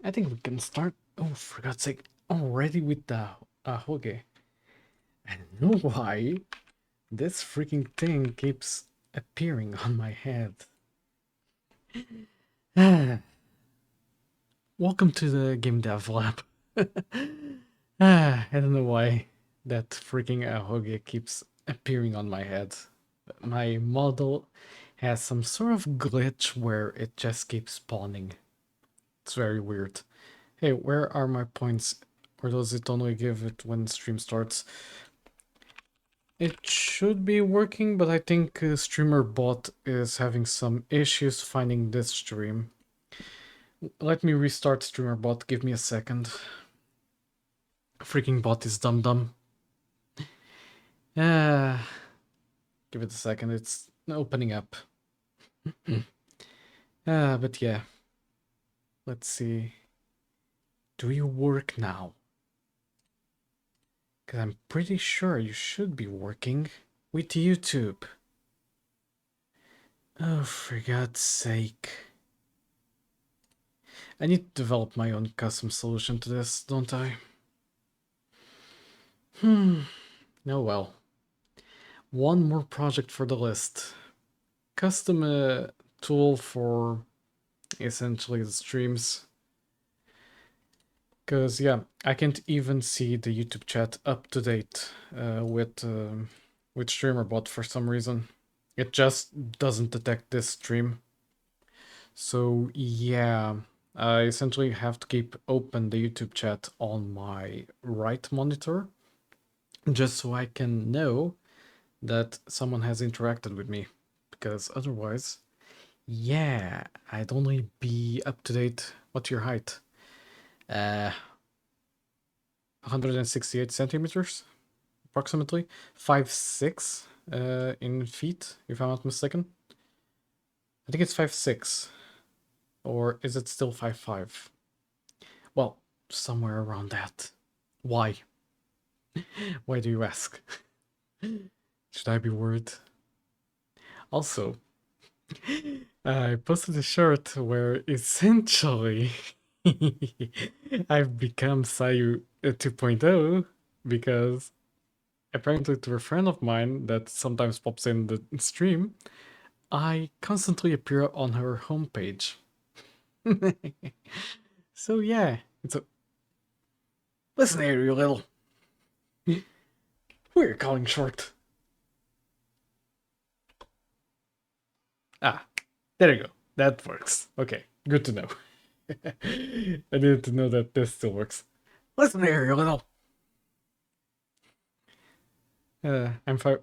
I think we can start. Oh, for God's sake, already with the Hoge. I don't know why this freaking thing keeps appearing on my head. Welcome to the Game Dev Lab. I don't know why that freaking Hoge keeps appearing on my head. My model has some sort of glitch where it just keeps spawning. It's very weird. Hey, where are my points? Or does it only give it when stream starts? It should be working, but I think StreamerBot is having some issues finding this stream. Let me restart StreamerBot, give me a second. Freaking bot is dumb. Give it a second, it's opening up. But yeah. Let's see. Do you work now? Because I'm pretty sure you should be working with YouTube. Oh, for God's sake. I need to develop my own custom solution to this, don't I? Oh well. One more project for the list. Custom tool for essentially the streams. Because, yeah, I can't even see the YouTube chat up to date with StreamerBot for some reason. It just doesn't detect this stream. So, yeah, I essentially have to keep open the YouTube chat on my right monitor just so I can know that someone has interacted with me. Because otherwise, yeah, I'd only be up to date. What's your height? 168 centimeters, approximately. 5'6" in feet, if I'm not mistaken. I think it's 5'6", or is it still 5'5"? Well, somewhere around that. Why? Why do you ask? Should I be worried? Also, I posted a short where essentially I've become Sayu 2.0 because apparently to a friend of mine that sometimes pops in the stream, I constantly appear on her homepage. So yeah, it's a... Listen here, you little... Who are you calling short? Ah, there you go. That works. Okay, good to know. I needed to know that this still works. Listen here, you little... I'm fine.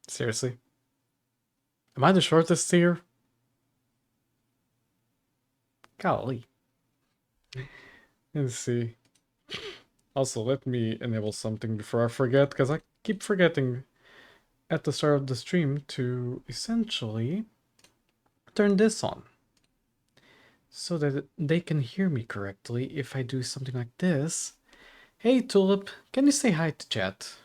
Seriously? Am I the shortest here? Golly. Let's see. Also, let me enable something before I forget, because I keep forgetting at the start of the stream to essentially turn this on. So that they can hear me correctly if I do something like this. Hey Tulip, can you say hi to chat?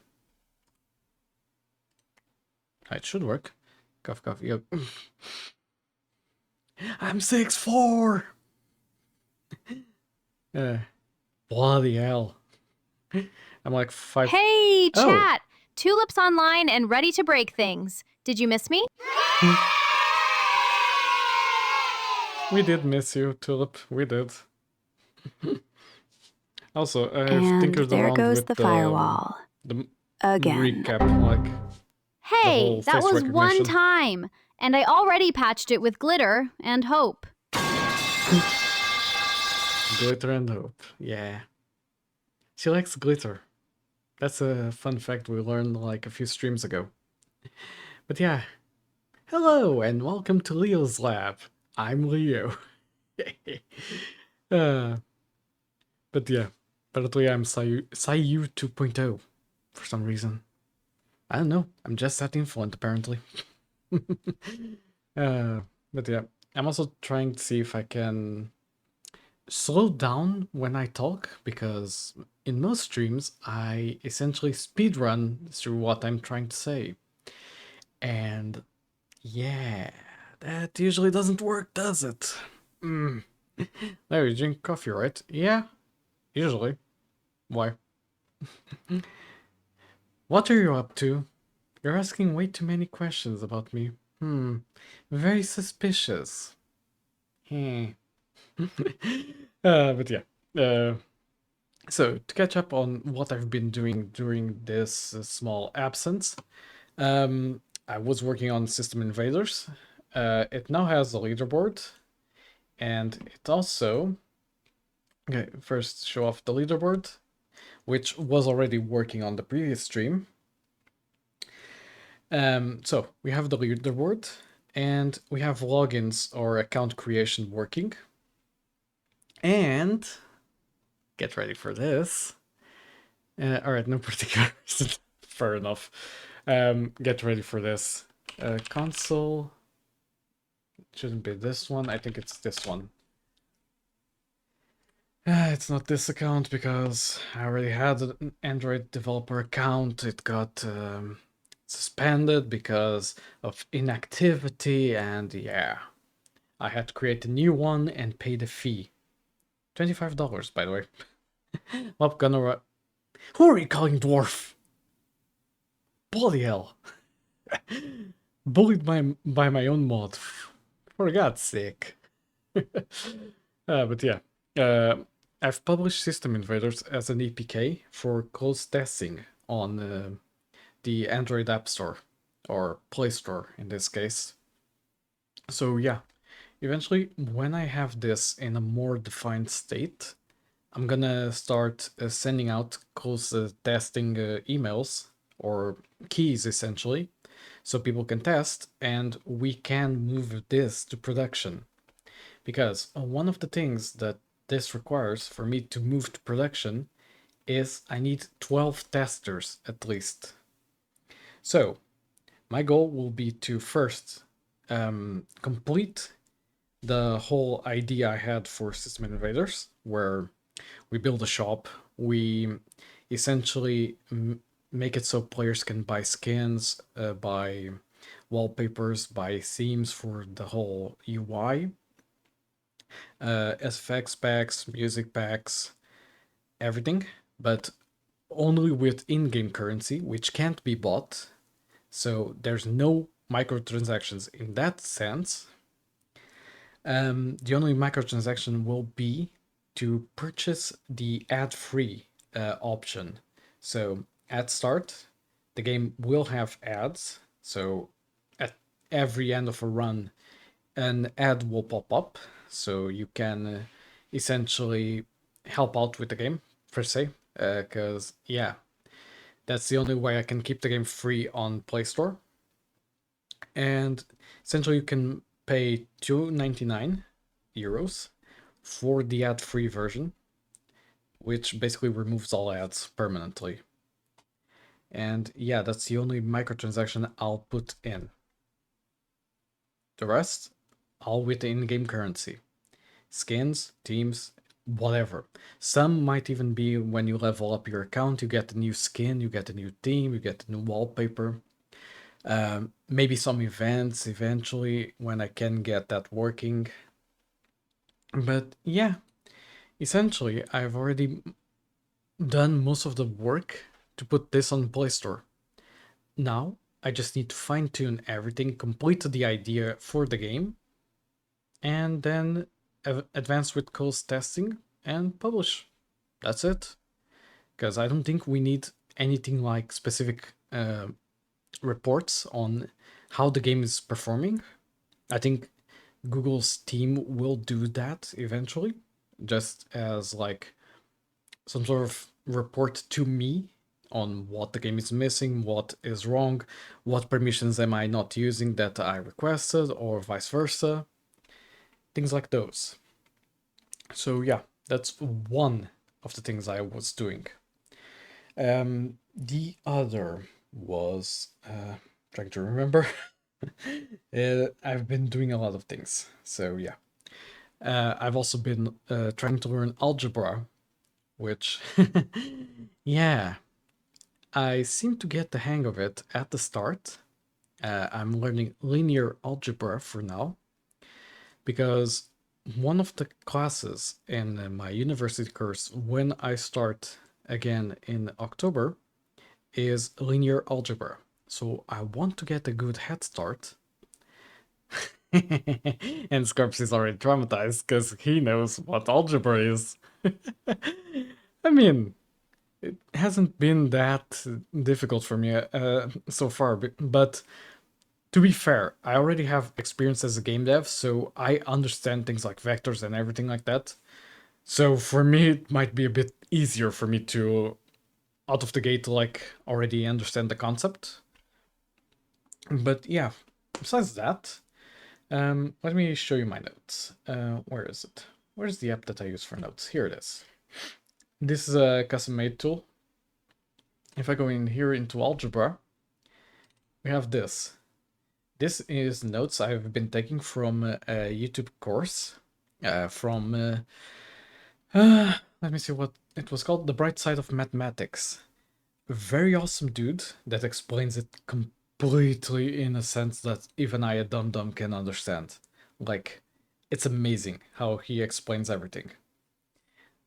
It should work. Cough, cough, yo. I'm 6'4". Bloody hell. I'm like 5... Hey, Oh. chat! Tulip's online and ready to break things. Did you miss me? We did miss you, Tulip. We did. Also, I've And tinkered there around goes with the firewall. the Again. recap, like Hey, that face was one recognition. time, and I already patched it with glitter and hope. Glitter and hope, yeah. She likes glitter. That's a fun fact we learned like a few streams ago. But yeah, hello and welcome to Leo's Lab. I'm Leo. But yeah, apparently I'm Sayu 2.0 for some reason. I don't know, I'm just that influent apparently. But yeah, I'm also trying to see if I can slow down when I talk, because in most streams I essentially speedrun through what I'm trying to say. And yeah, That usually doesn't work, does it? Mm. There, you drink coffee, right? Yeah, usually. Why? What are you up to? You're asking way too many questions about me. Very suspicious. Hmm. But yeah. So, to catch up on what I've been doing during this small absence, I was working on System Invaders. It now has a leaderboard, and it also. Okay, first show off the leaderboard, which was already working on the previous stream. So we have the leaderboard, and we have logins or account creation working. And get ready for this. All right, no particular reason. Fair enough. Get ready for this. Console. Shouldn't be this one. I think it's this one. It's not this account because I already had an Android developer account. It got suspended because of inactivity, and yeah, I had to create a new one and pay the fee. $25, by the way. Well, gonna. Who are you calling dwarf? Bloody hell. Bullied by my own mod. For God's sake. But yeah. I've published System Invaders as an EPK for closed testing on the Android App Store, or Play Store in this case. So yeah, eventually when I have this in a more defined state, I'm gonna start sending out closed testing emails, or keys essentially, so people can test and we can move this to production. Because one of the things that this requires for me to move to production is I need 12 testers at least. So my goal will be to first complete the whole idea I had for System Invaders, where we build a shop, we essentially make it so players can buy skins, buy wallpapers, buy themes for the whole UI, SFX packs, music packs, everything, but only with in-game currency, which can't be bought. So there's no microtransactions in that sense. The only microtransaction will be to purchase the ad-free option. So at start, the game will have ads. So at every end of a run, an ad will pop up. So you can essentially help out with the game, per se. Because, yeah, that's the only way I can keep the game free on Play Store. And essentially you can pay €2.99 for the ad-free version, which basically removes all ads permanently. And yeah, that's the only microtransaction I'll put in. The rest, all with the in-game currency. Skins, teams, whatever. Some might even be when you level up your account, you get a new skin, you get a new theme, you get a new wallpaper. Maybe some events eventually when I can get that working. But yeah, essentially, I've already done most of the work to put this on Play Store. Now, I just need to fine tune everything, complete the idea for the game, and then advance with closed testing and publish. That's it. Because I don't think we need anything like specific reports on how the game is performing. I think Google's team will do that eventually, just as like some sort of report to me on what the game is missing, what is wrong, what permissions am I not using that I requested, or vice versa. Things like those. So yeah, that's one of the things I was doing. The other was trying to remember. I've been doing a lot of things, so yeah. I've also been trying to learn algebra, which, yeah, I seem to get the hang of it at the start. I'm learning linear algebra for now because one of the classes in my university course when I start again in October is linear algebra. So I want to get a good head start. And Scarps is already traumatized because he knows what algebra is. I mean, it hasn't been that difficult for me so far, but to be fair, I already have experience as a game dev, so I understand things like vectors and everything like that. So for me, it might be a bit easier for me to, out of the gate, like already understand the concept. But yeah, besides that, let me show you my notes. Where is it? Where's the app that I use for notes? Here it is. This is a custom-made tool. If I go in here into Algebra, we have this. This is notes I've been taking from a YouTube course let me see what it was called, The Bright Side of Mathematics. A very awesome dude that explains it completely in a sense that even I, a dum-dum, can understand. Like, it's amazing how he explains everything.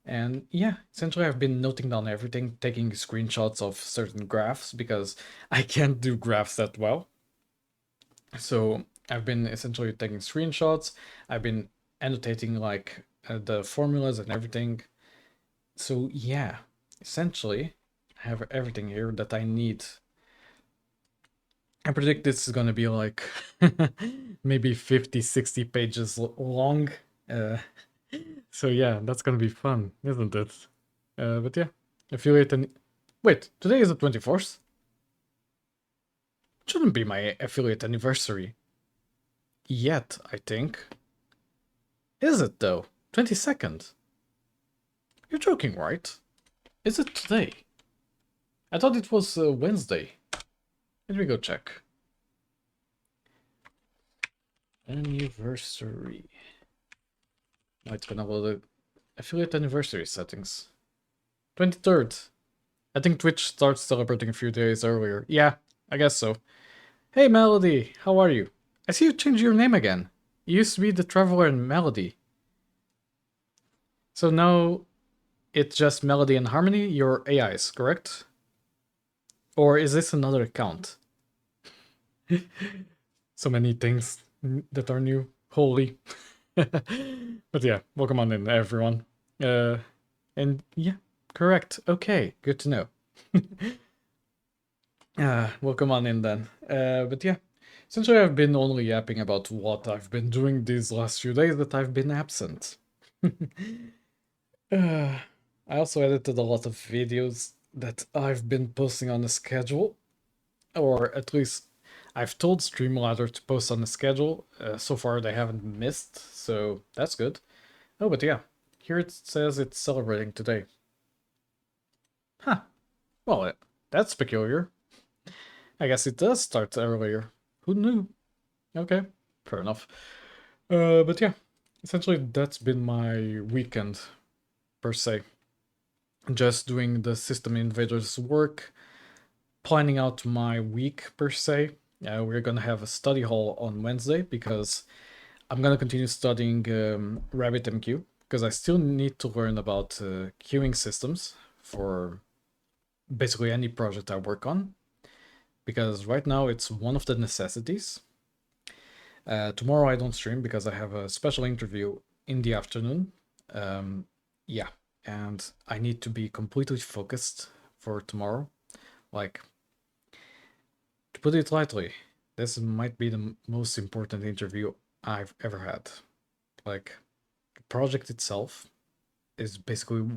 And yeah, essentially I've been noting down everything, taking screenshots of certain graphs because I can't do graphs that well. So I've been essentially taking screenshots. I've been annotating like the formulas and everything. So yeah, essentially I have everything here that I need. I predict this is gonna be like maybe 50, 60 pages long. Uh, so yeah, that's gonna be fun, isn't it? But yeah, affiliate and wait, today is the 24th? Shouldn't be my affiliate anniversary yet, I think. Is it though? 22nd? You're joking, right? Is it today? I thought it was Wednesday. Let me go check. Anniversary. Oh, it's gonna load the affiliate anniversary settings. 23rd. I think Twitch starts celebrating a few days earlier. Yeah, I guess so. Hey Melody, how are you? I see you changed your name again. You used to be the Traveler and Melody. So now it's just Melody and Harmony, your AIs, correct? Or is this another account? So many things that are new. Holy. But yeah, welcome on in, everyone. And yeah, correct. Okay, good to know. Welcome on in then. But yeah, essentially I've been only yapping about what I've been doing these last few days that I've been absent. I also edited a lot of videos that I've been posting on the schedule, or at least I've told Streamladder to post on the schedule. So far they haven't missed, so that's good. Oh, but yeah, here it says it's celebrating today. Huh. Well, that's peculiar. I guess it does start earlier. Who knew? Okay, fair enough. But yeah, essentially that's been my weekend, per se. Just doing the system invaders work, planning out my week, per se. We're gonna have a study hall on Wednesday because I'm gonna continue studying RabbitMQ because I still need to learn about queuing systems for basically any project I work on. Because right now it's one of the necessities. Tomorrow I don't stream because I have a special interview in the afternoon. Yeah, and I need to be completely focused for tomorrow. Like, to put it lightly, this might be the most important interview I've ever had. Like, the project itself is basically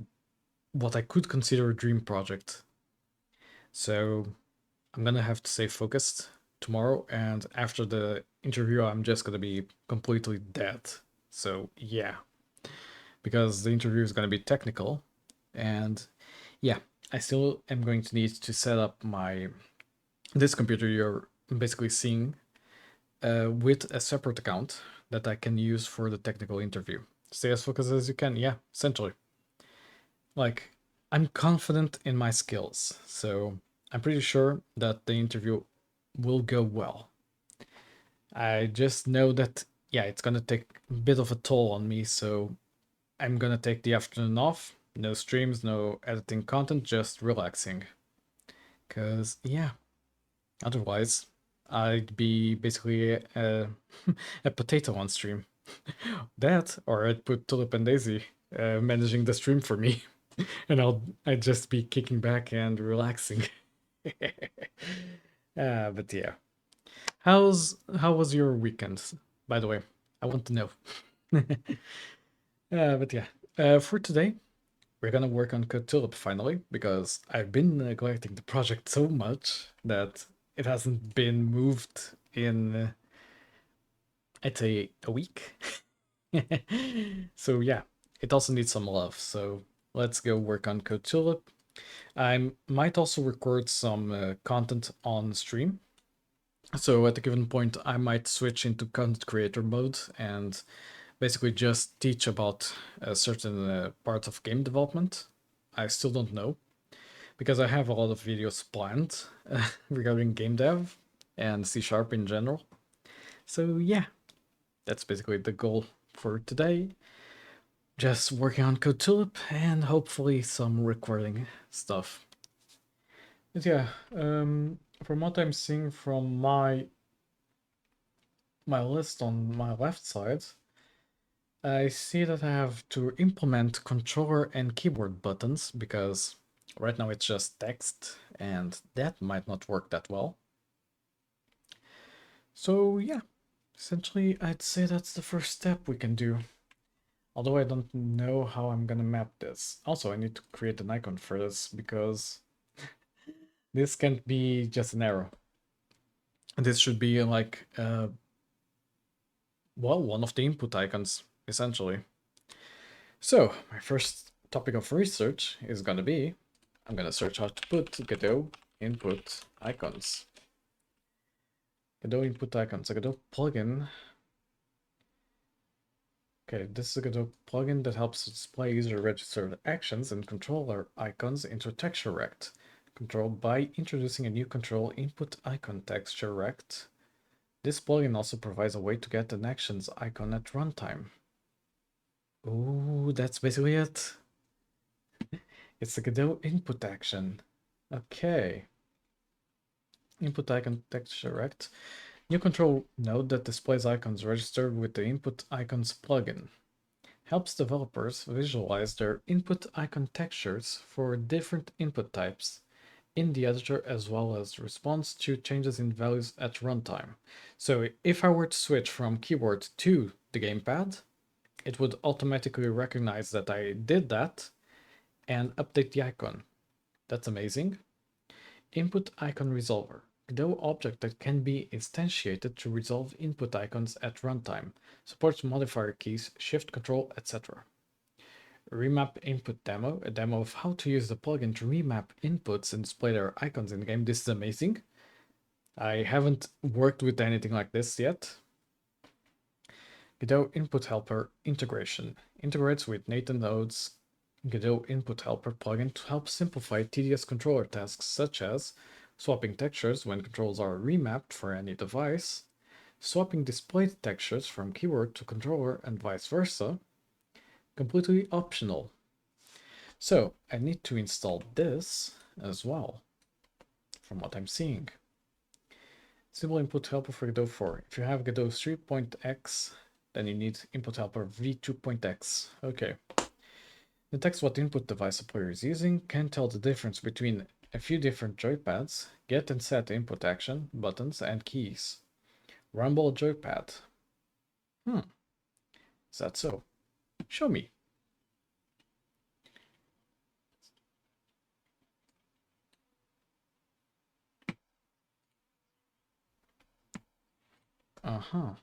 what I could consider a dream project. So I'm gonna have to stay focused tomorrow, and after the interview, I'm just gonna be completely dead. So yeah, because the interview is gonna be technical, and yeah, I still am going to need to set up this computer you're basically seeing with a separate account that I can use for the technical interview. Stay as focused as you can. Yeah, essentially. Like, I'm confident in my skills, so I'm pretty sure that the interview will go well. I just know that, yeah, it's gonna take a bit of a toll on me, so I'm gonna take the afternoon off. No streams, no editing content, just relaxing. Because, yeah, otherwise, I'd be basically a potato on stream. That, or I'd put Tulip and Daisy managing the stream for me, and I'd just be kicking back and relaxing. But yeah, how was your weekend? By the way, I want to know. But yeah, for today we're gonna work on Code Tulip finally because I've been neglecting the project so much that it hasn't been moved in I'd say a week. So yeah, it also needs some love. So let's go work on Code Tulip. I might also record some content on stream. So at a given point, I might switch into content creator mode and basically just teach about certain parts of game development. I still don't know because I have a lot of videos planned regarding game dev and C# in general. So yeah, that's basically the goal for today. Just working on Code Tulip and hopefully some recording stuff. But yeah, from what I'm seeing from my list on my left side, I see that I have to implement controller and keyboard buttons because right now it's just text and that might not work that well. So yeah, essentially I'd say that's the first step we can do. Although I don't know how I'm gonna map this. Also, I need to create an icon for this because this can't be just an arrow. This should be like, well, one of the input icons, essentially. So, my first topic of research is gonna be, I'm gonna search how to put Godot input icons. Godot input icons, a Godot plugin. Okay, this is a Godot plugin that helps display user-registered actions and controller icons into texture Rect. Control by introducing a new control input icon texture Rect. This plugin also provides a way to get an actions icon at runtime. Ooh, that's basically it. It's the Godot input action. Okay. Input icon texture Rect. New control node that displays icons registered with the input icons plugin. Helps developers visualize their input icon textures for different input types in the editor as well as responds to changes in values at runtime. So if I were to switch from keyboard to the gamepad, it would automatically recognize that I did that and update the icon. That's amazing. Input icon resolver. Godot object that can be instantiated to resolve input icons at runtime. Supports modifier keys, shift control, etc. Remap input demo, a demo of how to use the plugin to remap inputs and display their icons in game. This is amazing. I haven't worked with anything like this yet. Godot input helper integration integrates with Nathan Node's Godot input helper plugin to help simplify tedious controller tasks such as swapping textures when controls are remapped for any device, swapping displayed textures from keyboard to controller and vice versa, completely optional. So I need to install this as well, from what I'm seeing. Simple input helper for Godot 4. If you have Godot 3.x, then you need input helper v2.x. Okay. Detects what input device the player is using, can tell the difference between a few different joypads, get and set input action, buttons, and keys. Rumble joypad. Is that so? Show me. Uh-huh.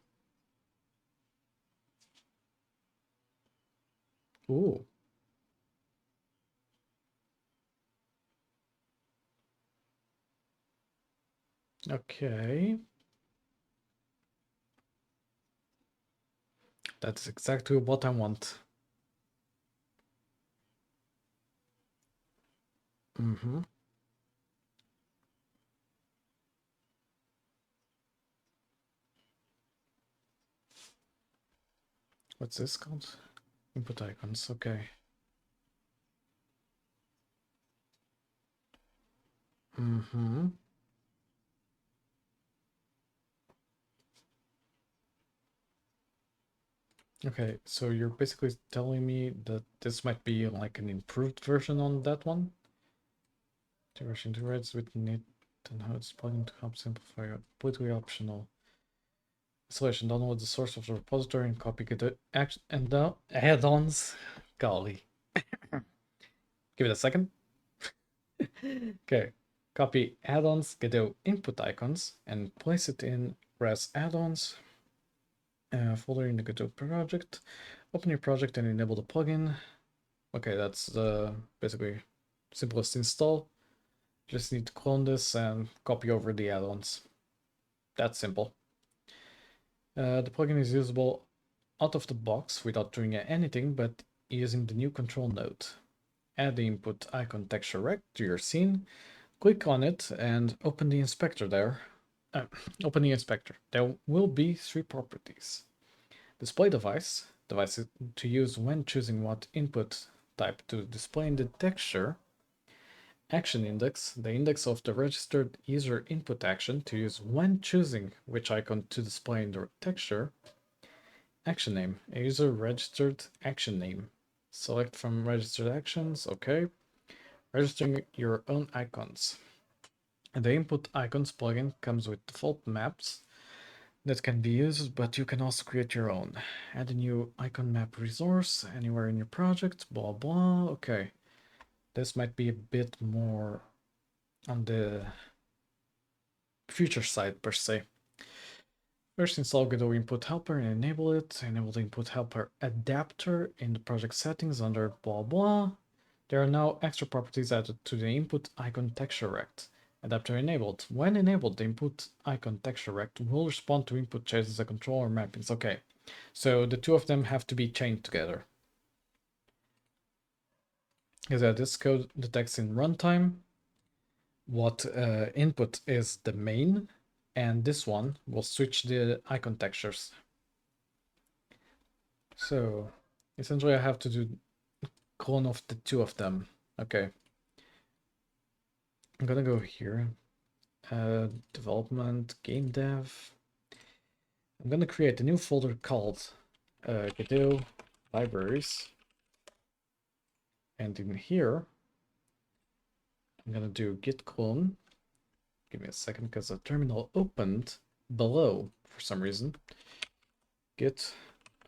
Ooh. Okay. That's exactly what I want. Mm-hmm. What's this called? Input icons, okay. Mm-hmm. Okay, so you're basically telling me that this might be like an improved version on that one? The version integrates with Knit and how it's plugin to help simplify your completely optional installation. Download the source of the repository and copy Godot action and the add-ons. Golly. Give it a second. Okay. Copy add-ons, Godot input icons, and place it in res add-ons folder in the Godot project. Open your project and enable the plugin. Okay, that's basically simplest install. Just need to clone this and copy over the add-ons. That's simple. The plugin is usable out of the box without doing anything but using the new control node. Add the input icon texture rect to your scene, click on it and open the inspector there. Open the inspector. There will be 3 properties. Display device, device to use when choosing what input type to display in the texture. Action index, the index of the registered user input action to use when choosing which icon to display in the texture. Action name, a user registered action name. Select from registered actions, okay. Registering your own icons. And the input icons plugin comes with default maps that can be used, but you can also create your own. Add a new icon map resource anywhere in your project, blah blah, okay. This might be a bit more on the future side per se. First install Godot input helper and enable it. Enable the input helper adapter in the project settings under blah blah. There are now extra properties added to the input icon texture rect. Adapter enabled. When enabled, the input icon texture rect will respond to input changes and controller mappings. Okay, so the two of them have to be chained together. Because this code detects in runtime what input is the main, and this one will switch the icon textures. So essentially I have to do clone of the two of them. Okay. I'm gonna go here. Development, game dev. I'm gonna create a new folder called Godot libraries. And in here, I'm gonna do git clone. Give me a second because the terminal opened below for some reason. Git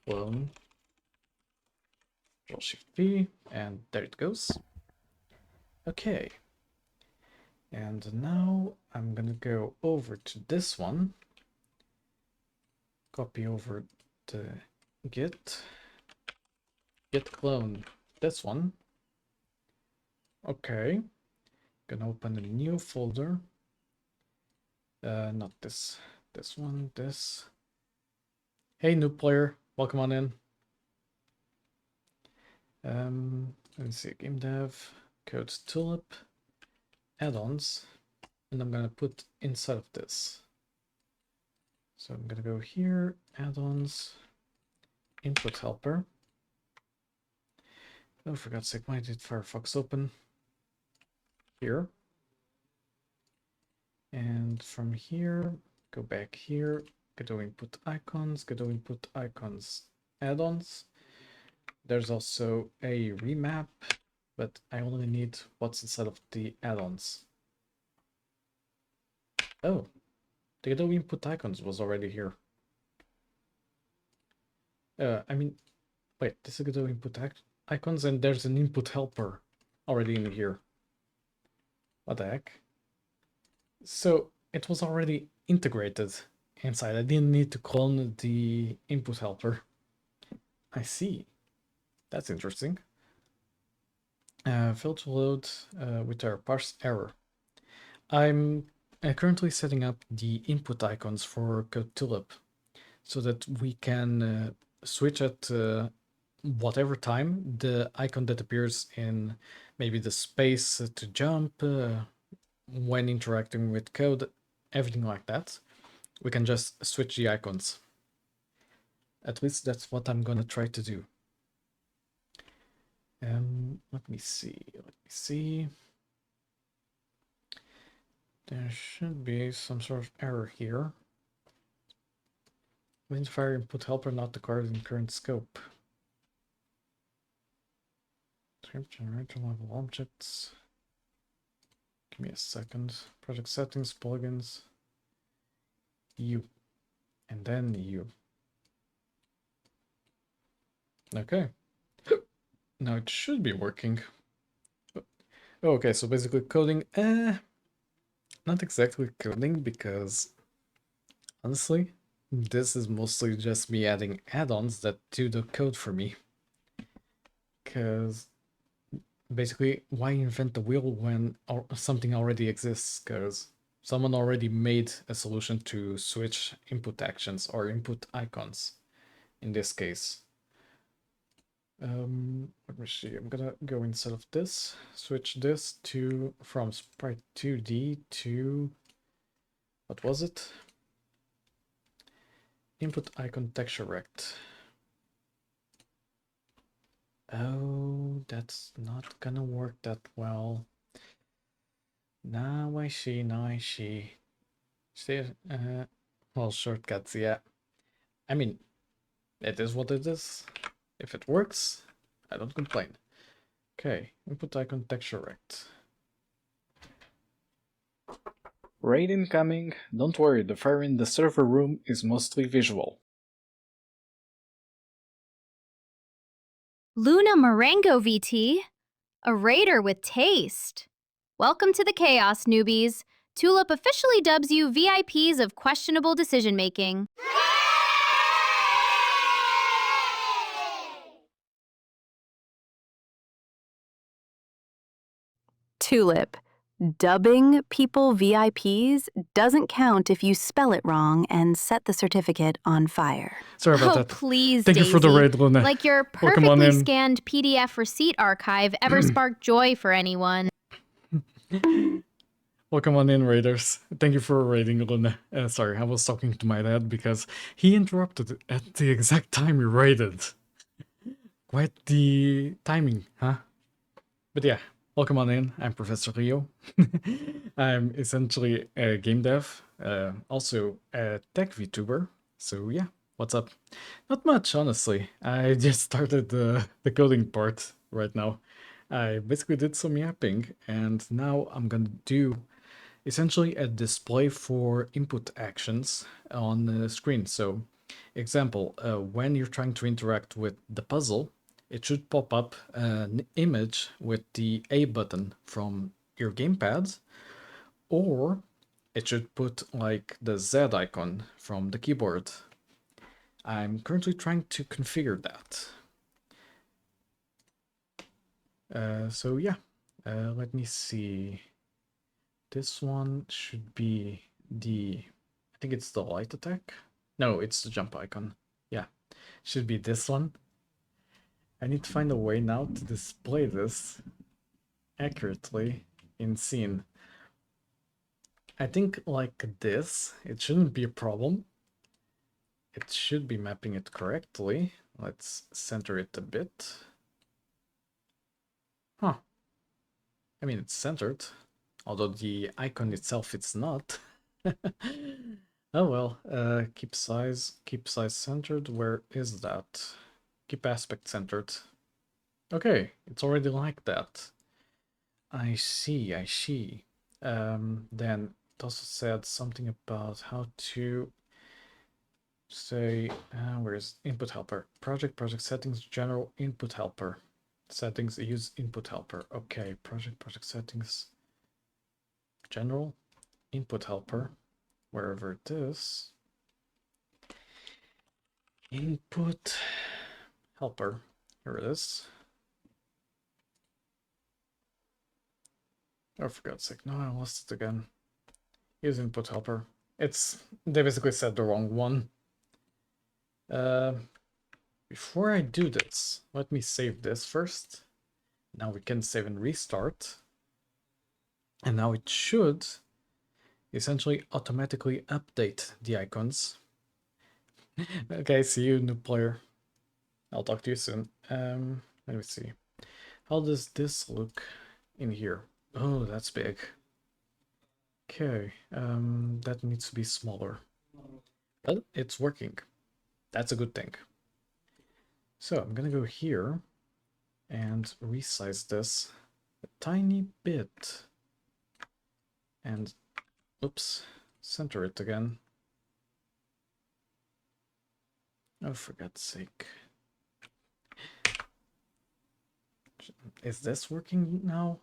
clone Control-Shift-V, and there it goes. Okay. And now I'm gonna go over to this one. Copy over the git clone this one. Okay. Gonna open a new folder. Not this. This one, this. Hey, new player, welcome on in. Let me see, game dev, code Tulip, add-ons, and I'm gonna put inside of this. So I'm gonna go here, add-ons, input helper. Oh, for God's sake, why did Firefox open? Here. And from here, go back here, Godot input icons, Godot input icons, add-ons. There's also a remap, but I only need what's inside of the add-ons. Oh, the Godot input icons was already here. I mean, wait, this is Godot input icons and there's an input helper already in here. What the heck? So it was already integrated inside. I didn't need to clone the input helper. I see. That's interesting. Failed to load with our parse error. I'm currently setting up the input icons for Code Tulip so that we can switch at whatever time the icon that appears in maybe the space to jump when interacting with code, everything like that. We can just switch the icons. At least that's what I'm gonna try to do. Let me see. There should be some sort of error here. Identifier input helper not declared in current scope. Script generator level objects. Give me a second. Project settings, plugins, U, and then U. Okay. Now it should be working. Okay, so basically coding, not exactly coding, because honestly, this is mostly just me adding add-ons that do the code for me. Because basically, why invent the wheel when something already exists? Because someone already made a solution to switch input actions or input icons in this case. Let me see, I'm gonna go instead of this, switch this to from sprite 2D to, what was it? Input icon texture rect. Oh, that's not gonna work that well. Now I see, now I see. Well, shortcuts, yeah. I mean, it is what it is. If it works, I don't complain. Okay, input icon texture rect. Raid incoming. Don't worry, the fire in the server room is mostly visual. Luna Marengo VT, a raider with taste. Welcome to the chaos, newbies. Tulip officially dubs you VIPs of questionable decision making. Tulip. Dubbing people VIPs doesn't count if you spell it wrong and set the certificate on fire. Sorry about Oh, that. please, Thank you for the Daisy. raid, Luna. Like your Welcome on perfectly in. scanned PDF receipt archive ever sparked joy for anyone. Welcome on in, raiders. Thank you for raiding, Luna. Sorry, I was talking to my dad because he interrupted at the exact time you raided. Quite the timing, huh? But yeah, welcome on in. I'm Professor Rio. I'm essentially a game dev, also a tech VTuber. So yeah, what's up? Not much, honestly. I just started the coding part right now. I basically did some yapping, and now I'm gonna do essentially a display for input actions on the screen. So, example, when you're trying to interact with the puzzle, it should pop up an image with the A button from your gamepad, or it should put like the Z icon from the keyboard. I'm currently trying to configure that. So yeah, let me see. This one should be the, I think it's the light attack. No, it's the jump icon. Yeah, should be this one. I need to find a way now to display this accurately in scene. I think like this, it shouldn't be a problem. It should be mapping it correctly. Let's center it a bit. Huh. I mean, it's centered, although the icon itself it's not. Oh well, keep size centered. Where is that? Keep aspect centered. Okay, it's already like that. I see, I see. Then it also said something about how to say, where's input helper? Project settings, general input helper. Settings, use input helper. Okay, project settings, general input helper, wherever it is. Input helper, here it is. Oh, for God's sake, no, I lost it again. Use input helper. They basically said the wrong one. Before I do this, let me save this first. Now we can save and restart. And now it should essentially automatically update the icons. Okay, see you, new player. I'll talk to you soon. Let me see. How does this look in here? Oh, that's big. Okay, that needs to be smaller. But it's working. That's a good thing. So I'm gonna go here and resize this a tiny bit. And, oops, center it again. Oh, for God's sake. Is this working now?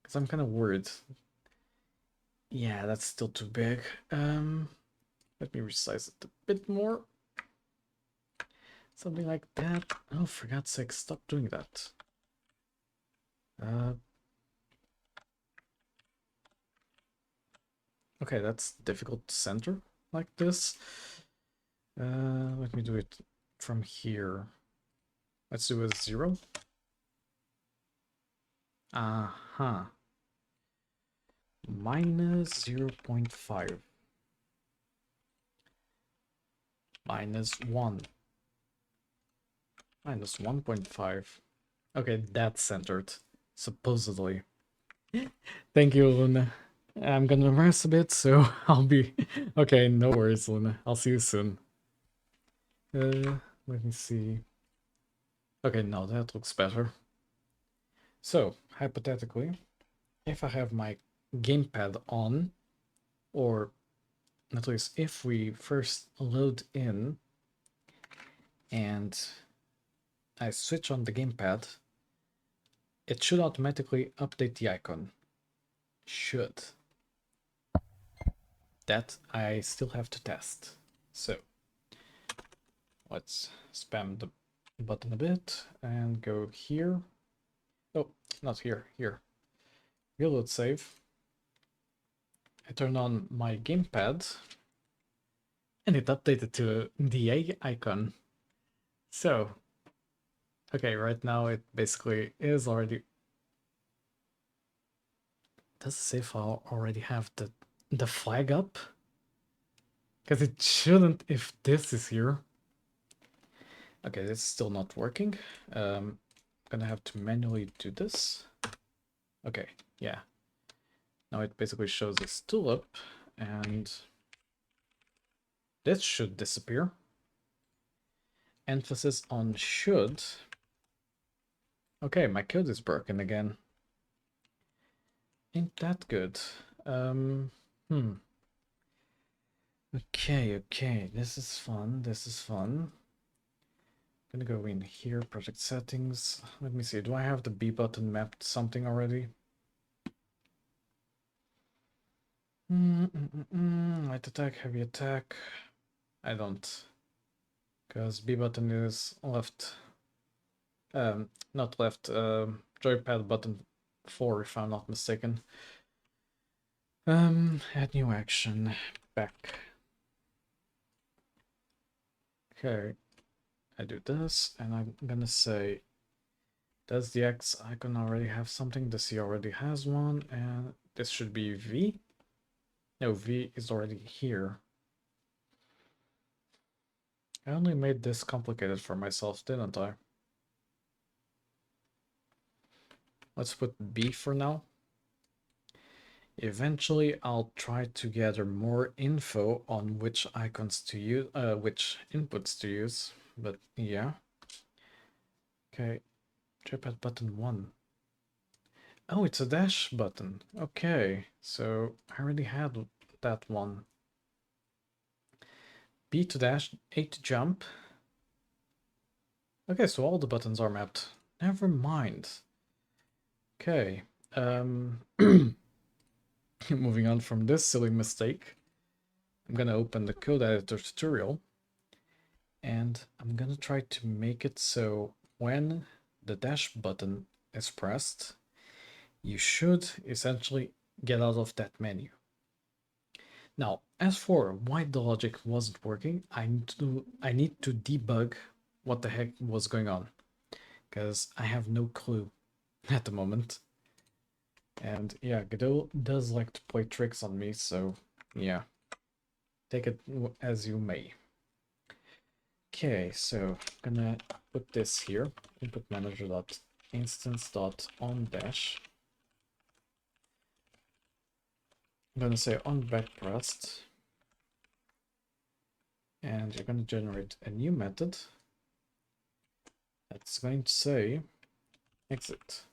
Because I'm kind of worried. Yeah, that's still too big. Let me resize it a bit more. Something like that. Oh, for God's sake, stop doing that. Okay, that's difficult to center like this. Let me do it from here. Let's do a 0. Aha. Minus 0.5. Minus 1. Minus 1.5. Okay, that's centered. Supposedly. Thank you, Luna. I'm gonna rest a bit, so I'll be... Okay, no worries, Luna. I'll see you soon. Let me see. Okay, no, that looks better. So, hypothetically, if I have my gamepad on, or at least if we first load in and I switch on the gamepad, it should automatically update the icon. Should. That I still have to test. So let's spam the button a bit and go here. Oh, not here, here. Reload save. I turn on my gamepad and it updated to the icon. So, okay, right now it basically is already... Does the save file already have the flag up? Because it shouldn't if this is here. Okay, it's still not working. I'm gonna have to manually do this. Okay, yeah. Now it basically shows this Tulip, and this should disappear. Emphasis on should. Okay, my code is broken again. Ain't that good. Okay, this is fun, this is fun. I'm gonna go in here, project settings. Let me see, do I have the B button mapped something already? Light attack, heavy attack. I don't. Because B button is left. Not left, joypad button 4 if I'm not mistaken. Add new action, back. Okay, I do this, and I'm gonna say, does the X icon already have something? The C already has one, and this should be V. No, V is already here. I only made this complicated for myself, didn't I? Let's put B for now. Eventually, I'll try to gather more info on which icons to use, which inputs to use, but yeah. Okay, joypad button 1. Oh, it's a dash button. Okay, so I already had that one. B to dash, A to jump. Okay, so all the buttons are mapped. Never mind. Okay, moving on from this silly mistake, I'm gonna open the code editor tutorial and I'm gonna try to make it so when the dash button is pressed, you should essentially get out of that menu. Now, as for why the logic wasn't working, I need to debug what the heck was going on, because I have no clue at the moment. And yeah, Godot does like to play tricks on me, so yeah. Take it as you may. Okay, so I'm gonna put this here, input manager dot instance dot on dash. I'm gonna say on backpressed, and you're gonna generate a new method that's going to say exit.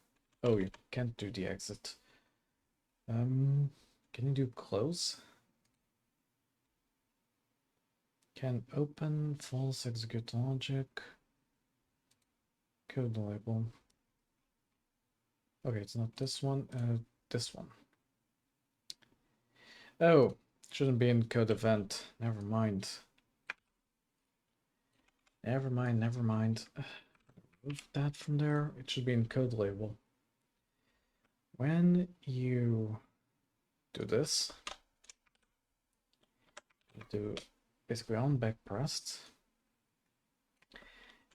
Oh, you can't do the exit. Can you do close? Can open, false, execute logic, code label. Okay, it's not this one, this one. Oh, shouldn't be in code event. Never mind. Never mind, never mind. Move that from there. It should be in code label. When you do this, you do basically on back pressed,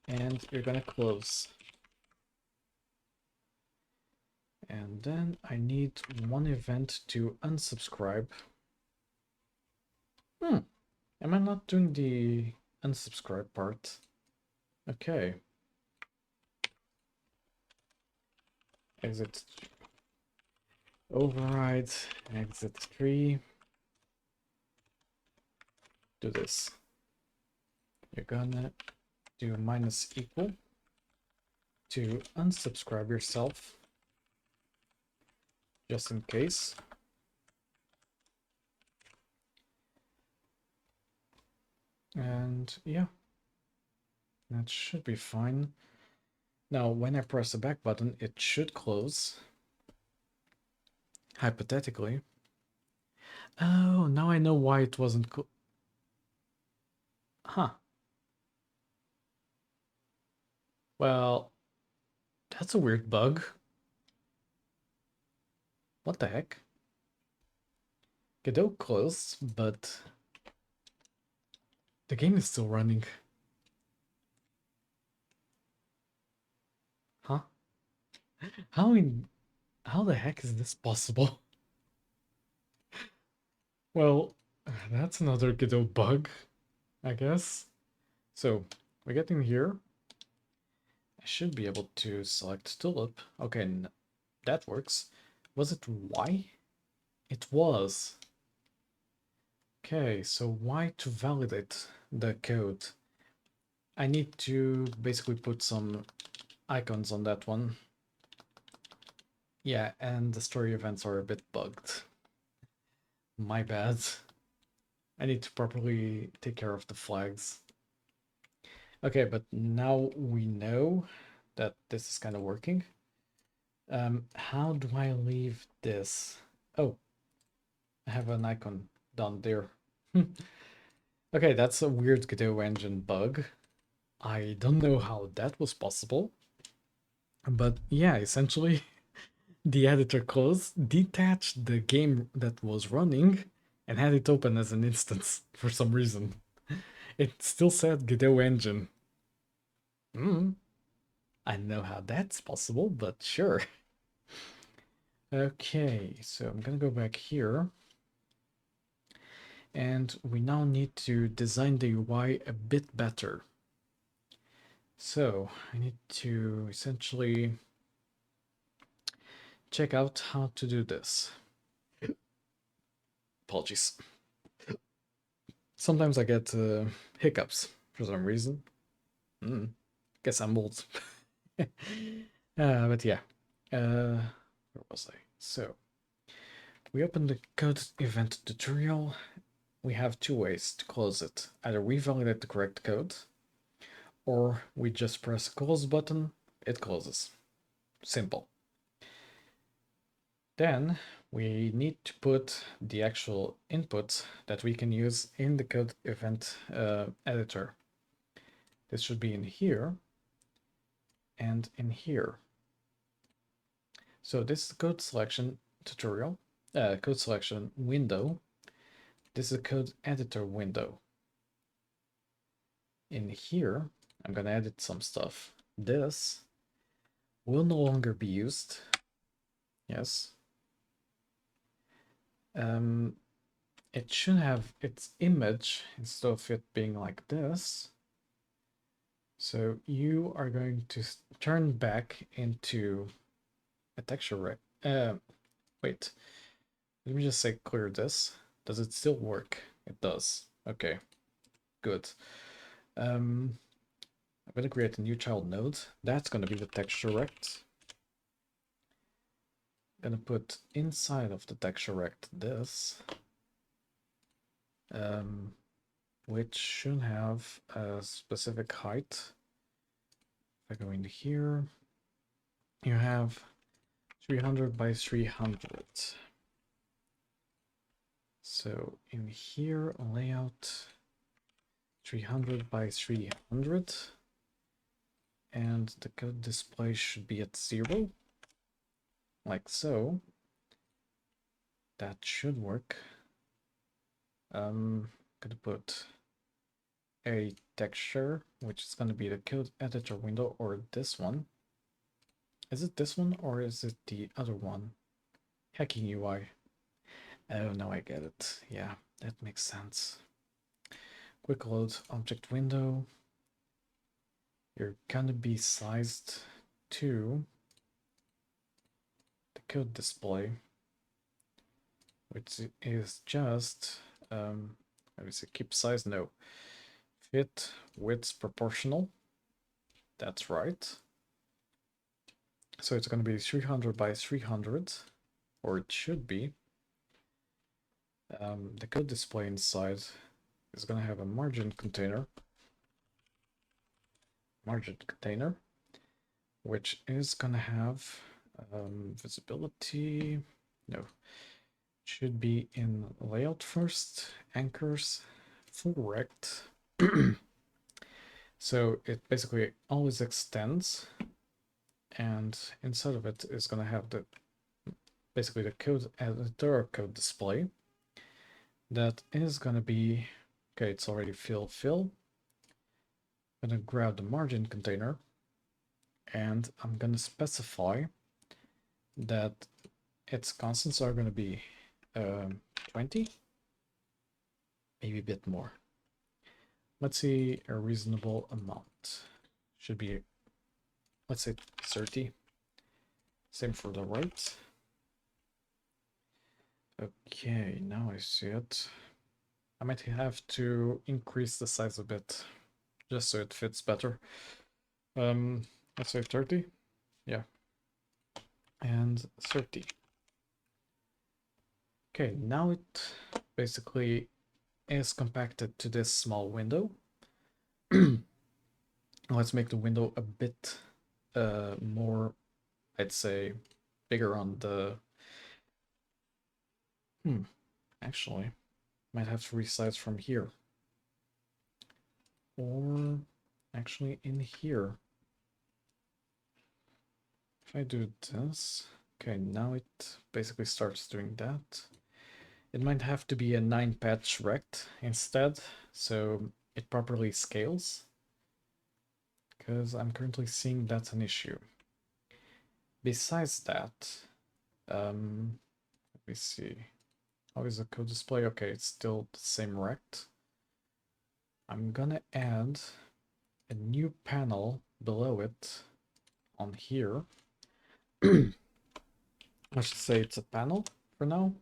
and you're gonna close. And then I need one event to unsubscribe. Am I not doing the unsubscribe part? Okay. Exit override, exit 3. Do this. You're gonna do minus equal to unsubscribe yourself, just in case. And yeah, that should be fine. Now, when I press the back button, it should close. Hypothetically. Oh, now I know why it wasn't Huh. Well, that's a weird bug. What the heck? Godot closed, but the game is still running. Huh? How the heck is this possible? Well, that's another Godot bug, I guess. So, we're getting here. I should be able to select Tulip. Okay, that works. Was it Y? It was. Okay, so Y to validate the code? I need to basically put some icons on that one. Yeah, and the story events are a bit bugged. My bad. I need to properly take care of the flags. Okay, but now we know that this is kind of working. How do I leave this? Oh, I have an icon down there. Okay, that's a weird Godot engine bug. I don't know how that was possible. But yeah, essentially, the editor closed, detached the game that was running, and had it open as an instance for some reason. It still said Godot engine. I don't know how that's possible, but sure. Okay, so I'm gonna go back here. And we now need to design the UI a bit better. So I need to essentially check out how to do this. Apologies. Sometimes I get hiccups for some reason. Guess I'm old. But yeah. Where was I? So we open the code event tutorial. We have two ways to close it. Either we validate the correct code, or we just press close button, it closes. Simple. Then we need to put the actual input that we can use in the code event editor. This should be in here and in here. So this is the code selection tutorial, code selection window. This is a code editor window. In here, I'm gonna edit some stuff. This will no longer be used. Yes. It should have its image instead of it being like this. So you are going to turn back into a texture rect. Wait, let me just say clear this. Does it still work? It does. Okay, good. I'm gonna create a new child node. That's gonna be the texture rect. Gonna put inside of the texture rect this, which should have a specific height. If I go into here, you have 300 by 300. So in here, layout 300 by 300, and the code display should be at 0, like so. That should work. Gonna put a texture, which is gonna be the code editor window, or this one. Is it this one or is it the other one? Hacking UI. Oh, now I get it. Yeah, that makes sense. Quick load object window. You're gonna be sized to the code display, which is just let me see, keep size, no, fit width proportional. That's right. So it's going to be 300 by 300, or it should be. The code display inside is going to have a margin container, which is going to have visibility. No, should be in layout first, anchors, full rect. So it basically always extends, and inside of it is going to have the basically the code editor or code display. That is going to be, okay, it's already fill. I'm going to grab the margin container, and I'm going to specify that its constants are going to be 20, maybe a bit more. Let's see, a reasonable amount. Should be, let's say 30. Same for the right. Okay, now I see it. I might have to increase the size a bit, just so it fits better. Let's say 30. Yeah. And 30. Okay, now it basically is compacted to this small window. Let's make the window a bit more, I'd say, bigger on the... actually, might have to resize from here. Or actually in here. If I do this, okay, now it basically starts doing that. It might have to be a 9-patch rect instead, so it properly scales, because I'm currently seeing that's an issue. Besides that, let me see. How is the code display? Okay, it's still the same rect. I'm gonna add a new panel below it on here. I should say it's a panel for now.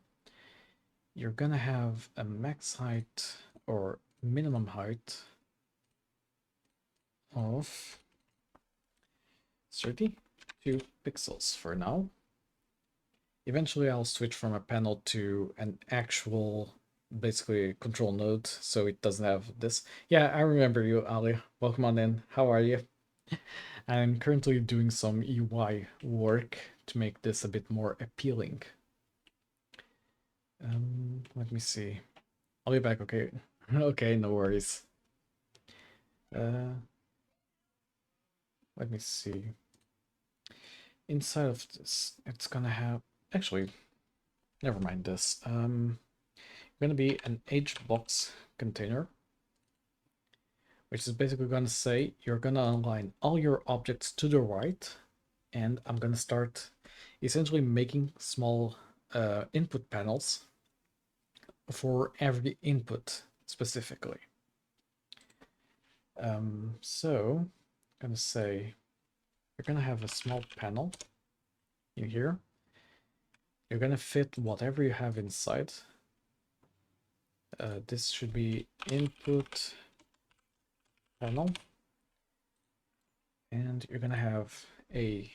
You're gonna have a max height or minimum height of 32 pixels for now. Eventually I'll switch from a panel to an actual, basically, control node, so it doesn't have this. Yeah, I remember you, Ali. Welcome on in. How are you? I'm currently doing some UI work to make this a bit more appealing. Let me see. I'll be back, okay? Okay, no worries. Let me see. Inside of this, it's gonna have... Actually, never mind this. Gonna be an HBox container, which is basically gonna say you're gonna align all your objects to the right, and I'm gonna start essentially making small input panels for every input specifically. So gonna say you're gonna have a small panel in here. You're gonna fit whatever you have inside. This should be input panel, and you're gonna have a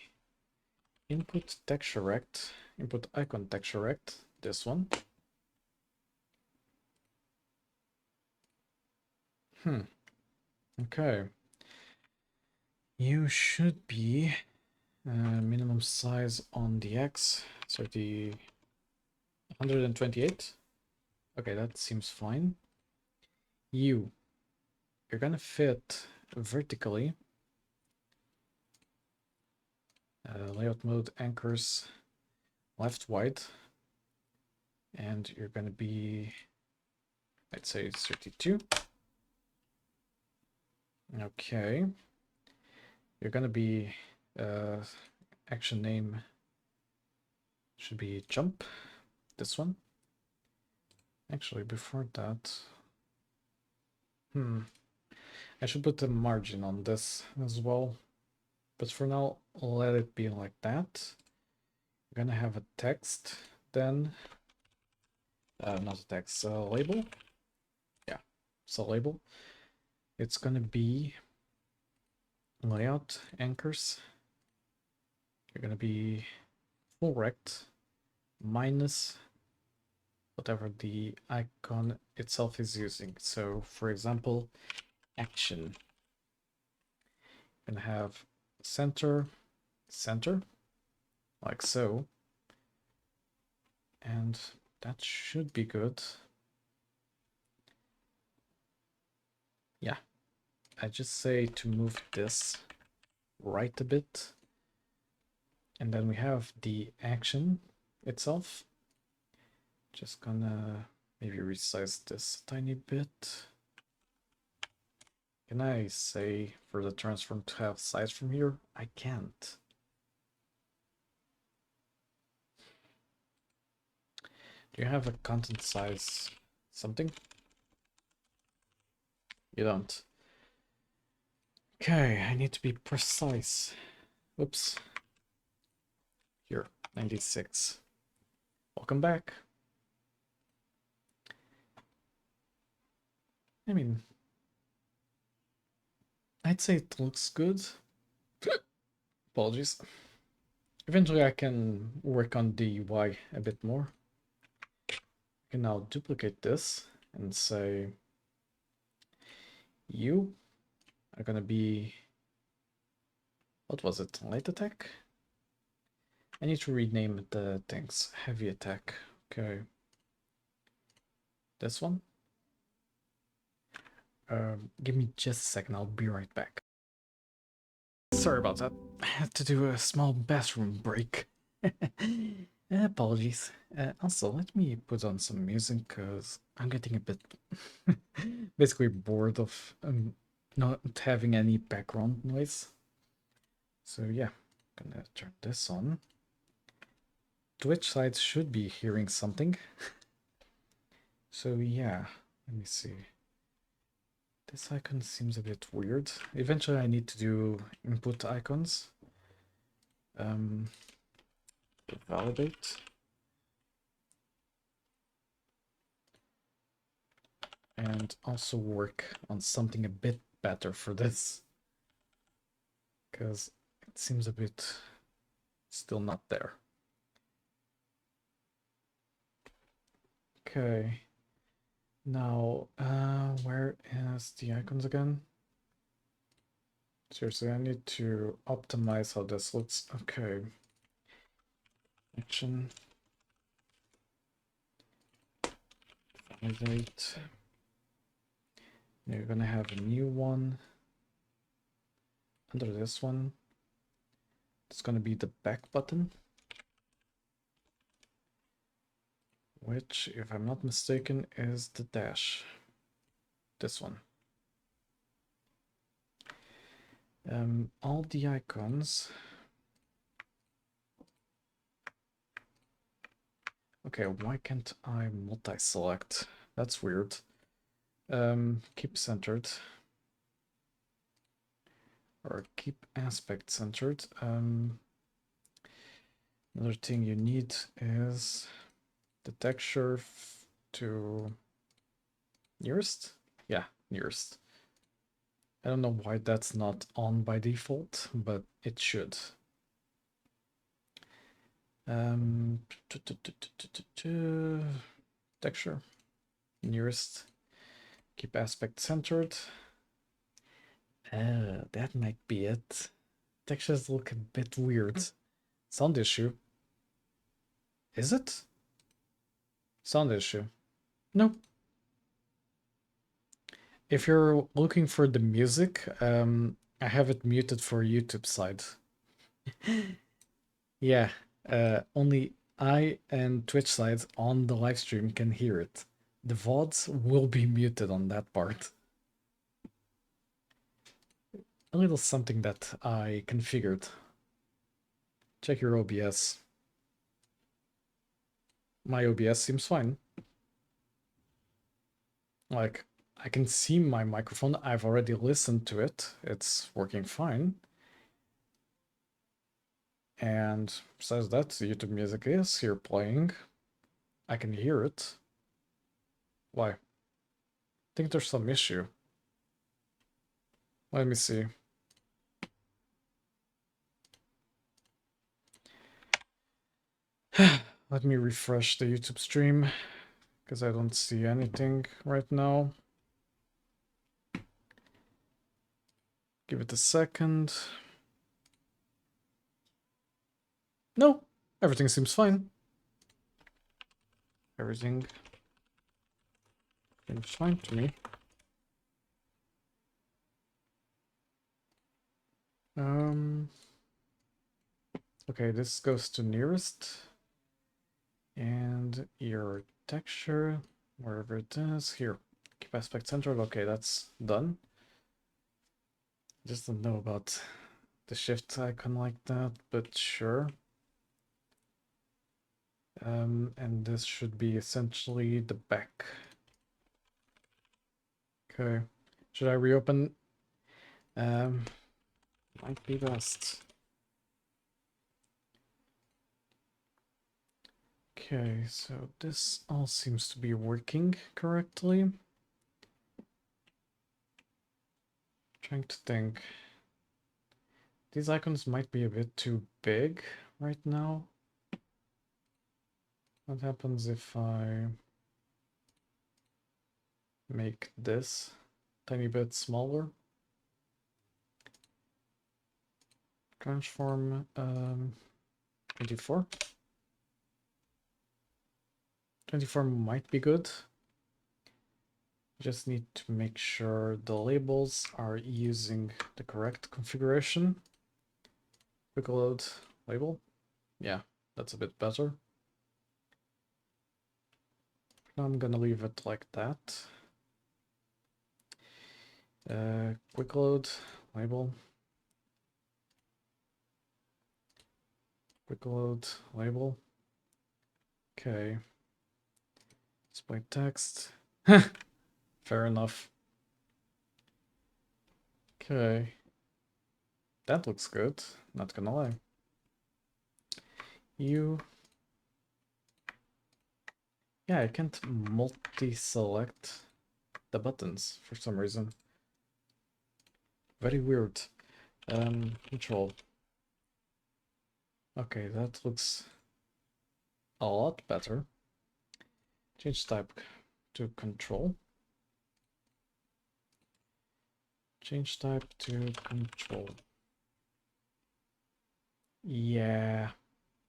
input texture rect, input icon texture rect, this one. Okay. You should be minimum size on the X, so the 128. Okay, that seems fine. You're gonna fit vertically. Layout mode anchors left wide, and you're gonna be, I'd say 32. Okay. You're gonna be action name should be jump, this one. Actually, before that, I should put a margin on this as well. But for now, let it be like that. We're gonna have a text then. Not a text, label. Yeah, it's a label. It's gonna be layout anchors. You're gonna be full rect minus whatever the icon itself is using. So for example, action. You're gonna have center, center, like so. And that should be good. Yeah, I just say to move this right a bit. And then we have the action itself. Just gonna maybe resize this a tiny bit. Can I say for the transform to have size from here? I can't. Do you have a content size something? You don't. Okay, I need to be precise. Oops. Here, 96. Welcome back. I mean, I'd say it looks good. Apologies. Eventually I can work on the UI a bit more. I can now duplicate this and say you are gonna be, what was it, light attack? I need to rename the things. Heavy attack. Okay. This one. Give me just a second, I'll be right back. Sorry about that. I had to do a small bathroom break. Apologies. Also, let me put on some music because I'm getting a bit basically bored of not having any background noise. So yeah, I'm gonna turn this on. Twitch sides should be hearing something. So yeah, let me see. This icon seems a bit weird. Eventually I need to do input icons. Validate. And also work on something a bit better for this. Because it seems a bit still not there. Okay. Now, where is the icons again? Seriously, I need to optimize how this looks. Okay. Action. Validate. Now you're gonna have a new one. Under this one, it's gonna be the back button. Which, if I'm not mistaken, is the dash. This one. All the icons. Okay, why can't I multi-select? That's weird. Keep centered. or keep aspect centered. Another thing you need is the texture to nearest. Yeah, nearest. I don't know why that's not on by default, but it should. Texture, nearest, keep aspect centered. That might be it. Textures look a bit weird. Sound issue. Is it? Sound issue. Nope. If you're looking for the music, I have it muted for YouTube side. Yeah, only I and Twitch side on the live stream can hear it. The VODs will be muted on that part. A little something that I configured. Check your OBS. My OBS seems fine. Like, I can see my microphone. I've already listened to it. It's working fine. And besides that, the YouTube music is here playing. I can hear it. Why? I think there's some issue. Let me see. Let me refresh the YouTube stream, because I don't see anything right now. Give it a second. No, everything seems fine. Everything seems fine to me. Okay, this goes to nearest. And your texture, wherever it is, here. Keep aspect centered. Okay, that's done. Just don't know about the shift icon like that, but sure. And this should be essentially the back. Okay, should I reopen? Might be best. Okay, so this all seems to be working correctly. Trying to think. These icons might be a bit too big right now. What happens if I make this a tiny bit smaller? Transform 24. 24 might be good. Just need to make sure the labels are using the correct configuration. Quick load label. Yeah, that's a bit better. I'm gonna leave it like that. Quick load label. Quick load label. Okay. Display text. Fair enough. Okay. That looks good, not gonna lie. Yeah, I can't multi-select the buttons for some reason. Very weird. Control. Okay, that looks a lot better. Change type to control. Change type to control. Yeah,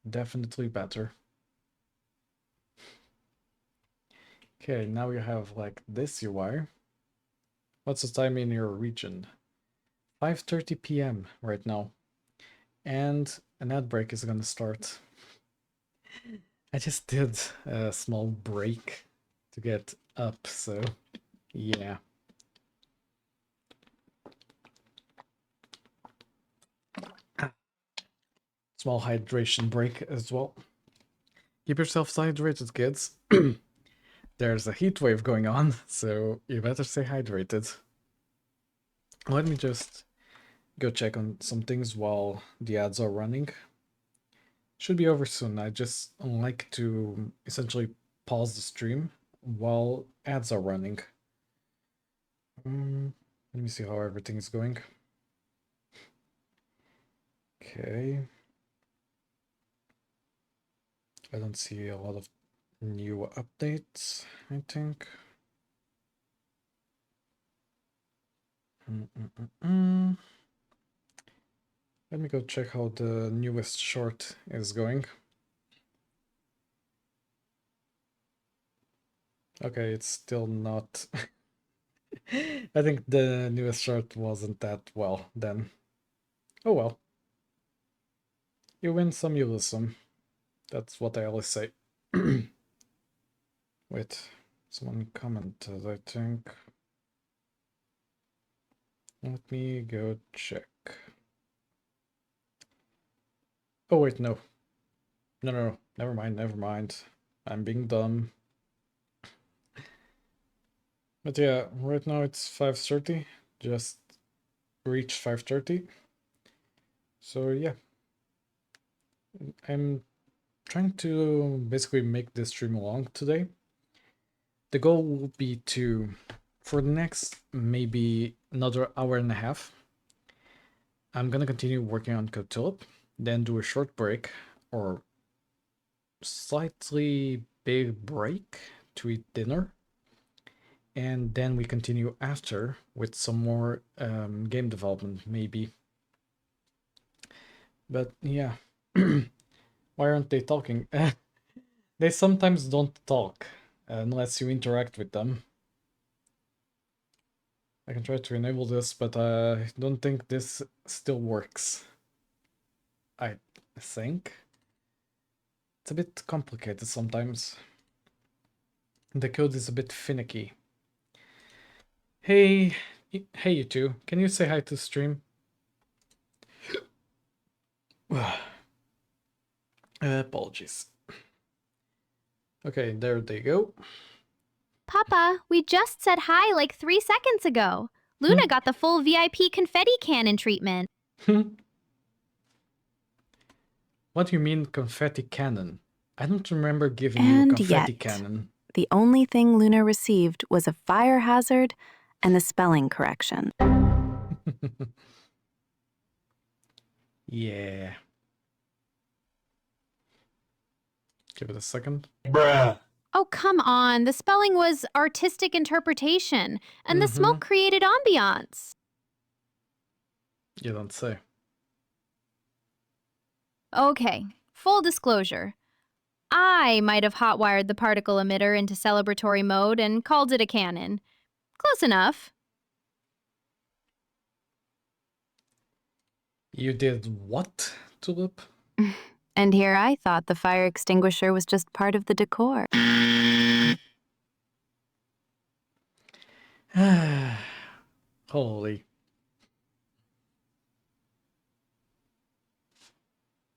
definitely better. Okay, now you have like this UI. What's the time in your region? 5:30 p.m. right now. And an ad break is gonna start. I just did a small break to get up, so yeah. Small hydration break as well. Keep yourselves hydrated, kids. There's a heat wave going on, so you better stay hydrated. Let me just go check on some things while the ads are running. Should be over soon. I just like to essentially pause the stream while ads are running. Let me see how everything is going. Okay. I don't see a lot of new updates, I think. Let me go check how the newest short is going. Okay, it's still not. I think the newest short wasn't that well then. Oh well. You win some, you lose some. That's what I always say. Wait, someone commented, I think. Let me go check. Oh wait, no. No, never mind. I'm being dumb. But yeah, right now it's 5:30. Just reached 5:30. So yeah. I'm trying to basically make this stream long today. The goal will be to, for the next maybe another hour and a half, I'm gonna continue working on Code Tulip, then do a short break or slightly big break to eat dinner, and then we continue after with some more game development maybe. But yeah, why aren't they talking? They sometimes don't talk unless you interact with them. I can try to enable this, but I don't think this still works. I think. It's a bit complicated sometimes. The code is a bit finicky. Hey, you two, can you say hi to stream? Apologies. Okay, there they go. Papa, we just said hi like 3 seconds ago. Luna got the full VIP confetti cannon treatment. What do you mean confetti cannon? I don't remember giving you a And confetti yet, cannon. the only thing Luna received was a fire hazard and the spelling correction. Yeah. Give it a second. Bruh. Oh, come on. The spelling was artistic interpretation, and the smoke created ambiance. You don't say. Okay, full disclosure. I might have hotwired the particle emitter into celebratory mode and called it a cannon. Close enough. You did what, Tulip? And here I thought the fire extinguisher was just part of the decor. Holy.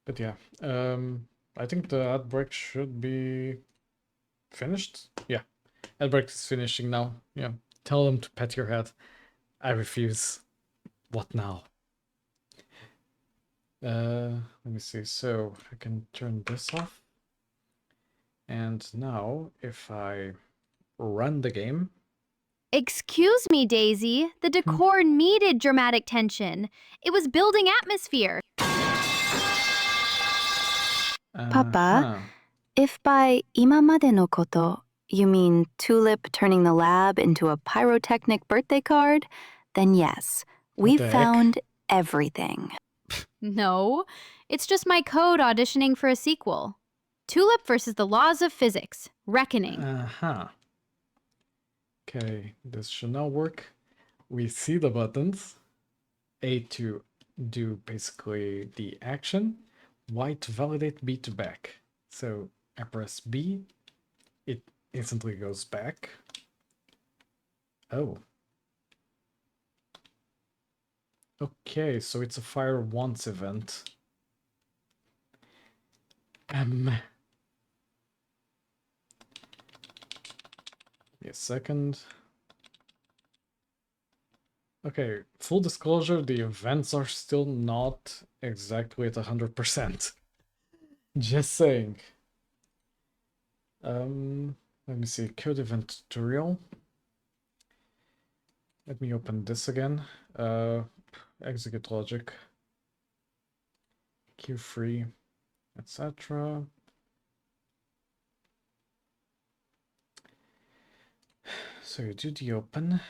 But yeah, I think the ad break should be finished. Yeah, ad break is finishing now. Yeah, tell them to pat your head. I refuse. What now? Let me see. So I can turn this off. And now if I run the game. Excuse me, Daisy. The decor needed dramatic tension. It was building atmosphere. Papa, if by 今までのこと you mean Tulip turning the lab into a pyrotechnic birthday card, then yes, we've the heck? found everything. No, it's just my code auditioning for a sequel. Tulip versus the laws of physics. Reckoning. Okay, this should now work. We see the buttons. A to do basically the action. Y to validate, B to back. So I press B, it instantly goes back. Oh. Okay, so it's a fire once event. Give me a second. Okay, full disclosure, the events are still not exactly at 100%. Just saying. Let me see, code event tutorial. Let me open this again. Execute logic. Q3, etc. So you do the open.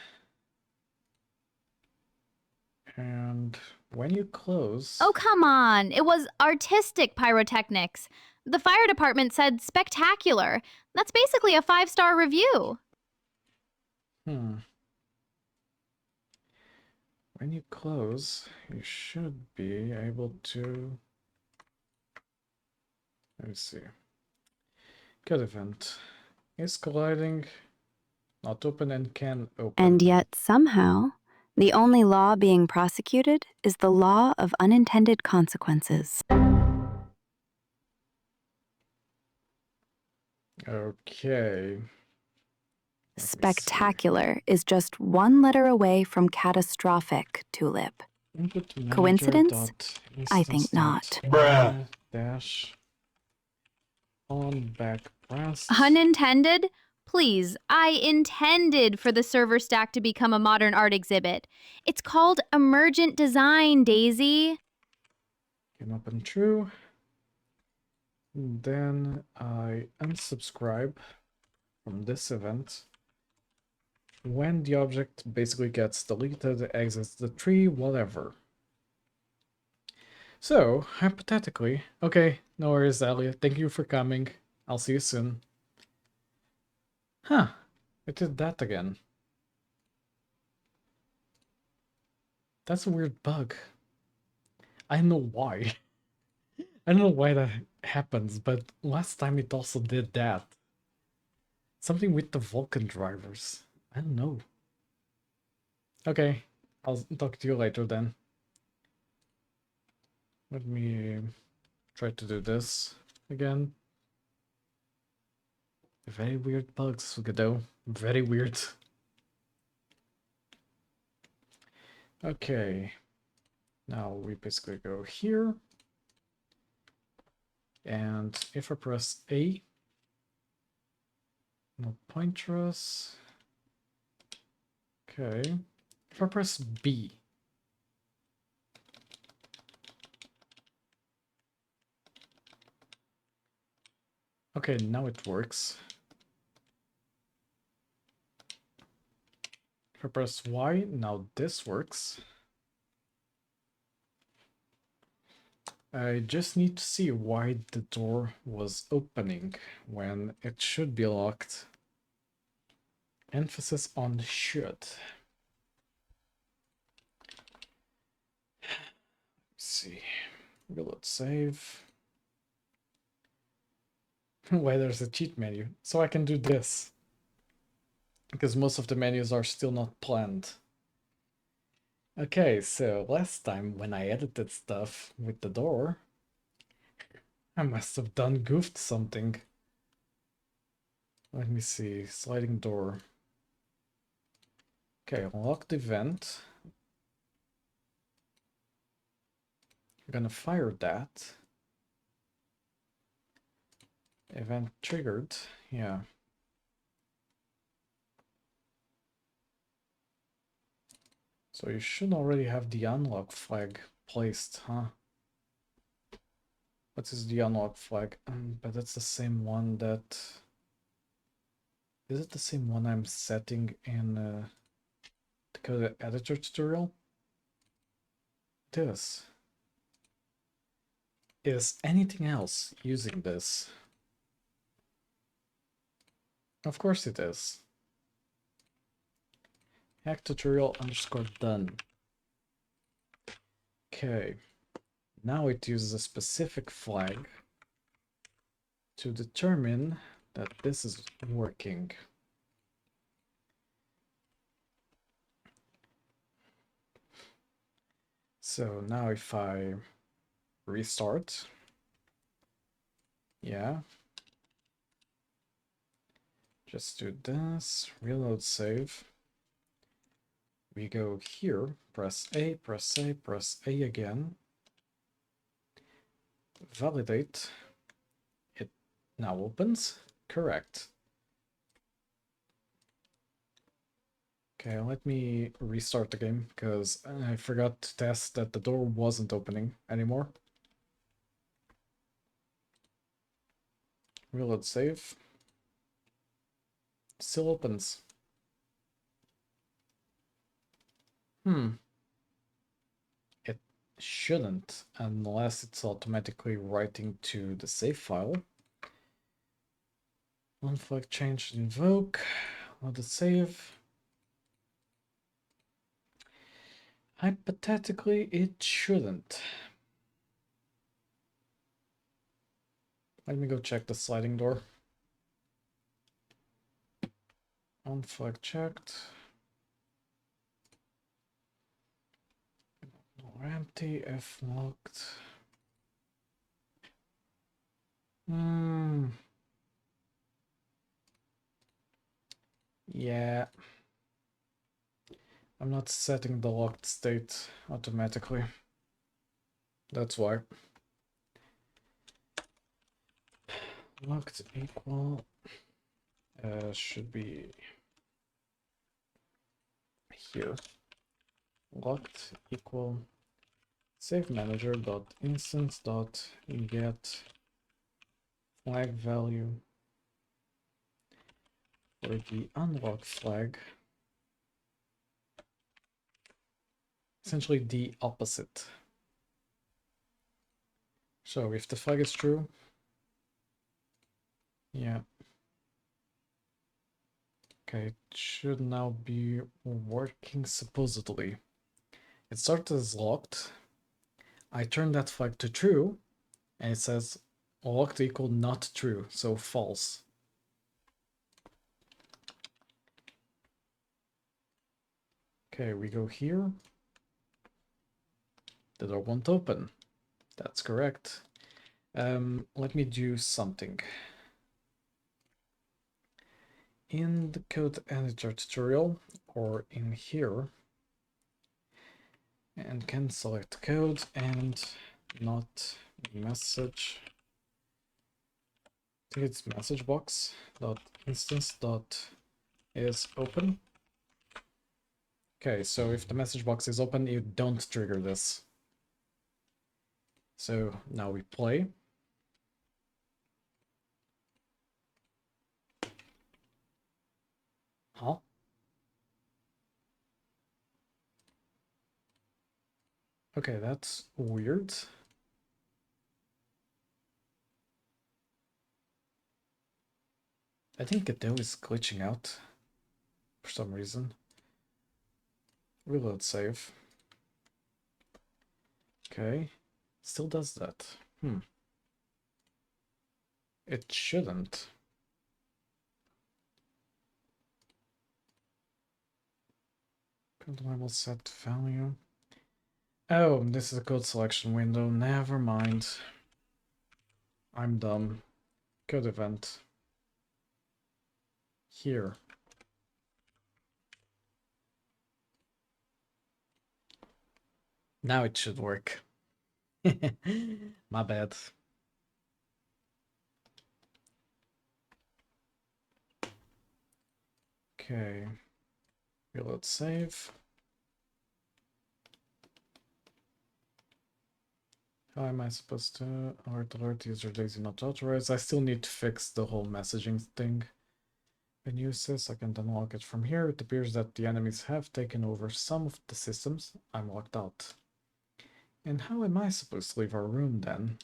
And when you close... Oh, come on. It was artistic pyrotechnics. The fire department said spectacular. That's basically a 5-star review. When you close, you should be able to... Let me see. Code event is colliding, not open and can open. And yet, somehow, the only law being prosecuted is the law of unintended consequences. Okay. Spectacular is just one letter away from catastrophic, Tulip. Coincidence? I think not. Bruh. Dash on back press. Unintended? Please, I intended for the server stack to become a modern art exhibit. It's called Emergent Design, Daisy. Can open true. Then I unsubscribe from this event. When the object basically gets deleted, exits the tree, whatever. So, hypothetically, okay, no worries, Elliot. Thank you for coming. I'll see you soon. Huh, it did that again. That's a weird bug. I don't know why. I don't know why that happens, but last time it also did that. Something with the Vulkan drivers. I don't know. Okay, I'll talk to you later then. Let me try to do this again. Very weird bugs, Godot. Very weird. Okay. Now we basically go here. And if I press A, no pointers. Okay. If I press B, okay, now it works. If I press Y, now this works. I just need to see why the door was opening when it should be locked. Emphasis on should. Let's see. Reload save. Why there's a cheat menu? So I can do this. Because most of the menus are still not planned. Okay, so last time when I edited stuff with the door, I must have goofed something. Let me see, sliding door. Okay, unlock the event. I'm gonna fire that. Event triggered, yeah. So you should already have the unlock flag placed, huh? What is the unlock flag? But that's the same one that... Is it the same one I'm setting in the code editor tutorial? It is. Is anything else using this? Of course it is. Hack tutorial underscore done. Okay. Now it uses a specific flag to determine that this is working. So now if I restart, yeah, just do this, reload save. We go here, press A, press A, press A again. Validate. It now opens. Correct. Okay, let me restart the game because I forgot to test that the door wasn't opening anymore. Reload save. Still opens. It shouldn't, unless it's automatically writing to the save file. Unflag change invoke. Let it save. Hypothetically, it shouldn't. Let me go check the sliding door. Unflag checked. Empty, F locked. Yeah. I'm not setting the locked state automatically. That's why. Locked equal should be here. Locked equal save manager dot instance dot get flag value for the unlock flag. Essentially the opposite. So if the flag is true, yeah. Okay, it should now be working supposedly. It started as locked. I turned that flag to true, and it says locked equal not true, so false. Okay, we go here. The door won't open. That's correct. Let me do something. In the code editor tutorial, or in here, and can select code and not message. I think it's message box dot instance dot is open. Okay, so if the message box is open, you don't trigger this. So now we play. Huh? Okay, that's weird. I think Godot is glitching out for some reason. Reload save. Okay, still does that. It shouldn't. Code level set value. Oh, this is a code selection window. Never mind. I'm dumb. Code event. Here. Now it should work. My bad. Okay. Reload save. How am I supposed to alert user daisy not authorized? I still need to fix the whole messaging thing. When you use this, I can unlock it from here. It appears that the enemies have taken over some of the systems. I'm locked out. And how am I supposed to leave our room then?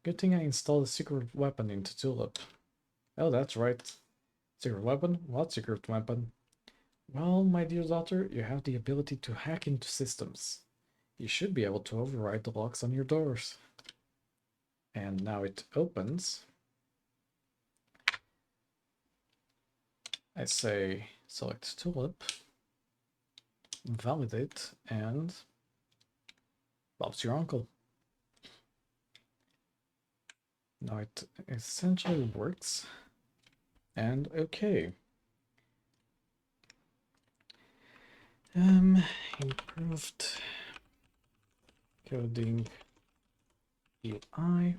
Good thing I installed a secret weapon into Tulip. Oh, that's right. Secret weapon? What secret weapon? Well, my dear daughter, you have the ability to hack into systems. You should be able to override the locks on your doors. And now it opens. I say select Tulip, validate, and Bob's your uncle. Now it essentially works. And okay. Improved coding UI,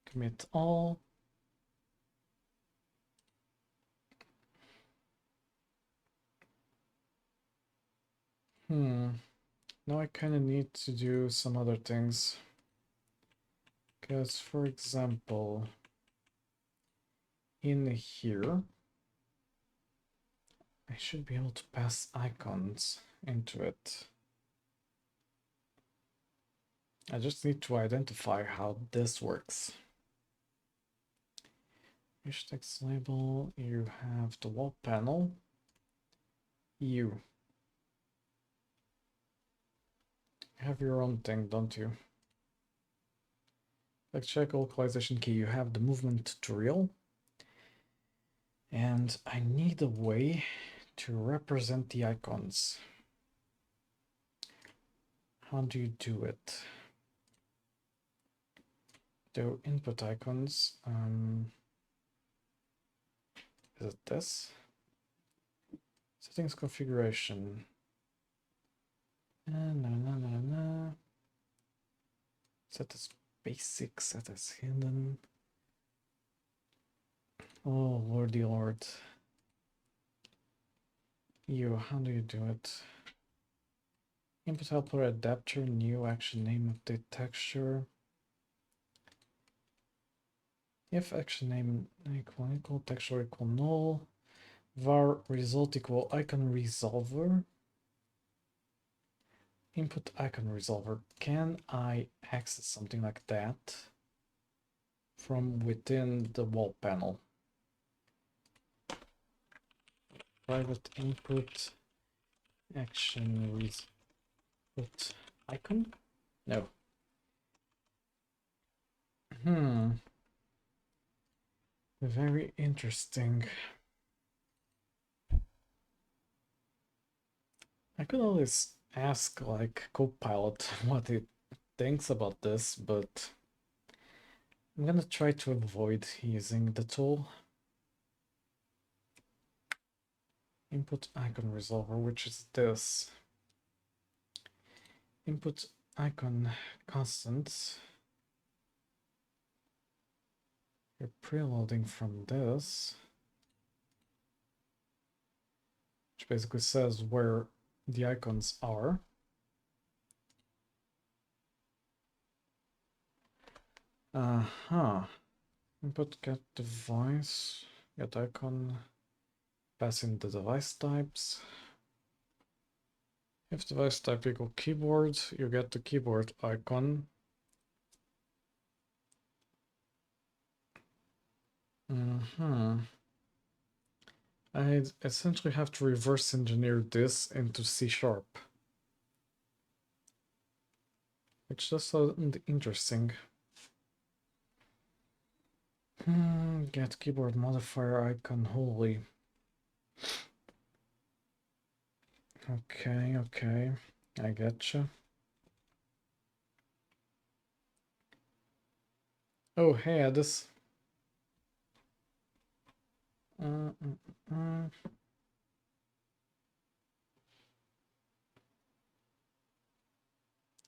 commit all. Now I kind of need to do some other things. Because, for example, in here, I should be able to pass icons into it. I just need to identify how this works. IconRichTextLabel, you have the wall panel. You have your own thing, don't you? Like check localization key, you have the movement tutorial. And I need a way to represent the icons. How do you do it? Do input icons. Is it this? Settings configuration. Set as basic, set as hidden. Oh, lordy lord. How do you do it? Input helper adapter, new action name, update texture. If action name equal texture equal null, var result equal icon resolver. Input icon resolver. Can I access something like that from within the wall panel? Private input action result icon? No. Very interesting. I could always ask like Copilot what it thinks about this, but I'm gonna try to avoid using the tool. Input icon resolver, which is this. Input icon constants. You're preloading from this, which basically says where the icons are. Input get device, get icon, pass in the device types. If device type equal keyboard, you get the keyboard icon. I essentially have to reverse engineer this into C#, which does sound interesting. Get keyboard modifier icon holy. Okay, I getcha. Oh, hey, Addis.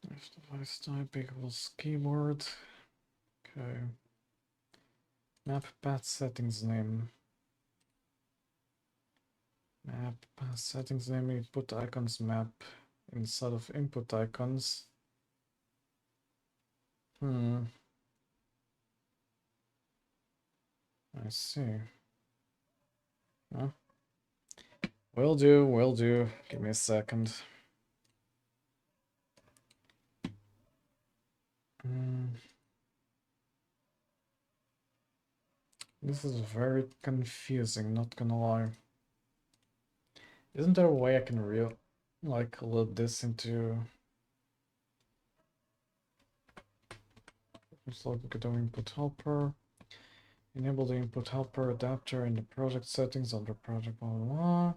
If device type equals keyboard. Okay. Map path settings name. Map path settings name, input icons map inside of input icons. I see. Huh? Will do. Give me a second. This is very confusing, not gonna lie. Isn't there a way I can load this into Godot input helper? Enable the input helper adapter in the project settings under project blah blah blah.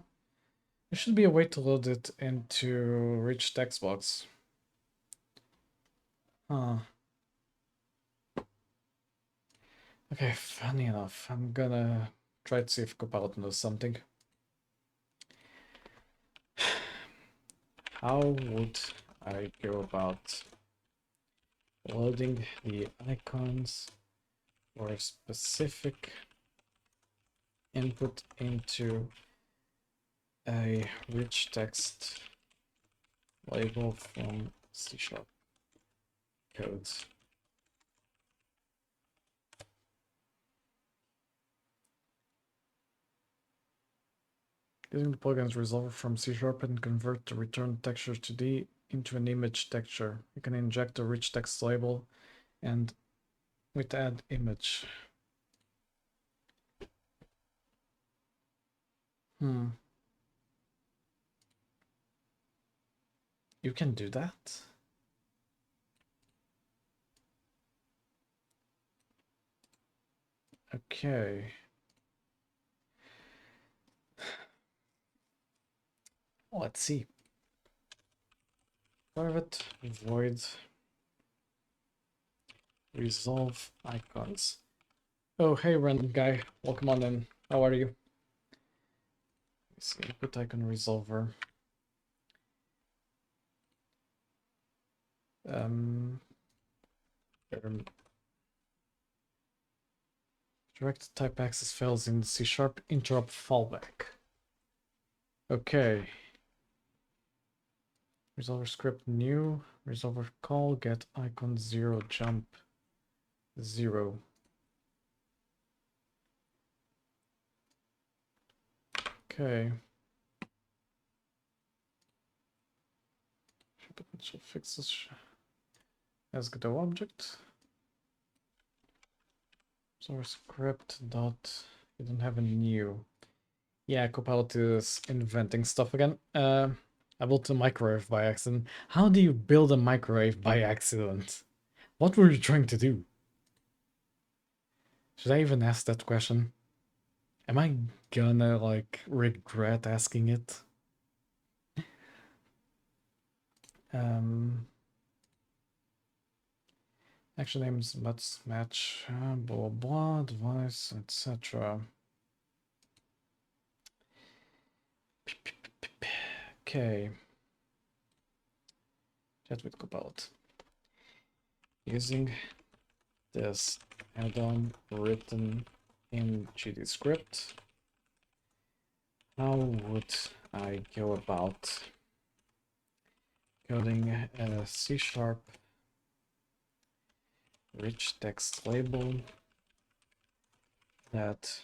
There should be a way to load it into rich text box. Okay, funny enough, I'm gonna try to see if Copilot knows something. How would I go about loading the icons for a specific input into a rich text label from C# codes? Using the plugin's resolver from C# and convert the returned texture 2D into an image texture. You can inject a rich text label and with add image. You can do that? Okay. Let's see. Private void resolve icons. Oh, hey, random guy. Welcome on in. How are you? Let's see. Input icon resolver. Direct type access fails in C# interrupt fallback. Okay. Resolver script new. Resolver call get icon 0 jump 0. Okay. Potential fixes as Godot object. So script dot. You don't have a new. Yeah, Copilot is inventing stuff again. I built a microwave by accident. How do you build a microwave by accident? What were you trying to do? Should I even ask that question? Am I gonna like regret asking it? Action names must match blah blah device etc. Okay. Chat with Copilot. Using this add-on written in GD script, how would I go about coding a C# rich text label that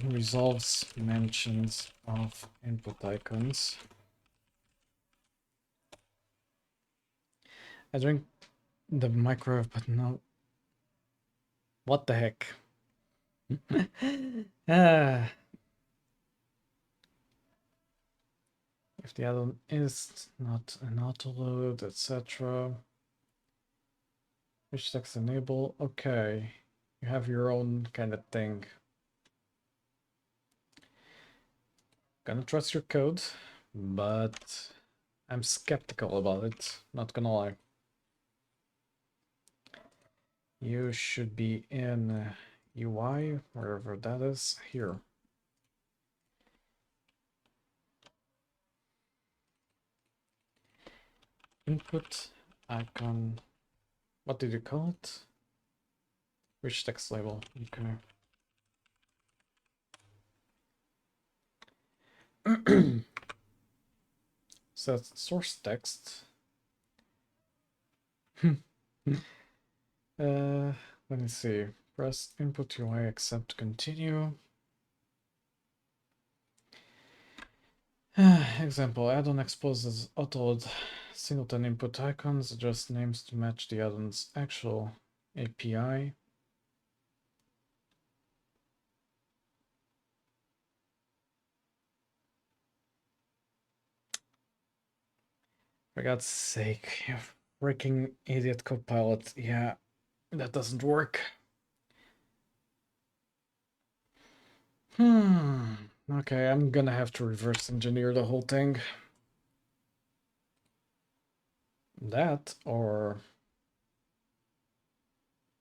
resolves mentions of input icons? I drink the microwave, but no. What the heck? If the add-on is not an autoload, etc. Rich text enable. Okay, you have your own kind of thing. Gonna trust your code, but I'm skeptical about it, not gonna lie. You should be in UI, wherever that is, here. Input icon, what did you call it? Rich text label, okay. Set source text. Let me see. Press input UI accept continue. Example, add-on exposes autoload singleton input icons, adjust names to match the add-on's actual API. For God's sake, you freaking idiot Copilot. Yeah, that doesn't work. Okay, I'm gonna have to reverse engineer the whole thing. That, or...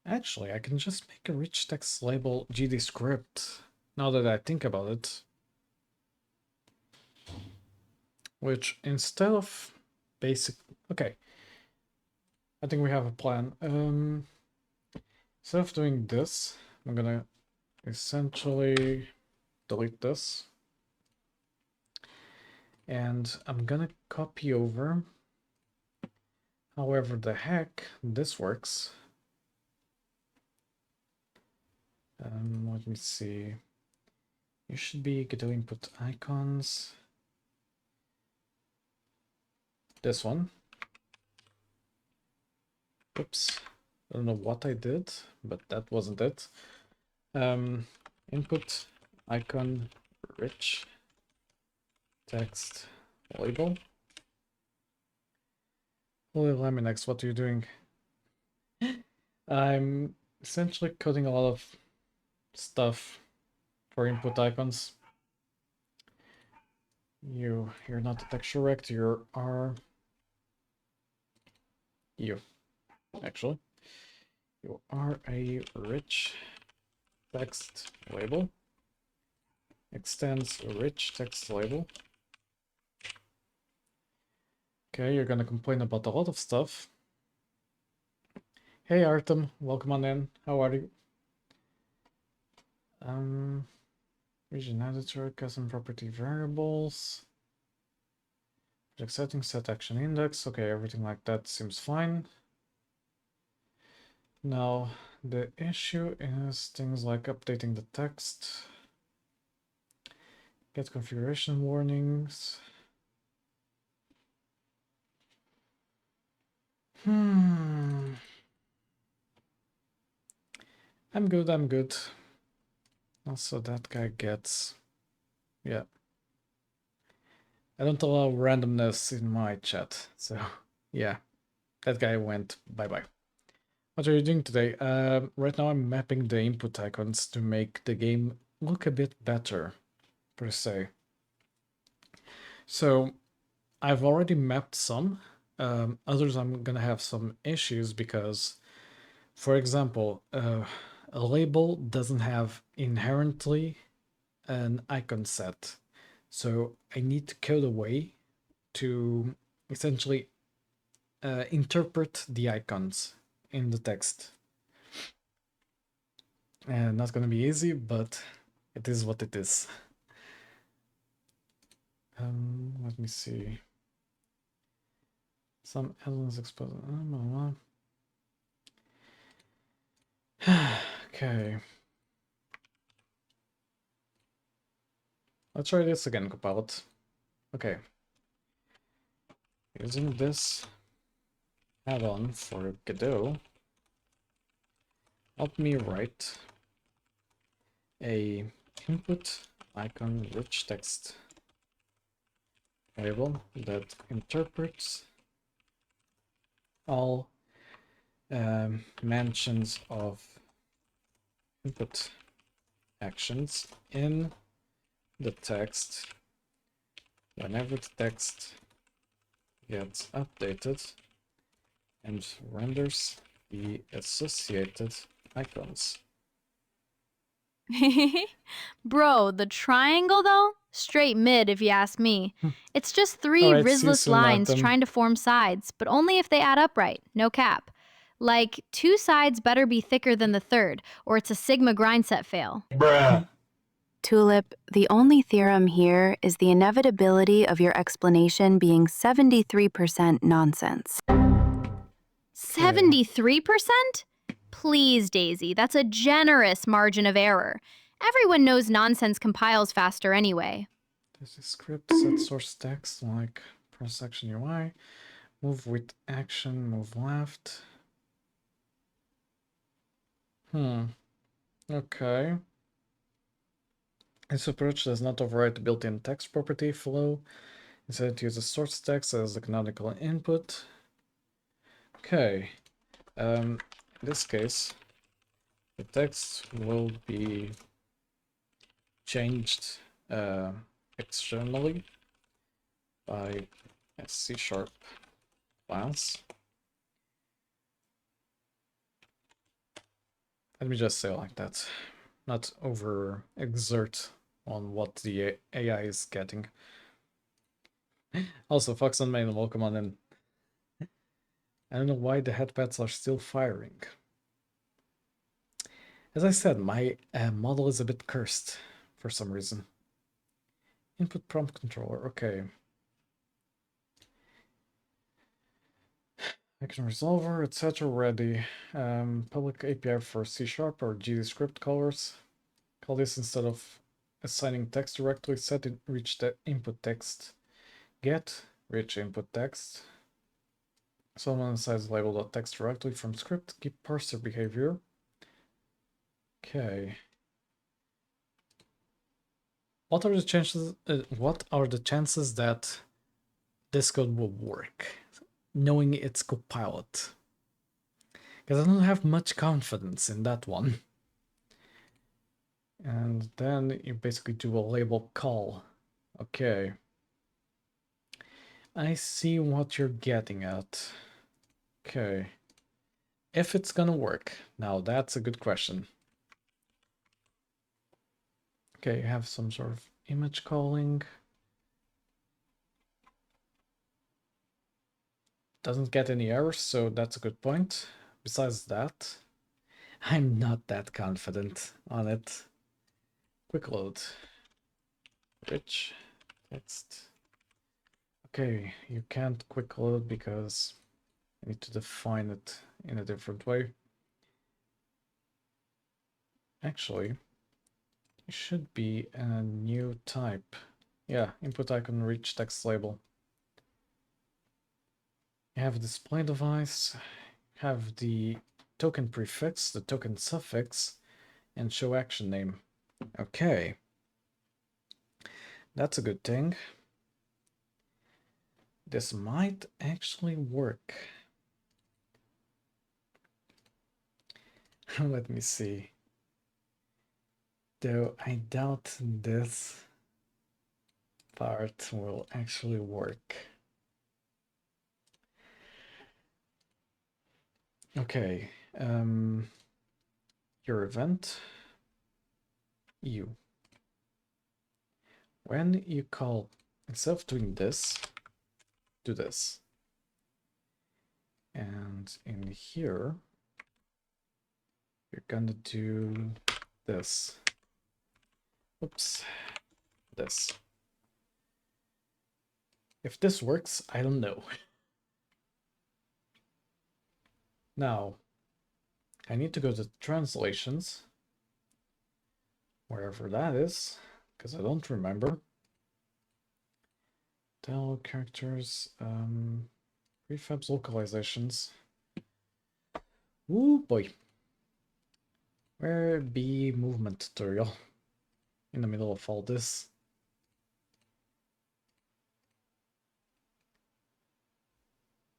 Actually, I can just make a rich text label GD script, now that I think about it. which instead of basic, okay, I think we have a plan. Instead of doing this, I'm gonna essentially delete this, and I'm gonna copy over however the heck this works. Let me see. You should be Godot input icons. This one. Oops. I don't know what I did, but that wasn't it. Input icon rich text label. Holy Laminex, what are you doing? I'm essentially coding a lot of stuff for input icons. You're not a texture rect, you are actually. You are a rich text label. Extends rich text label. Okay, you're gonna complain about a lot of stuff. Hey Artem, welcome on in. How are you? Region editor, custom property variables. Project settings, set action index. Okay, everything like that seems fine. Now, the issue is things like updating the text. Get configuration warnings. I'm good. Also, that guy gets... Yeah. I don't allow randomness in my chat, so yeah. That guy went bye-bye. What are you doing today? Right now I'm mapping the input icons to make the game look a bit better, per se. So, I've already mapped some. Others I'm gonna have some issues because, for example, a label doesn't have inherently an icon set. So I need to code a way to essentially interpret the icons in the text. And not gonna be easy, but it is what it is. Let me see. Some add-ons exposed. Okay. Let's try this again, Copilot. Okay. Using this add-on for Godot, help me write a input icon rich text label that interprets all mentions of input actions in the text whenever the text gets updated and renders the associated icons. Bro, the triangle though? Straight mid if you ask me. It's just three All right, see you risless soon, lines Artem. trying to form sides, but only if they add up right, no cap. Like, two sides better be thicker than the third, or it's a sigma grind set fail. Bruh. Tulip, the only theorem here is the inevitability of your explanation being 73% nonsense. 73%? Please, Daisy, that's a generous margin of error. Everyone knows nonsense compiles faster anyway. There's a script, set source text, like press action UI, move with action, move left. Okay. This approach does not override the built-in text property flow. Instead, it uses source text as the canonical input. Okay. In this case, the text will be changed externally by a C# class. Let me just say it like that, not over exert on what the AI is getting. Also, Fox on Main, welcome on in. I don't know why the headpads are still firing. As I said, my model is a bit cursed for some reason. Input prompt controller, okay. Action resolver, etc. ready. Public API for C# or GDScript callers. Call this instead of assigning text directly, set it reach the input text. Get rich input text. Someone assigns label.text directly from script. Keep parser behavior. Okay. What are the chances? What are the chances that this code will work, knowing it's Copilot? Because I don't have much confidence in that one. And then you basically do a label call. Okay. I see what you're getting at. Okay. If it's gonna work. Now that's a good question. Okay, you have some sort of image calling. Doesn't get any errors, so that's a good point. Besides that, I'm not that confident on it. Quick load. Rich text. Okay, you can't quick load because I need to define it in a different way. Actually, it should be a new type. Yeah, InputIconRichTextLabel. You have a display device, have the token prefix, the token suffix, and show action name. Okay. That's a good thing. This might actually work. Let me see. Though I doubt this part will actually work. Okay. Your event. You. When you call, instead of doing this, do this. And in here, you're gonna do this. Oops. This. If this works, I don't know. Now, I need to go to translations, wherever that is, because I don't remember. Tell characters, prefabs localizations. Ooh boy. Where be movement tutorial in the middle of all this?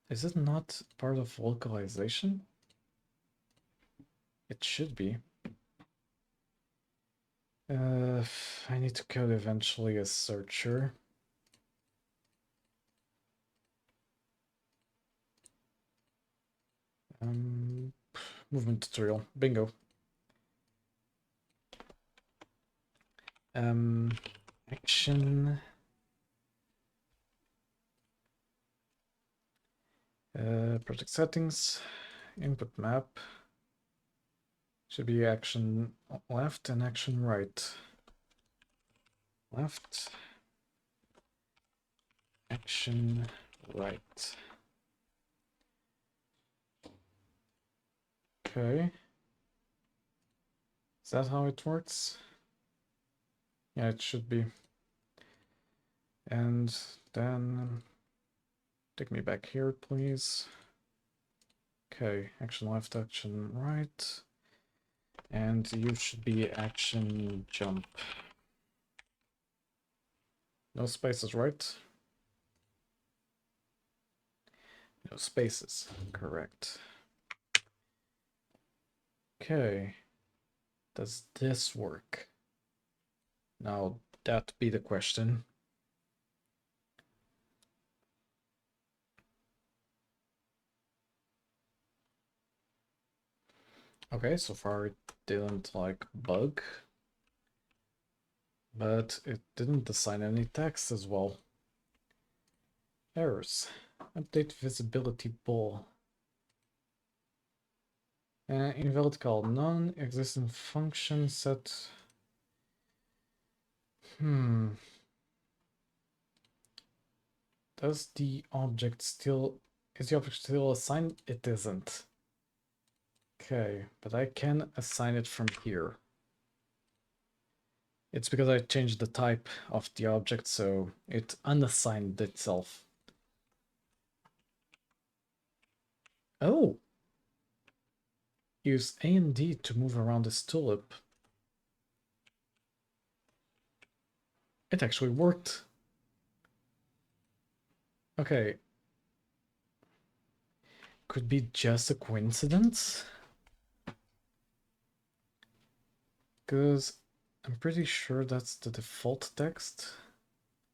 Is it not part of localization? It should be. I need to code eventually a searcher. Movement tutorial, bingo. Action. Project settings, input map. Should be action left and action right. Left, action right. Okay. Is that how it works? Yeah, it should be. And then take me back here, please. Okay, action left, action right. And you should be action jump. No spaces, right? No spaces, correct. Okay. Does this work? Now, that be the question. Okay, so far it didn't like bug, but it didn't assign any text as well. Errors. Update visibility ball. Invalid call. Non-existent function set. Does the object still... Is the object still assigned? It isn't. Okay, but I can assign it from here. It's because I changed the type of the object, so it unassigned itself. Oh! Use A and D to move around this tulip. It actually worked. Okay. Could be just a coincidence? Because I'm pretty sure that's the default text.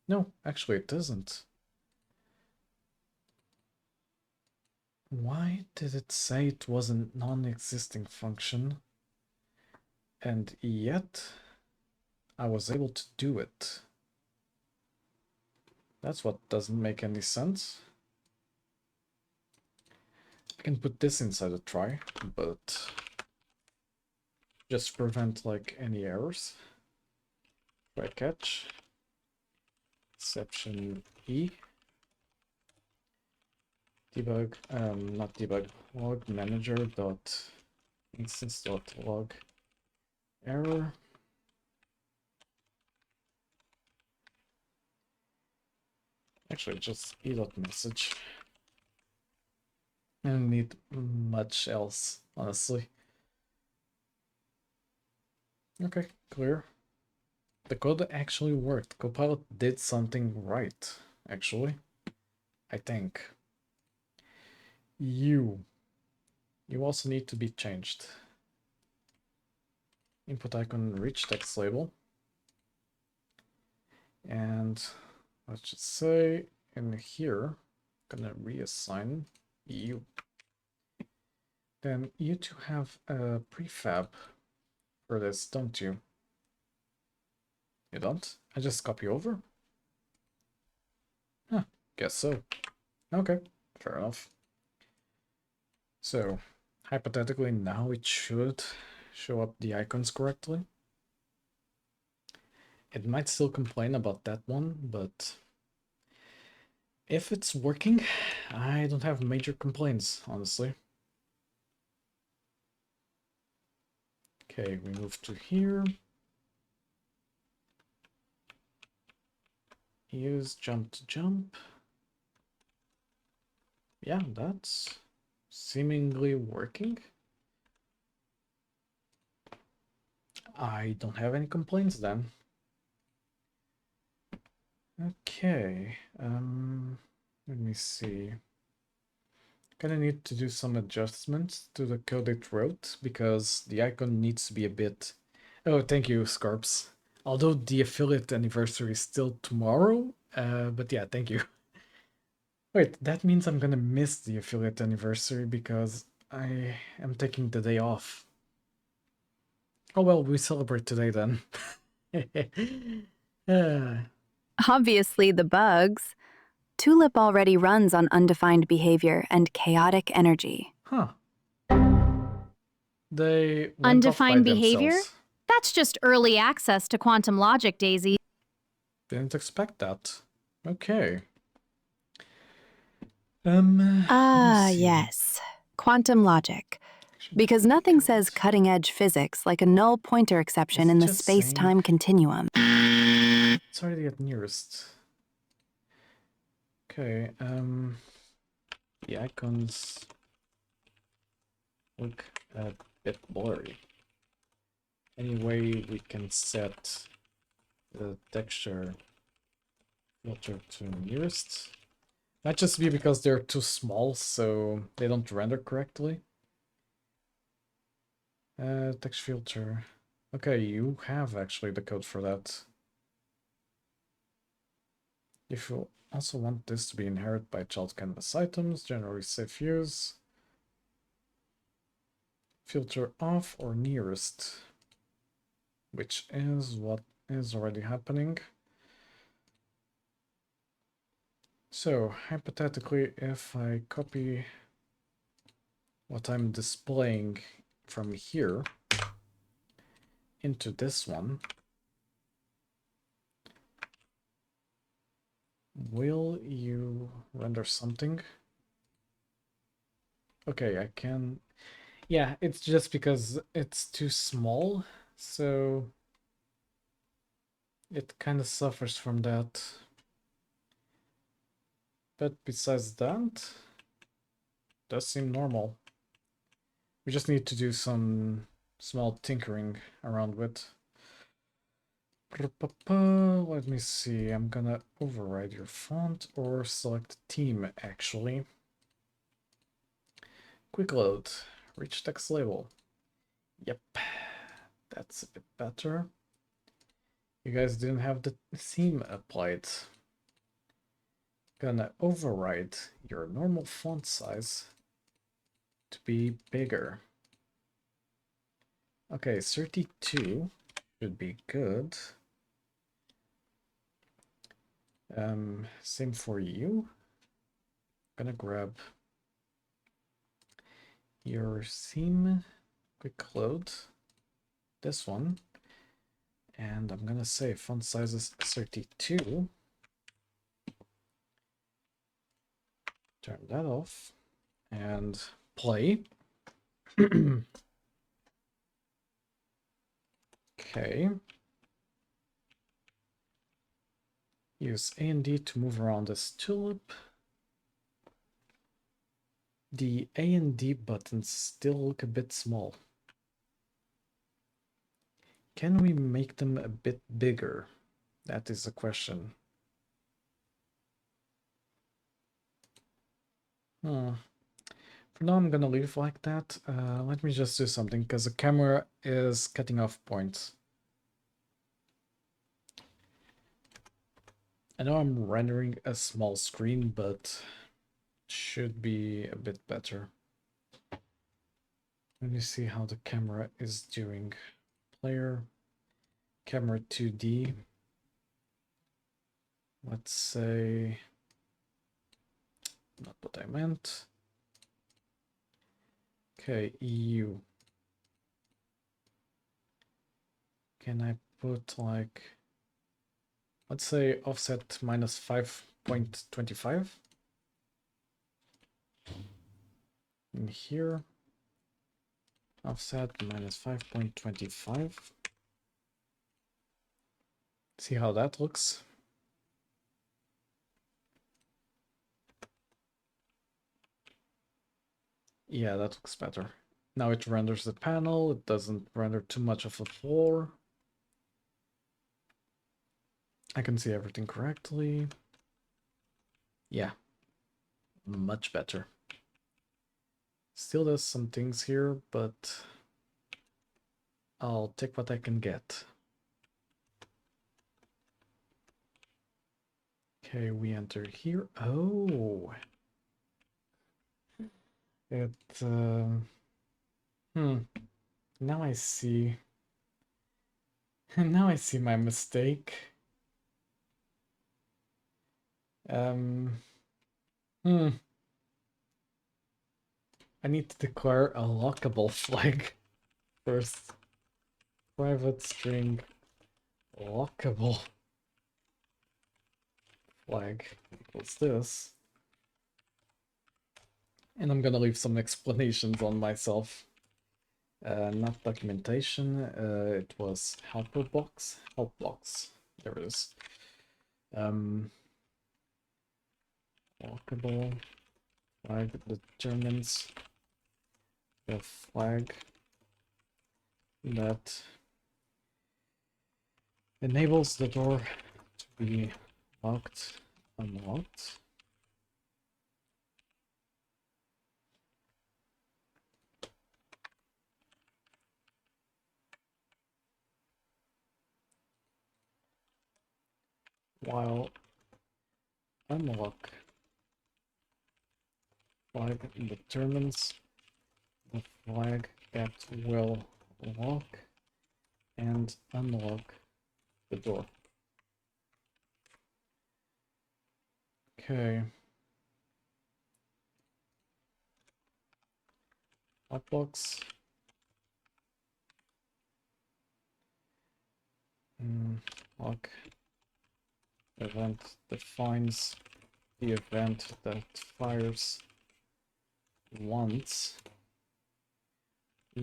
No, actually it doesn't. Why did it say it was a non-existing function? And yet I was able to do it. That's what doesn't make any sense. I can put this inside a try, but just to prevent like any errors. Try catch. Exception E. Debug, not debug, log manager dot instance dot log error. Actually, just e dot message. I don't need much else, honestly. Okay, clear. The code actually worked. Copilot did something right, actually. I think. You also need to be changed. InputIconRichTextLabel. And let's just say in here, I'm gonna reassign you. Then you two have a prefab for this, don't you? You don't? I just copy over? Huh, guess so. Okay, fair enough. So, hypothetically, now it should show up the icons correctly. It might still complain about that one, but if it's working, I don't have major complaints, honestly. Okay, we move to here. Use jump to jump. Yeah, that's seemingly working. I don't have any complaints then. Okay, let me see. Gonna need to do some adjustments to the code it wrote because the icon needs to be a bit... Oh, thank you, Scarps. Although the affiliate anniversary is still tomorrow, but yeah, thank you. Wait, that means I'm gonna miss the affiliate anniversary because I am taking the day off. Oh well, we celebrate today then. Obviously, the bugs. Tulip already runs on undefined behavior and chaotic energy. Huh. They went Undefined off by behavior? themselves. That's just early access to quantum logic, Daisy. Didn't expect that. Okay. Yes. Quantum logic. Because nothing says cutting-edge physics like a null pointer exception in the space-time continuum. It's already at nearest. Okay, the icons look a bit blurry. Anyway, we can set the texture filter to nearest. Might just be because they're too small, so they don't render correctly. Text filter. Okay, you have actually the code for that. If you also want this to be inherited by child canvas items, generally safe use. Filter off or nearest, which is what is already happening. So hypothetically, if I copy what I'm displaying from here into this one, will you render something? Okay, I can. Yeah, it's just because it's too small, so it kind of suffers from that. But besides that, does seem normal. We just need to do some small tinkering around with. Let me see, I'm gonna override your font or select theme actually. Quick load, rich text label. Yep, that's a bit better. You guys didn't have the theme applied. Gonna override your normal font size to be bigger. Okay, 32 should be good. Same for you. Gonna grab your theme, quick load, this one, and I'm gonna say font size is 32. Turn that off and play. Okay. Use A and D to move around this tulip. The A and D buttons still look a bit small. Can we make them a bit bigger? That is the question. For now, I'm gonna leave like that. Let me just do something, because the camera is cutting off points. I know I'm rendering a small screen, but it should be a bit better. Let me see how the camera is doing. Player, camera 2D. Let's say, not what I meant. Okay, EU. Can I put like, let's say offset minus 5.25? In here, offset minus 5.25. See how that looks. Yeah, that looks better. Now it renders the panel, it doesn't render too much of the floor. I can see everything correctly. Yeah, much better. Still does some things here, but I'll take what I can get. Okay, we enter here. Oh, it. Now I see. Now I see my mistake. I need to declare a lockable flag first. Private string lockable flag equals this. And I'm gonna leave some explanations on myself. Not documentation, it was helper box. Help box. There it is. Lockable flag determines the flag that enables the door to be locked, unlocked. While unlock flag determines the flag that will lock and unlock the door. Okay. Hotbox. Lock event defines the event that fires once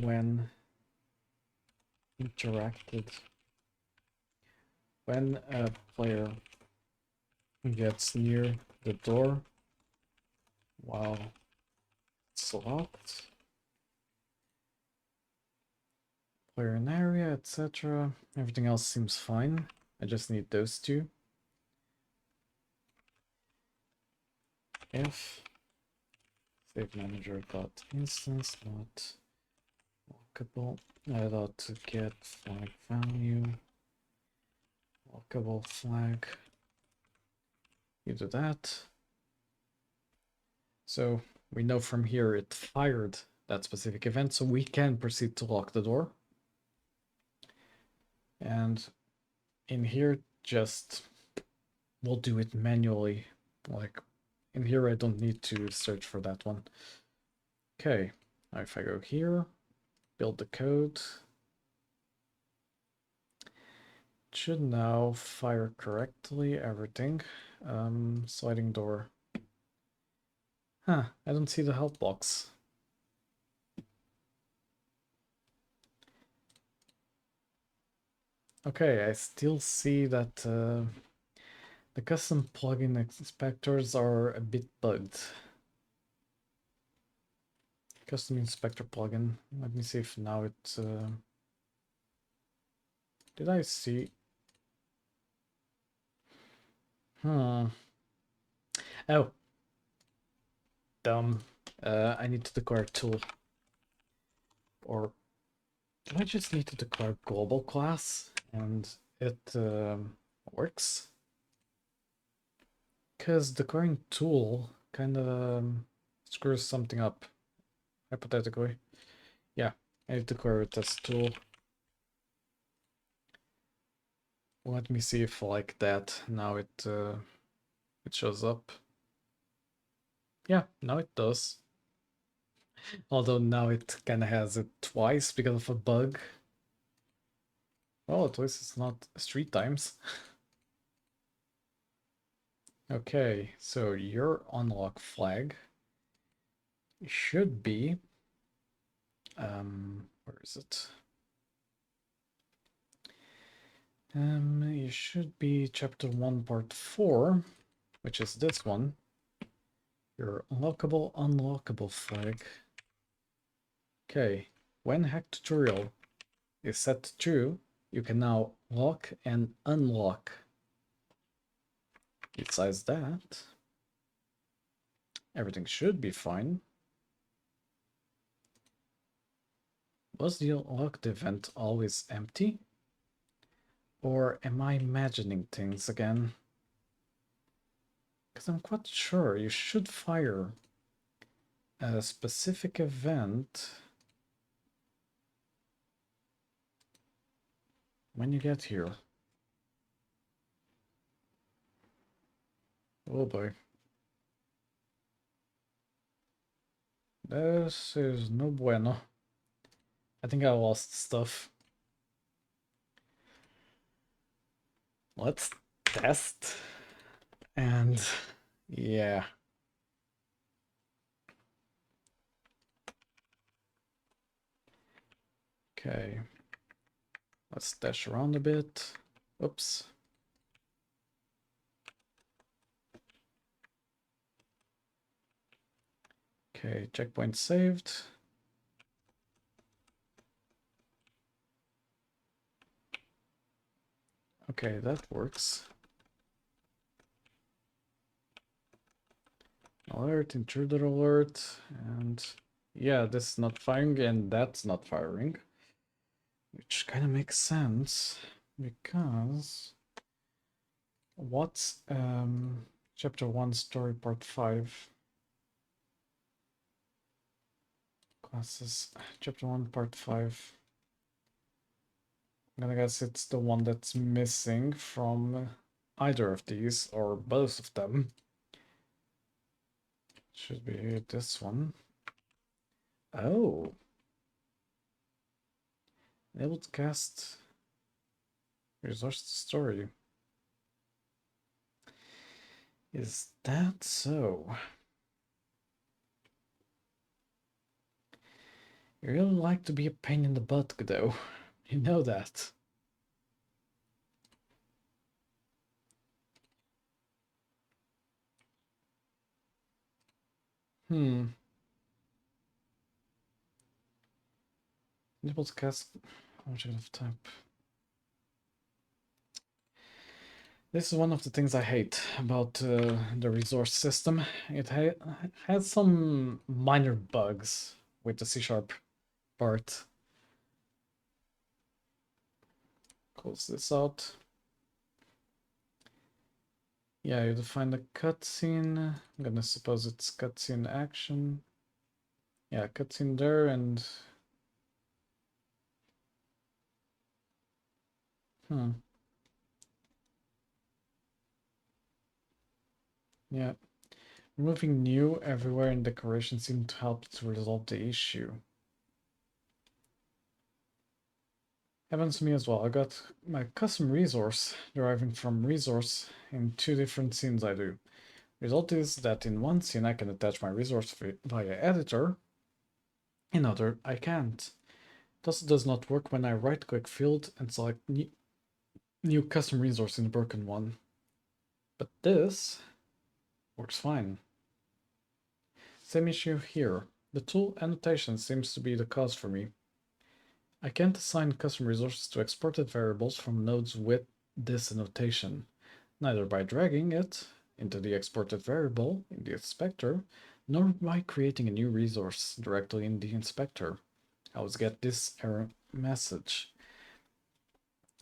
when interacted. When a player gets near the door while it's locked, player in area, etc. Everything else seems fine. I just need those two. If save manager dot instance dot lockable dot get flag value lockable flag. You do that. So we know from here it fired that specific event, so we can proceed to lock the door. And in here, just we'll do it manually. Like in here, I don't need to search for that one. Okay, now if I go here, build the code, it should now fire correctly everything. Sliding door. Huh, I don't see the help box. Okay, I still see that the custom plugin inspectors are a bit bugged. Custom inspector plugin. Let me see if now it... did I see? Oh. Dumb. I need to declare tool. Or do I just need to declare global class and it works? Because declaring tool kind of screws something up, hypothetically. Yeah, I need to declare it as tool. Let me see if like that now it shows up. Yeah, now it does. Although now it kind of has it twice because of a bug. Well, at least it's not 3 times. Okay, so your unlock flag should be where is it? It should be chapter 1 part 4, which is this one. Your unlockable flag. Okay, when hack tutorial is set to true, you can now lock and unlock. Besides that, everything should be fine. Was the locked event always empty? Or am I imagining things again? Because I'm quite sure you should fire a specific event when you get here. Oh boy. This is no bueno. I think I lost stuff. Let's test. And yeah. Okay. Let's dash around a bit. Oops. Okay, checkpoint saved. Okay, that works. Alert, intruder alert, and yeah, this is not firing and that's not firing. Which kind of makes sense, because what's chapter 1 story part 5? Classes, chapter 1 part 5. I'm gonna guess it's the one that's missing from either of these or both of them. Should be this one. Oh. Able to cast resource story. Is that so? You really like to be a pain in the butt, Godot. You know that. Able to cast object of type. This is one of the things I hate about the resource system. It has some minor bugs with the C# part. Close this out. Yeah, you define the cutscene. I'm gonna suppose it's cutscene action. Yeah, cutscene there and... Yeah. Removing new everywhere in decoration seemed to help to resolve the issue. Happens to me as well. I got my custom resource deriving from resource in 2 different scenes I do. Result is that in one scene I can attach my resource via editor, in other I can't. Thus it does not work when I right click field and select new custom resource in the broken one. But this works fine. Same issue here. The tool annotation seems to be the cause for me. I can't assign custom resources to exported variables from nodes with this annotation, neither by dragging it into the exported variable in the inspector, nor by creating a new resource directly in the inspector. I always get this error message.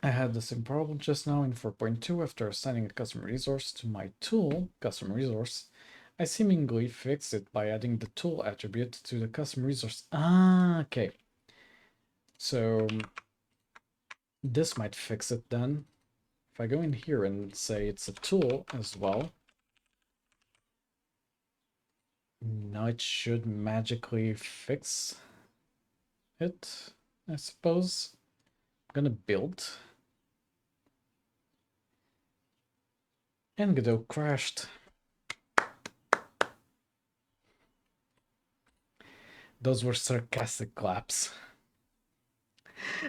I had the same problem just now in 4.2 after assigning a custom resource to my tool, custom resource. I seemingly fixed it by adding the tool attribute to the custom resource. Ah, okay. So this might fix it then. If I go in here and say it's a tool as well, now it should magically fix it, I suppose. I'm gonna build. And Godot crashed. Those were sarcastic claps.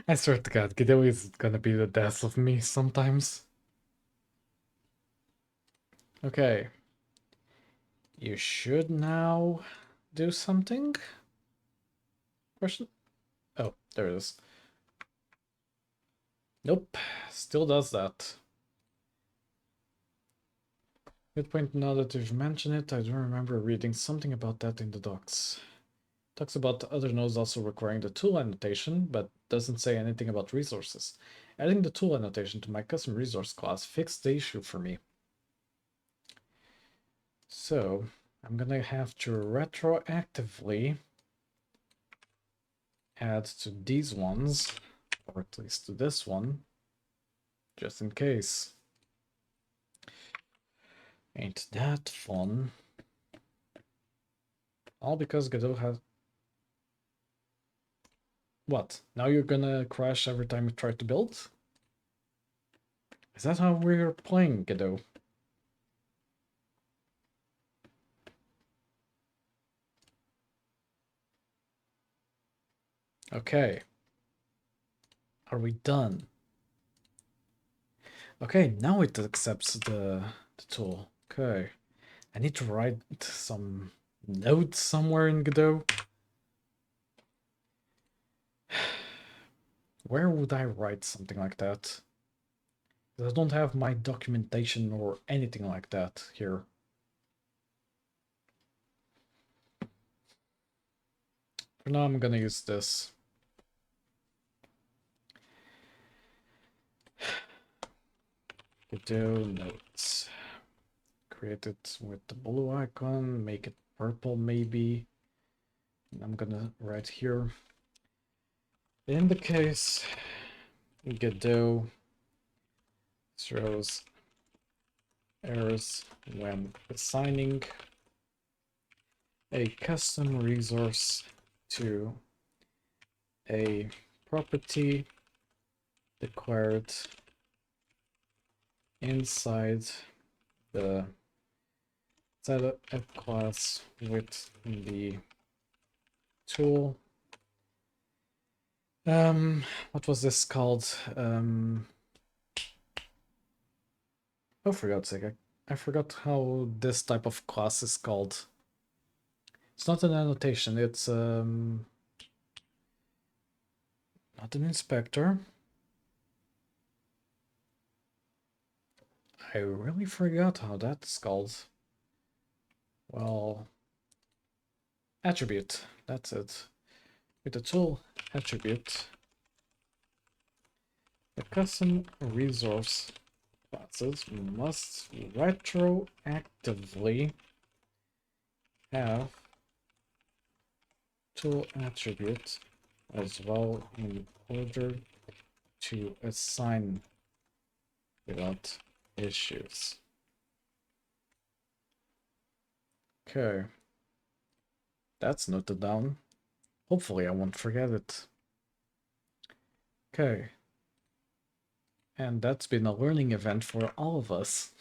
I swear to God, Godot is gonna be the death of me sometimes. Okay. You should now do something? Question? Oh, there it is. Nope, still does that. Good point, now that you've mentioned it, I do remember reading something about that in the docs. Talks about other nodes also requiring the tool annotation, but doesn't say anything about resources. Adding the tool annotation to my custom resource class fixed the issue for me. So I'm gonna have to retroactively add to these ones, or at least to this one, just in case. Ain't that fun? All because Godot has... What? Now you're gonna crash every time you try to build? Is that how we're playing Godot? Okay. Are we done? Okay, now it accepts the tool. Okay. I need to write some notes somewhere in Godot. Where would I write something like that? I don't have my documentation or anything like that here. For now, I'm gonna use this. Godot notes. Create it with the blue icon, make it purple maybe. And I'm gonna write here. In the case Godot throws errors when assigning a custom resource to a property declared inside the setup class with the tool. What was this called? Oh, for God's sake, I forgot how this type of class is called. It's not an annotation, it's not an inspector. I really forgot how that's called. Well, attribute, that's it. With the tool attribute, the custom resource classes must retroactively have tool attribute as well in order to assign without issues. Okay, that's noted down. Hopefully I won't forget it. Okay, and that's been a learning event for all of us.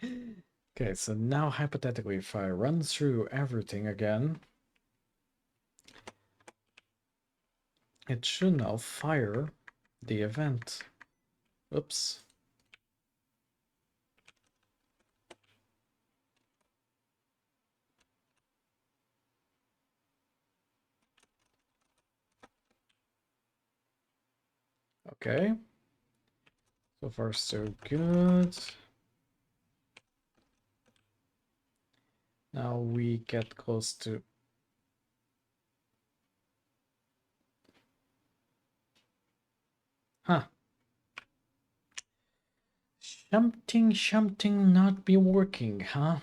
Okay, so now hypothetically, if I run through everything again, it should now fire the event. Oops. Okay. So far, so good. Now we get close to... Huh. Something not be working, huh?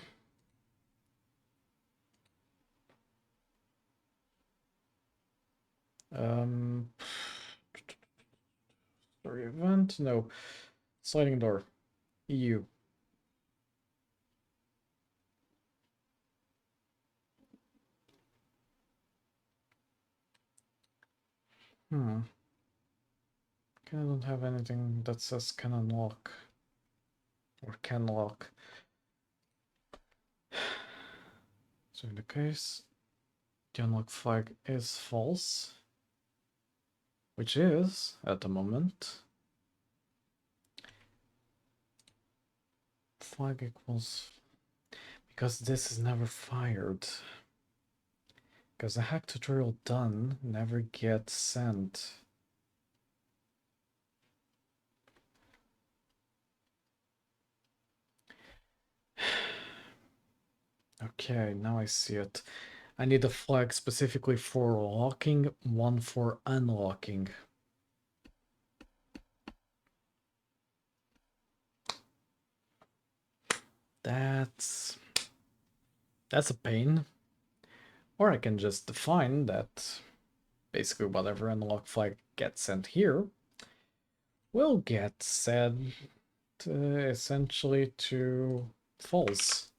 Story event? No. Sliding door. EU. Okay, I don't have anything that says can unlock. Or can lock. So in the case, the unlock flag is false. Which is, at the moment, flag equals... Because this is never fired. Because the hack tutorial done never gets sent. Okay, now I see it. I need a flag specifically for locking, one for unlocking. That's a pain. Or I can just define that basically whatever unlock flag gets sent here will get set essentially to false.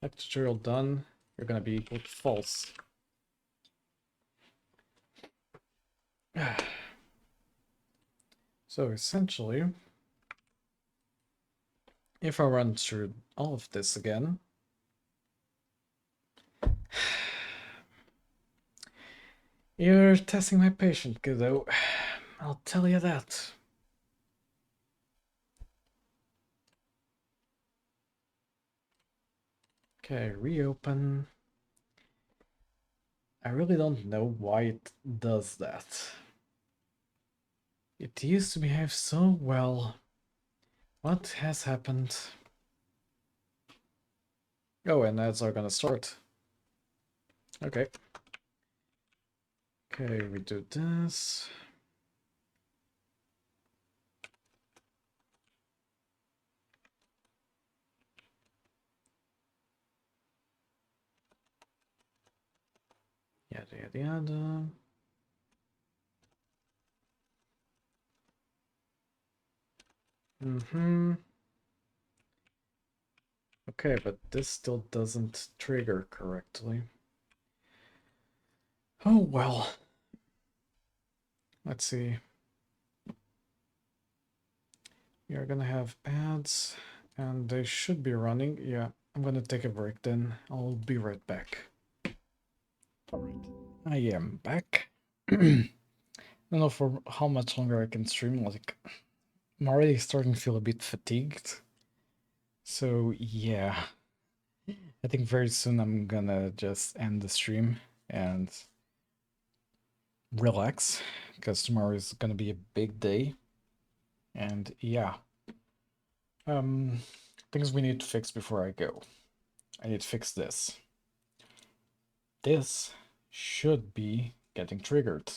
Hack tutorial done, you're gonna be equal to false. So essentially, if I run through all of this again, you're testing my patience, Godot. I'll tell you that. Okay, reopen. I really don't know why it does that. It used to behave so well. What has happened? Oh, and ads are gonna start. Okay. Okay, we do this. Yada yada yada. Okay, but this still doesn't trigger correctly. Oh well. Let's see. You're gonna have ads, and they should be running. Yeah, I'm gonna take a break then. I'll be right back. I am back. I don't know for how much longer I can stream. Like, I'm already starting to feel a bit fatigued. So yeah, I think very soon I'm gonna just end the stream and relax, because tomorrow is gonna be a big day. And yeah, things we need to fix before I go. I need to fix this. This should be getting triggered.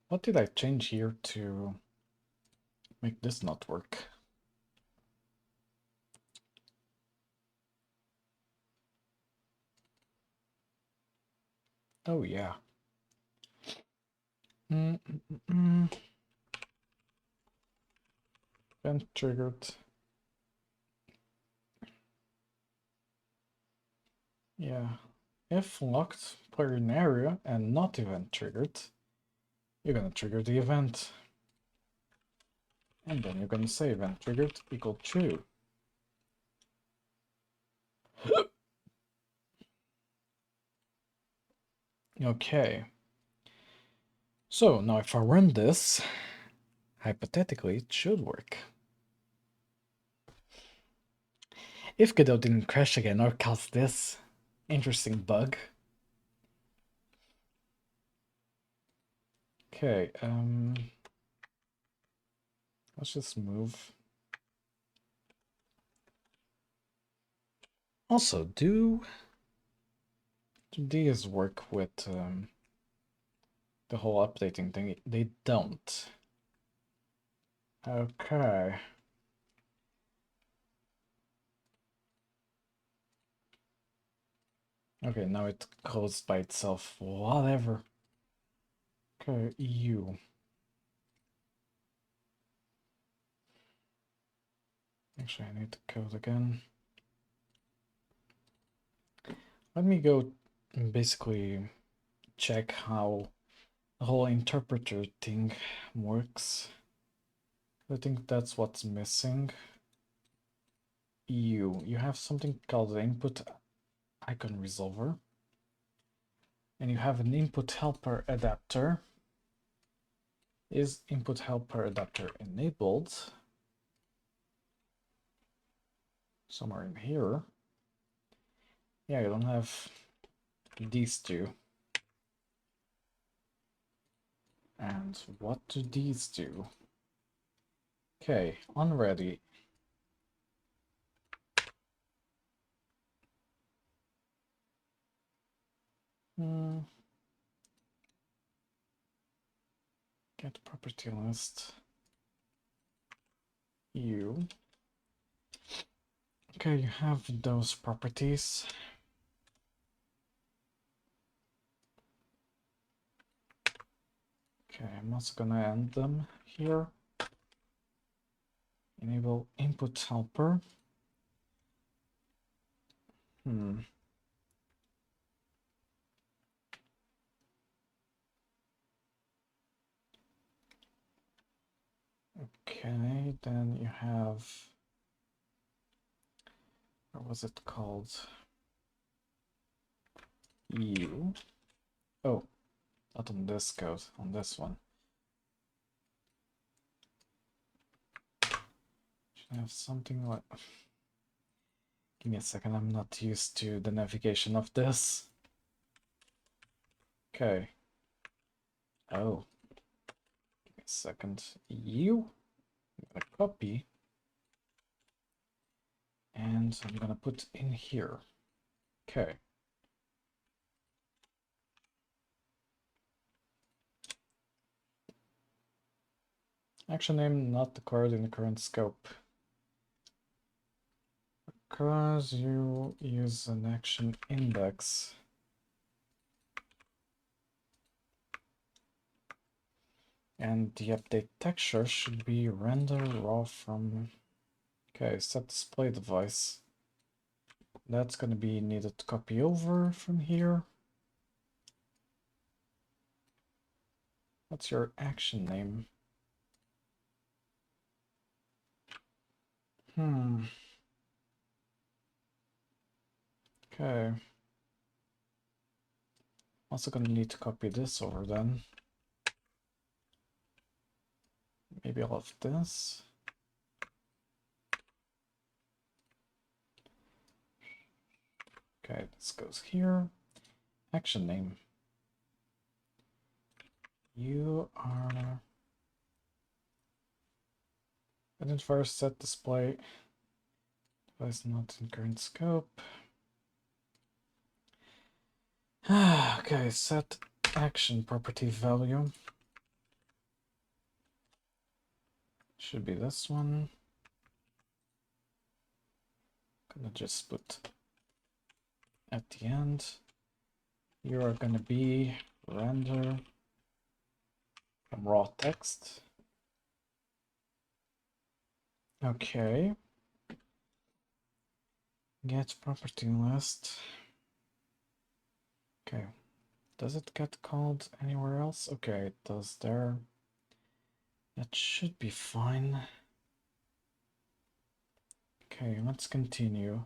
What did I change here to make this not work? Oh yeah. Event triggered. Yeah. If locked, player in area and not event triggered, you're gonna trigger the event. And then you're gonna say event triggered equal true. Okay. So now if I run this, hypothetically it should work. If Godot didn't crash again or cause this interesting bug. Okay, let's just move. Also, do these work with the whole updating thing? They don't. Okay. Okay, now it closed by itself. Whatever. Okay, you. Actually, I need to code again. Let me go and basically check how the whole interpreter thing works. I think that's what's missing. You have something called the input icon resolver, and you have an input helper adapter. Is input helper adapter enabled? Somewhere in here. Yeah, you don't have these two. And what do these do? Okay, unready. Get property list. You. Okay, you have those properties. Okay, I'm also gonna end them here. Enable input helper. Okay, then you have, what was it called? You. Oh, not on this code, on this one. Should have something like, give me a second, I'm not used to the navigation of this. Okay. Oh, give me a second. You, I'm gonna copy, and I'm gonna put in here. Okay. Action name not declared in the current scope. Because you use an action index. And the update texture should be render raw from... Okay, set display device. That's going to be needed to copy over from here. What's your action name? Okay. Also gonna need to copy this over then. Maybe all of this. Okay, this goes here. Action name. You are identifier set display. Device not in current scope. Okay, set action property value. Should be this one. Gonna just put at the end. You are gonna be render from raw text. Okay. Get property list. Okay. Does it get called anywhere else? Okay, it does there. That should be fine. Okay, let's continue.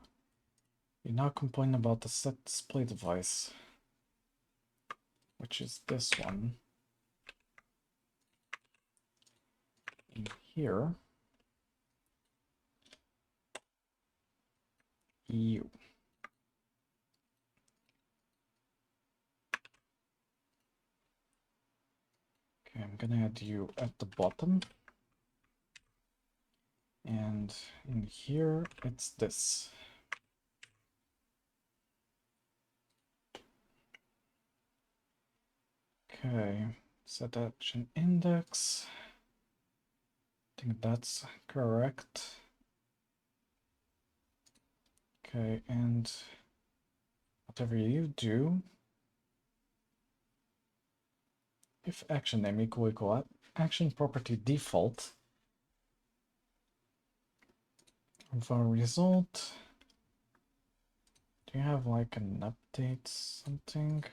We now complain about the set display device, which is this one. In here, EU. Okay, I'm gonna add you at the bottom. And in here, it's this. Okay, set action index. I think that's correct. Okay, and whatever you do, if action name equal action property default of our result, do you have like an update something?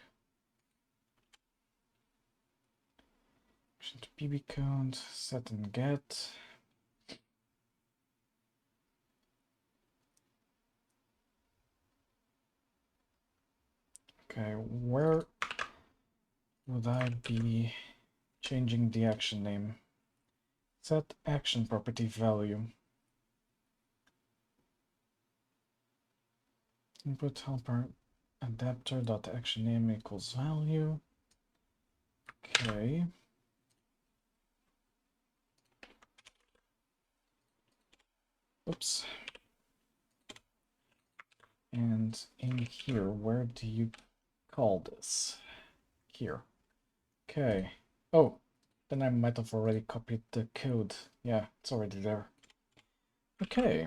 Action to PB code, set and get. Okay, where would I be changing the action name? Set action property value. Input helper adapter dot action name equals value. Okay. Oops. And in here, where do you call this? Here. Okay. Oh, then I might have already copied the code. Yeah, it's already there. Okay.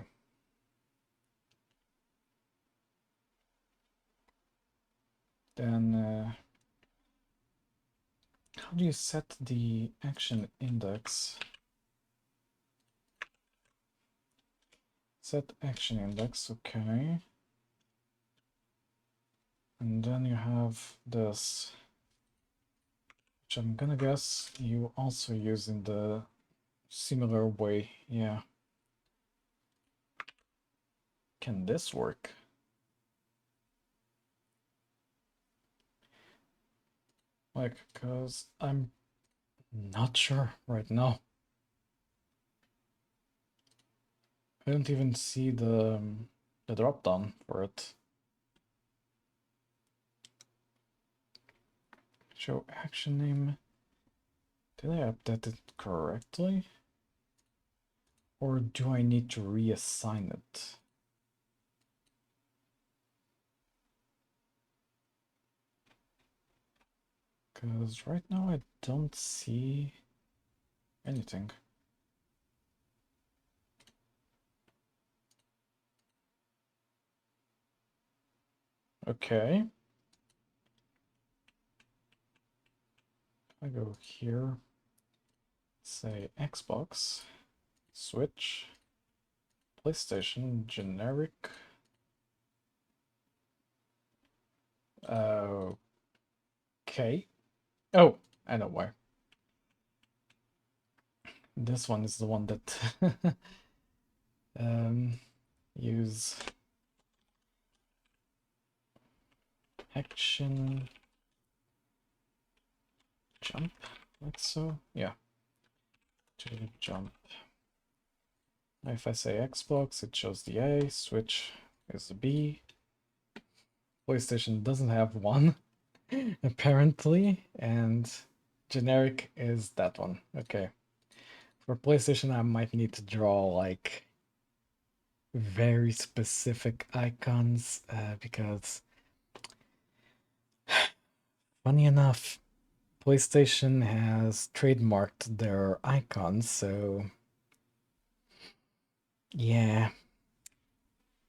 Then how do you set the action index? Set action index, okay. And then you have this, which I'm gonna guess you also use in the similar way, yeah. Can this work? Like, cause I'm not sure right now. I don't even see the drop down for it. Show action name. Did I update it correctly? Or do I need to reassign it? Because right now I don't see anything. Okay. I go here. say Xbox, Switch, PlayStation, generic. Okay. Oh, I know why. This one is the one that use action jump, like so. Yeah. To jump. If I say Xbox, it shows the A, Switch is the B. PlayStation doesn't have one, apparently, and generic is that one. Okay. For PlayStation, I might need to draw like very specific icons because, funny enough, PlayStation has trademarked their icons, so yeah,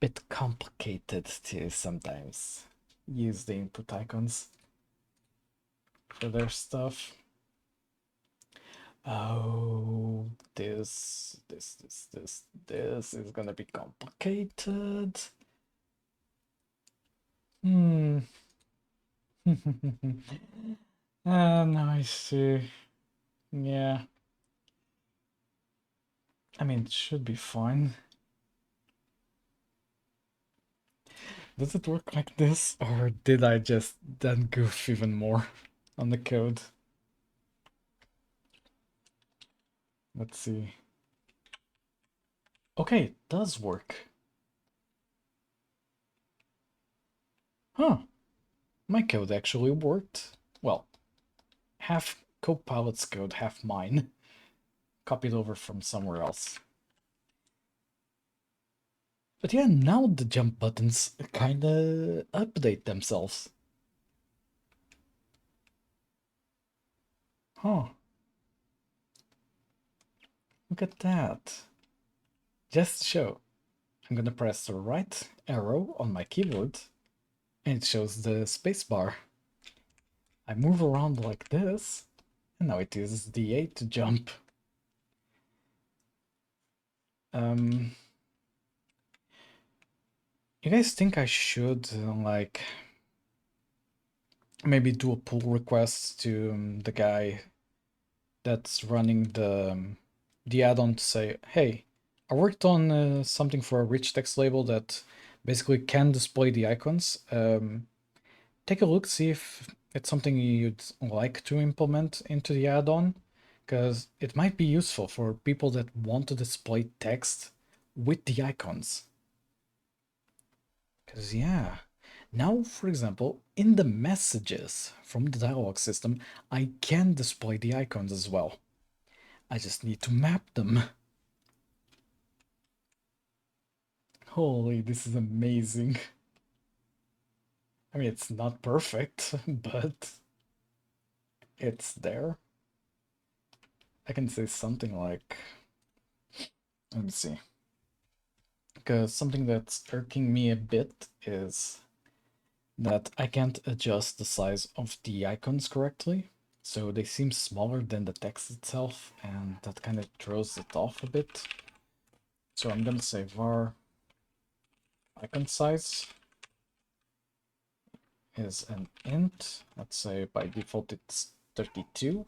bit complicated to sometimes use the input icons for their stuff. Oh, this is gonna be complicated. Now I see. Yeah. I mean, it should be fine. Does it work like this, or did I just then goof even more on the code? Let's see. Okay, it does work. Huh. My code actually worked. Well, half Copilot's code, half mine. Copied over from somewhere else. But yeah, now the jump buttons kinda update themselves. Huh. Look at that. Just to show, I'm gonna press the right arrow on my keyboard and it shows the spacebar. I move around like this, and now it uses the A to jump. You guys think I should like maybe do a pull request to the guy that's running the add-on to say, hey, I worked on something for a rich text label that basically can display the icons. Take a look, see if it's something you'd like to implement into the add-on, because it might be useful for people that want to display text with the icons. Because yeah, now, for example, in the messages from the dialog system, I can display the icons as well. I just need to map them. Holy, this is amazing. I mean, it's not perfect, but it's there. I can say something like, let me see. Because something that's irking me a bit is that I can't adjust the size of the icons correctly. So they seem smaller than the text itself, and that kind of throws it off a bit. So I'm gonna say var icon size is an int. Let's say by default it's 32.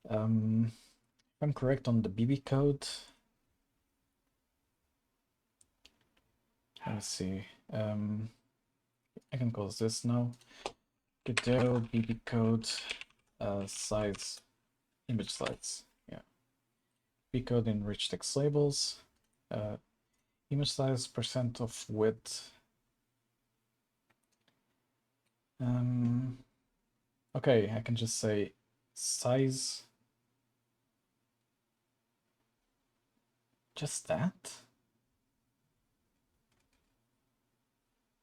If I'm correct on the BB code, let's see. I can close this now. Godot BB code size image size. Yeah. BB code in rich text labels. Image size percent of width. Okay, I can just say size. Just that?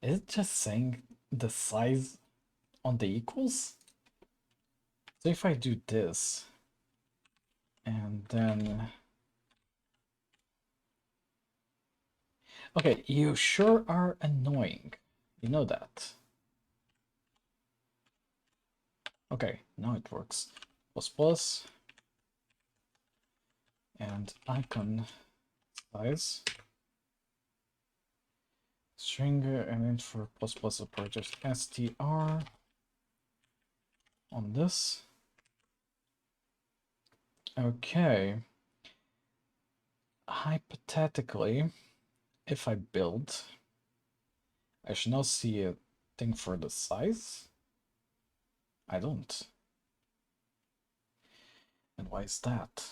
Is it just saying the size on the equals? So if I do this, and then... Okay, you sure are annoying. You know that. Okay, now it works. Plus plus. and icon size string and int for plus operators str on this. Okay. Hypothetically, if I build, I should now see a thing for the size. I don't. And why is that?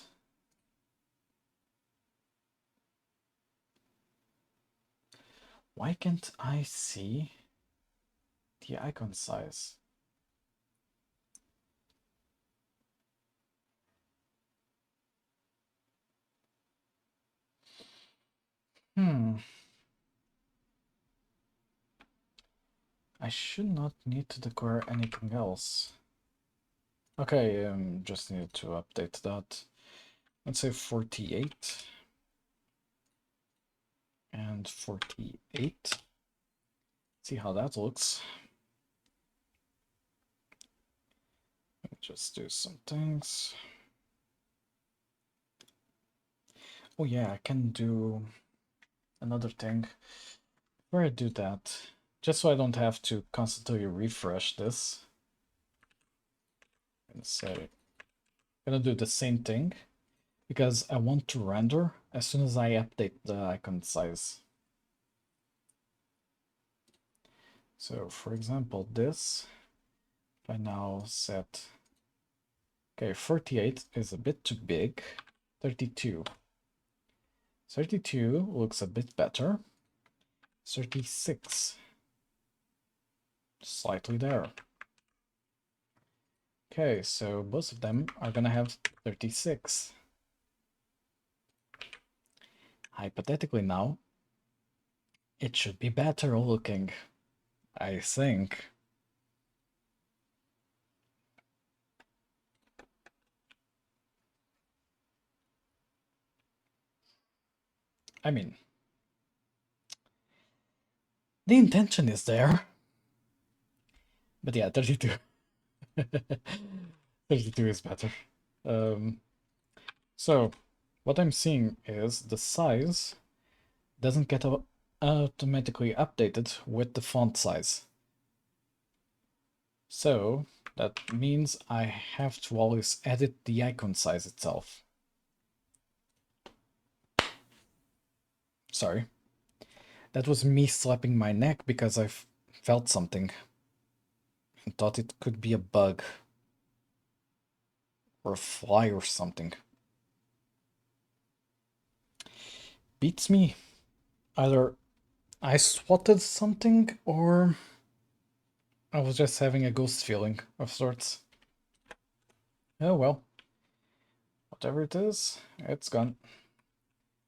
Why can't I see the icon size? I should not need to declare anything else. Okay, just need to update that. Let's say 48 and 48. See how that looks. Let me just do some things. Oh yeah, I can do another thing. Before I do that, just so I don't have to constantly refresh this, I'm gonna do the same thing because I want to render as soon as I update the icon size. So for example, this, if I now set, okay, 48 is a bit too big, 32. 32 looks a bit better. 36, slightly there. Okay, so both of them are gonna have 36. Hypothetically now, it should be better looking, I think. I mean, the intention is there. But yeah, 32. 32 is better. So, what I'm seeing is the size doesn't get automatically updated with the font size. So, that means I have to always edit the icon size itself. Sorry. That was me slapping my neck because I felt something and thought it could be a bug or a fly or something. Beats me. Either I swatted something or I was just having a ghost feeling of sorts. Oh well. Whatever it is, it's gone.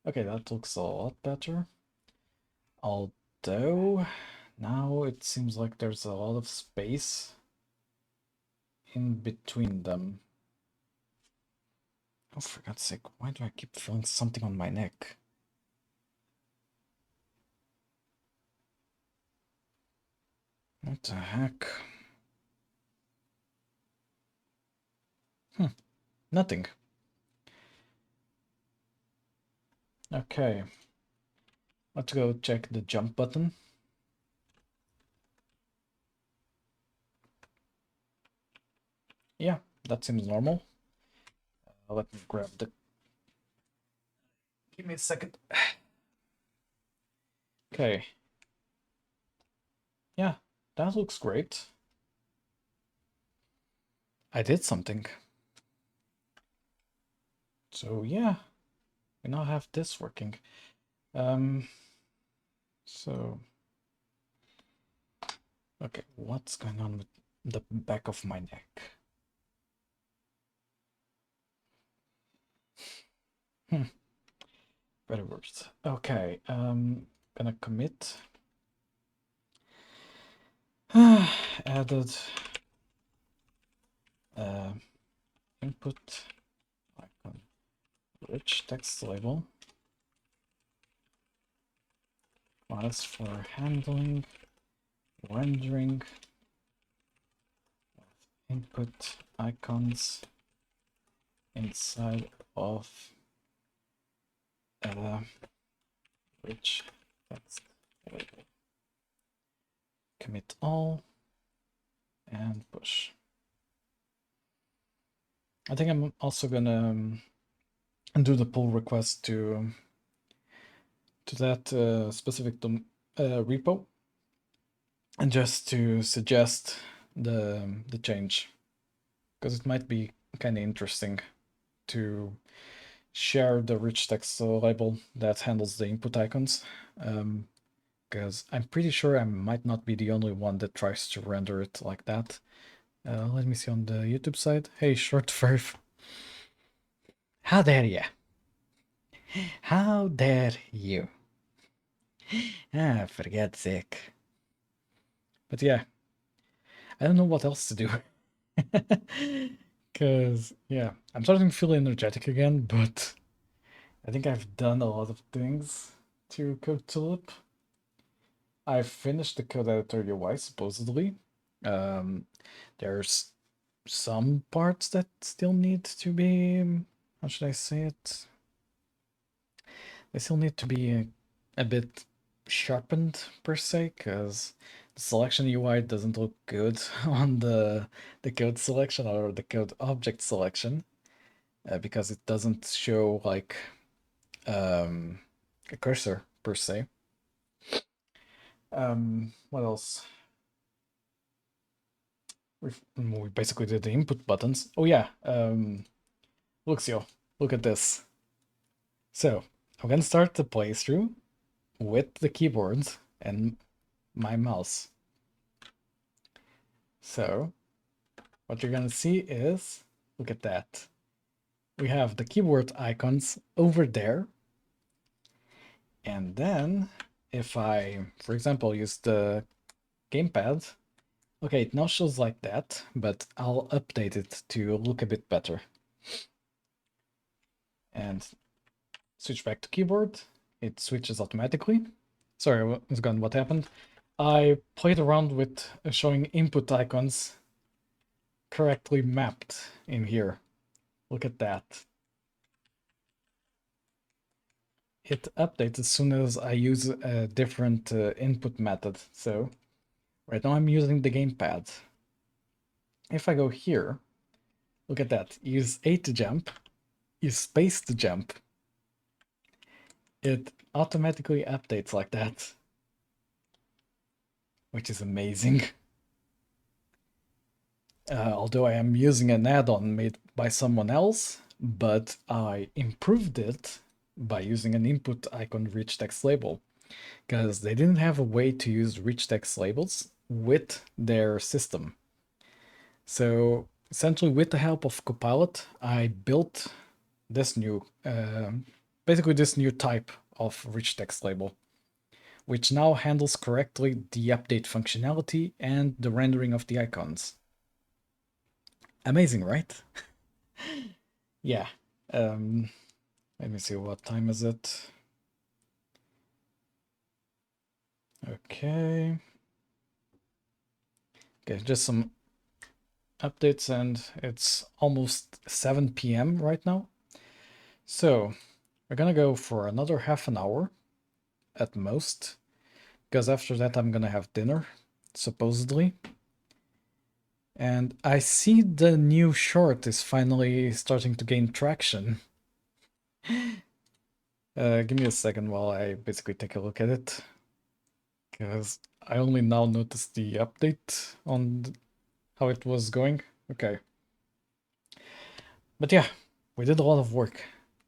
Okay, that looks a lot better. Although, now it seems like there's a lot of space in between them. Oh, for God's sake, why do I keep feeling something on my neck? What the heck? Nothing. Okay. Let's go check the jump button. Yeah, that seems normal. Let me grab the... Give me a second. Okay. Yeah, that looks great. I did something. So yeah, we now have this working. So, okay, what's going on with the back of my neck? Very worse. Okay, gonna commit. Added input icon rich text label class for handling rendering of input icons inside of rich text label. Commit all and push. I think I'm also gonna do the pull request to that specific repo, and just to suggest the change, because it might be kind of interesting to share the rich text label that handles the input icons, because I'm pretty sure I might not be the only one that tries to render it like that. Let me see on the YouTube side. Hey, Short Verve. How dare you? How dare you? Ah, for God's sake. But yeah, I don't know what else to do. Because, yeah, I'm starting to feel energetic again, but I think I've done a lot of things to code Tulip. I've finished the code editor UI, supposedly. There's some parts that still need to be, how should I say it? They still need to be a bit sharpened, per se, because the selection UI doesn't look good on the code selection or the code object selection, because it doesn't show like a cursor, per se. What else? We basically did the input buttons. Oh yeah, Luxio, look at this. So, I'm gonna start the playthrough with the keyboard and my mouse. So, what you're gonna see is, look at that. We have the keyboard icons over there. And then, if I, for example, use the Gamepad, okay, it now shows like that, but I'll update it to look a bit better. And switch back to keyboard, it switches automatically. Sorry, it's gone. What happened? I played around with showing input icons correctly mapped in here. Look at that. It updates as soon as I use a different input method. So right now I'm using the gamepad. If I go here, look at that. Use A to jump, use space to jump. It automatically updates like that, which is amazing. Although I am using an add-on made by someone else, but I improved it by using an InputIconRichTextLabel, because they didn't have a way to use rich text labels with their system. So essentially, with the help of Copilot, I built this new, basically this new type of rich text label, which now handles correctly the update functionality and the rendering of the icons. Amazing, right? Yeah. Let me see, what time is it? Okay. Okay, just some updates, and it's almost 7 p.m. right now. So we're gonna go for another half an hour at most, because after that I'm gonna have dinner, supposedly. And I see the new short is finally starting to gain traction. Give me a second while I basically take a look at it, because I only now noticed the update on how it was going. Okay. But yeah, we did a lot of work.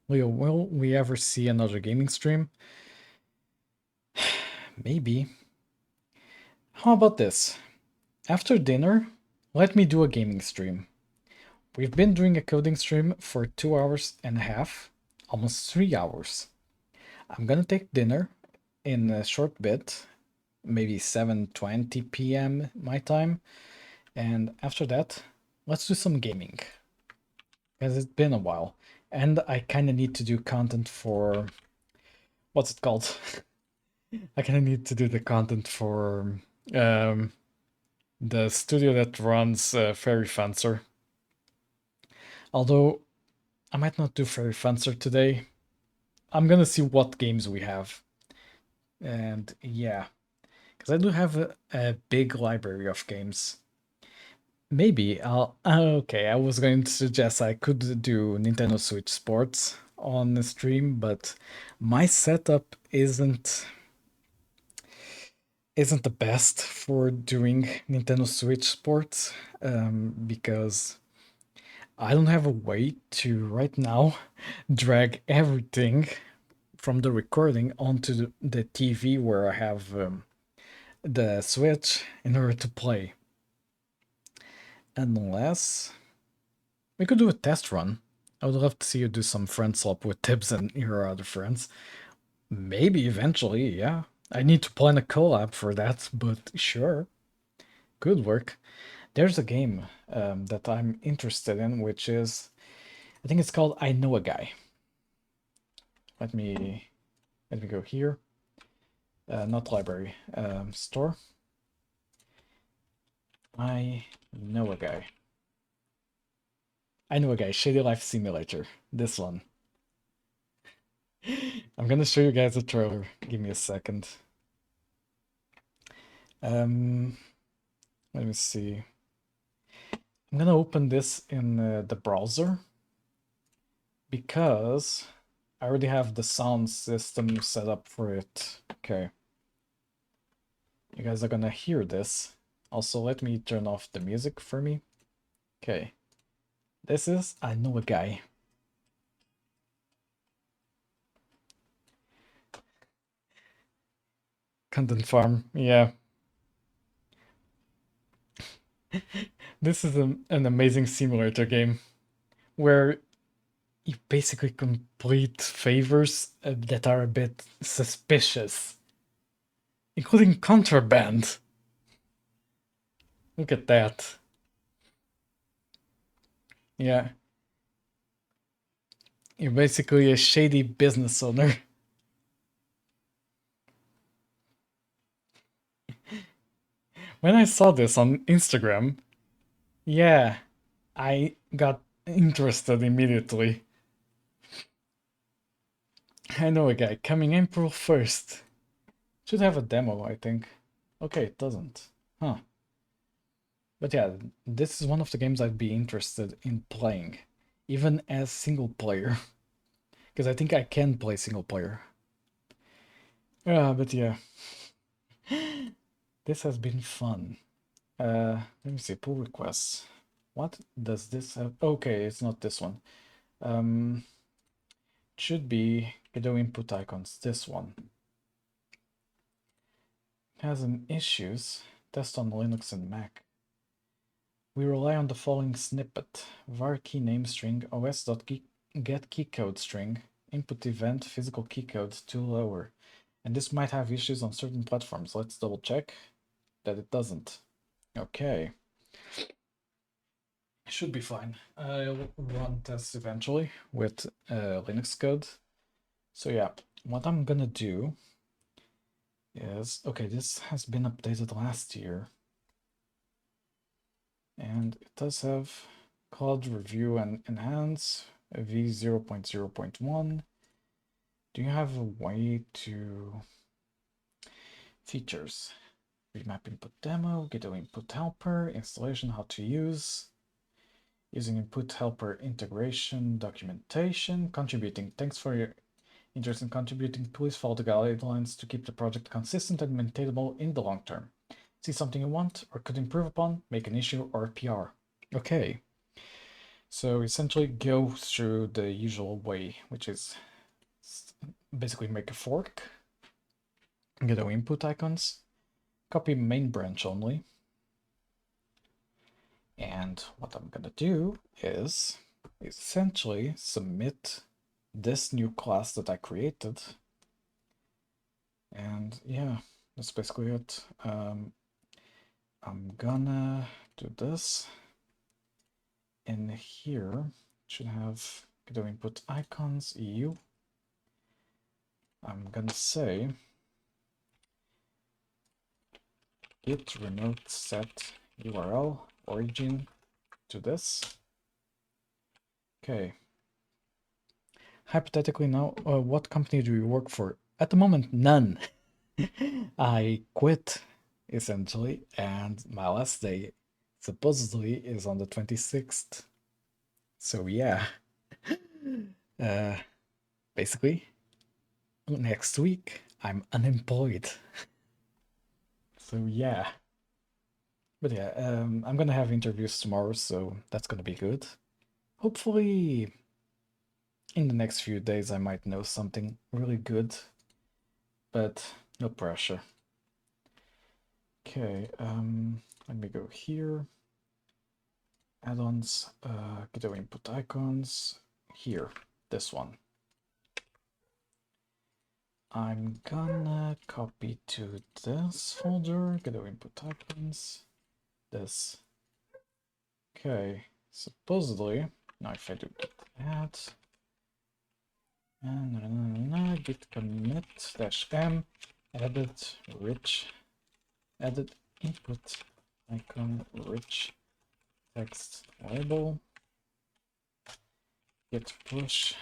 Leo, will we ever see another gaming stream? Maybe. How about this? After dinner, let me do a gaming stream. We've been doing a coding stream for 2 hours and a half, almost 3 hours. I'm gonna take dinner in a short bit, maybe 7:20 p.m. my time, and after that, let's do some gaming, because it's been a while, and I kind of need to do content for, what's it called? I kind of need to do the content for the studio that runs Fairy Fencer. Although I might not do Fairy Fencer today, I'm gonna see what games we have. And yeah, because I do have a big library of games. Maybe I'll. Okay, I was going to suggest I could do Nintendo Switch Sports on the stream, but my setup isn't the best for doing Nintendo Switch Sports because I don't have a way to right now drag everything from the recording onto the TV where I have the Switch in order to play. Unless we could do a test run. I would love to see you do some friend swap with Tibbs and your other friends. Maybe eventually, yeah. I need to plan a collab for that, but sure. Could work. There's a game that I'm interested in, which is, I think it's called I Know a Guy. Let me go here. Not library, store. I Know a Guy. I Know a Guy, Shady Life Simulator. This one. I'm gonna show you guys a trailer. Give me a second. Let me see. I'm gonna open this in the browser because I already have the sound system set up for it. Okay. You guys are gonna hear this. Also, let me turn off the music for me. Okay. This is I Know a Guy. Content farm, yeah. This is an amazing simulator game where you basically complete favors that are a bit suspicious, including contraband. Look at that. Yeah. You're basically a shady business owner. When I saw this on Instagram, yeah, I got interested immediately. I Know a Guy coming April 1st. Should have a demo, I think. Okay, it doesn't. Huh. But yeah, this is one of the games I'd be interested in playing, even as single player. Because I think I can play single player. But yeah. This has been fun. Let me see, pull requests. What does this have? Okay, it's not this one. Should be Godot input icons, this one. Has some issues. Test on Linux and Mac. We rely on the following snippet: var key name string os.get keycode string input event physical keycode to lower. And this might have issues on certain platforms. Let's double check that it doesn't. Okay. Should be fine. I'll run tests eventually with Linux code. So yeah, what I'm gonna do is, okay, this has been updated last year. And it does have cloud review and enhance v0.0.1. Do you have a way to features? Remap input demo, Godot input helper, installation, how to use, using input helper integration, documentation, contributing. Thanks for your interest in contributing. Please follow the guidelines to keep the project consistent and maintainable in the long term. See something you want or could improve upon, make an issue or PR. Okay. So essentially go through the usual way, which is basically make a fork, get our input icons, copy main branch only. And what I'm gonna do is essentially submit this new class that I created. And yeah, that's basically it. I'm gonna do this. In here, should have Godot input icons EU. I'm gonna say git remote set URL origin to this. Okay. hypothetically now, what company do you work for? At the moment, none. I quit, essentially, and my last day supposedly is on the 26th. So yeah, basically, next week I'm unemployed. So yeah. But yeah, I'm gonna have interviews tomorrow, so that's gonna be good. Hopefully, in the next few days I might know something really good, but no pressure. Okay, let me go here. Add-ons, Godot input icons, here, this one. I'm gonna copy to this folder, Godot input icons, this. Okay, supposedly, now if I do git add, git commit -m, edit rich, edit input icon rich text label, git push.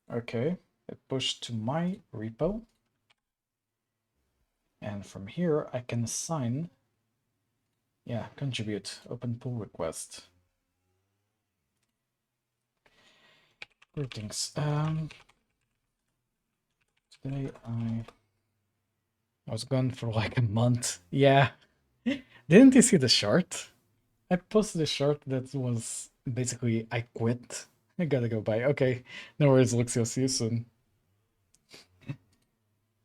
Okay, it pushed to my repo. And from here I can assign, yeah, contribute, open pull request. Greetings. Today I was gone for like a month. Yeah. Didn't you see the short? I posted a short that was basically I quit. I gotta go by. Okay. No worries, Luxio. See you soon.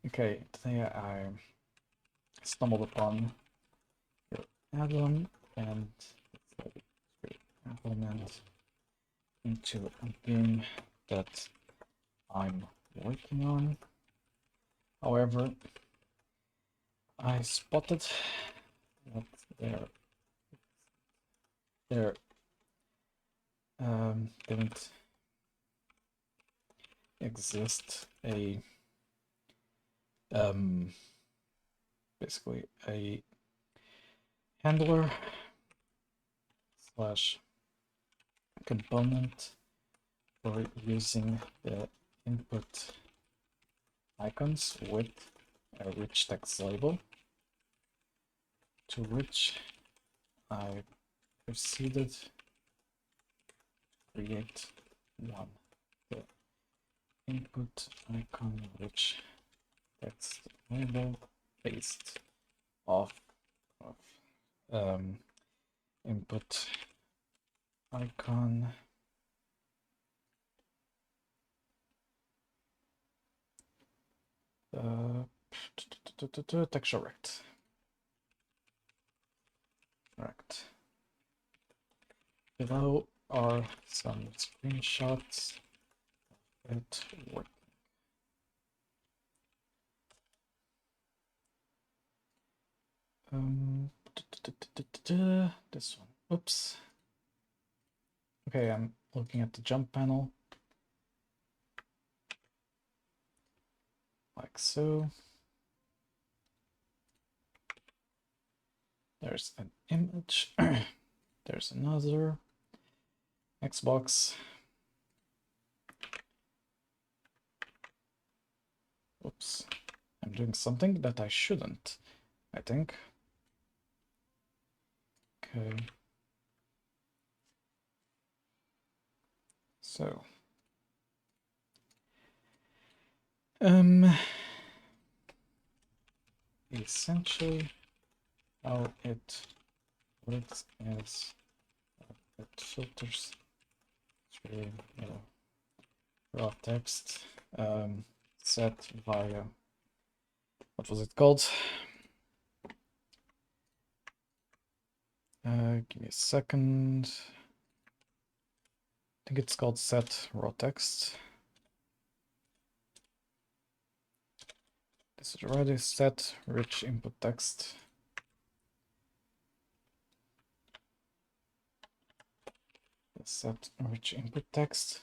Okay, today I stumbled upon your add-on and implement into a game that I'm working on. However, I spotted that there didn't exist a basically a handler slash component for using the input icons with a rich text label, to which I proceeded to create one, the input icon rich text label based off of input icon texture rect. Below are some screenshots of it working. This one. Oops. Okay, I'm looking at the jump panel. Like so. There's an image. There's another Xbox. Oops. I'm doing something that I shouldn't, I think. Okay. So. Essentially how it works is it filters through raw text set via, what was it called? Give me a second. I think it's called set raw text. This is already set rich input text. Set rich input text.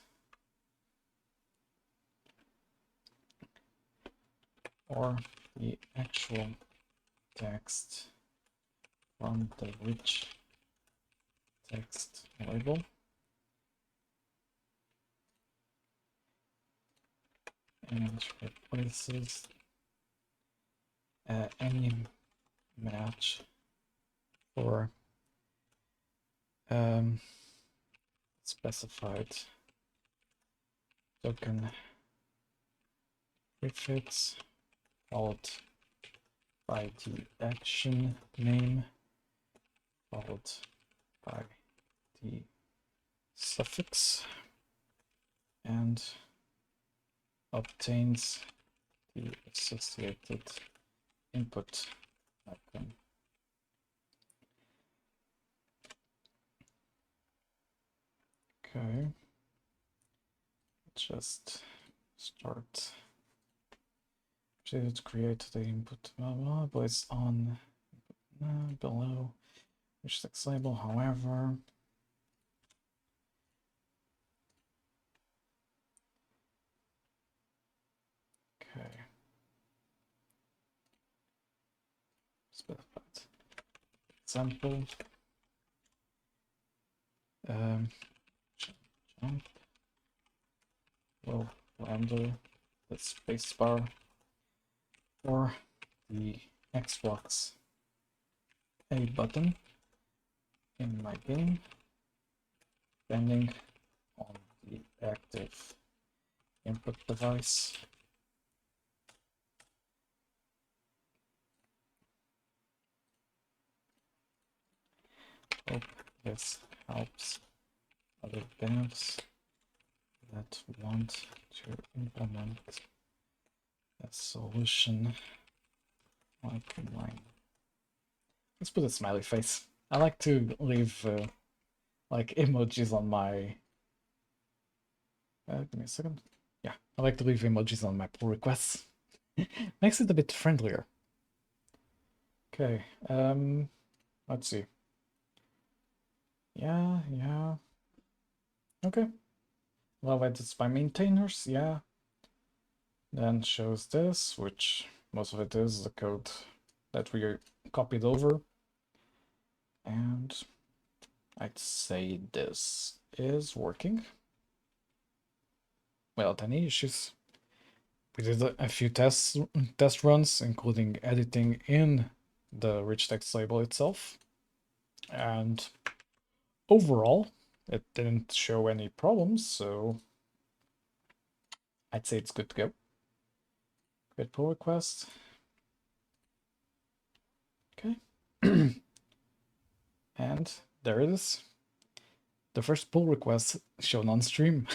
Or the actual text from the rich text label. and replaces any match for specified token prefix followed by the action name followed by the suffix and obtains the associated input icon. Okay, just start. Should create the input but it's on below which text label, however. Okay. Specified example. Jump will render the spacebar for the Xbox A button in my game, depending on the active input device. Hope this helps other devs that want to implement a solution like mine. Let's put a smiley face. I like to leave like emojis on my. Give me a second. Yeah, I like to leave emojis on my pull requests. Makes it a bit friendlier. Okay, let's see. Yeah. Okay. Love edits by maintainers, yeah. Then shows this, which most of it is the code that we copied over. And I'd say this is working without any issues. We did a few test runs, including editing in the rich text label itself. And overall, it didn't show any problems, so I'd say it's good to go. Create pull request. Okay. And there it is. The first pull request shown on stream.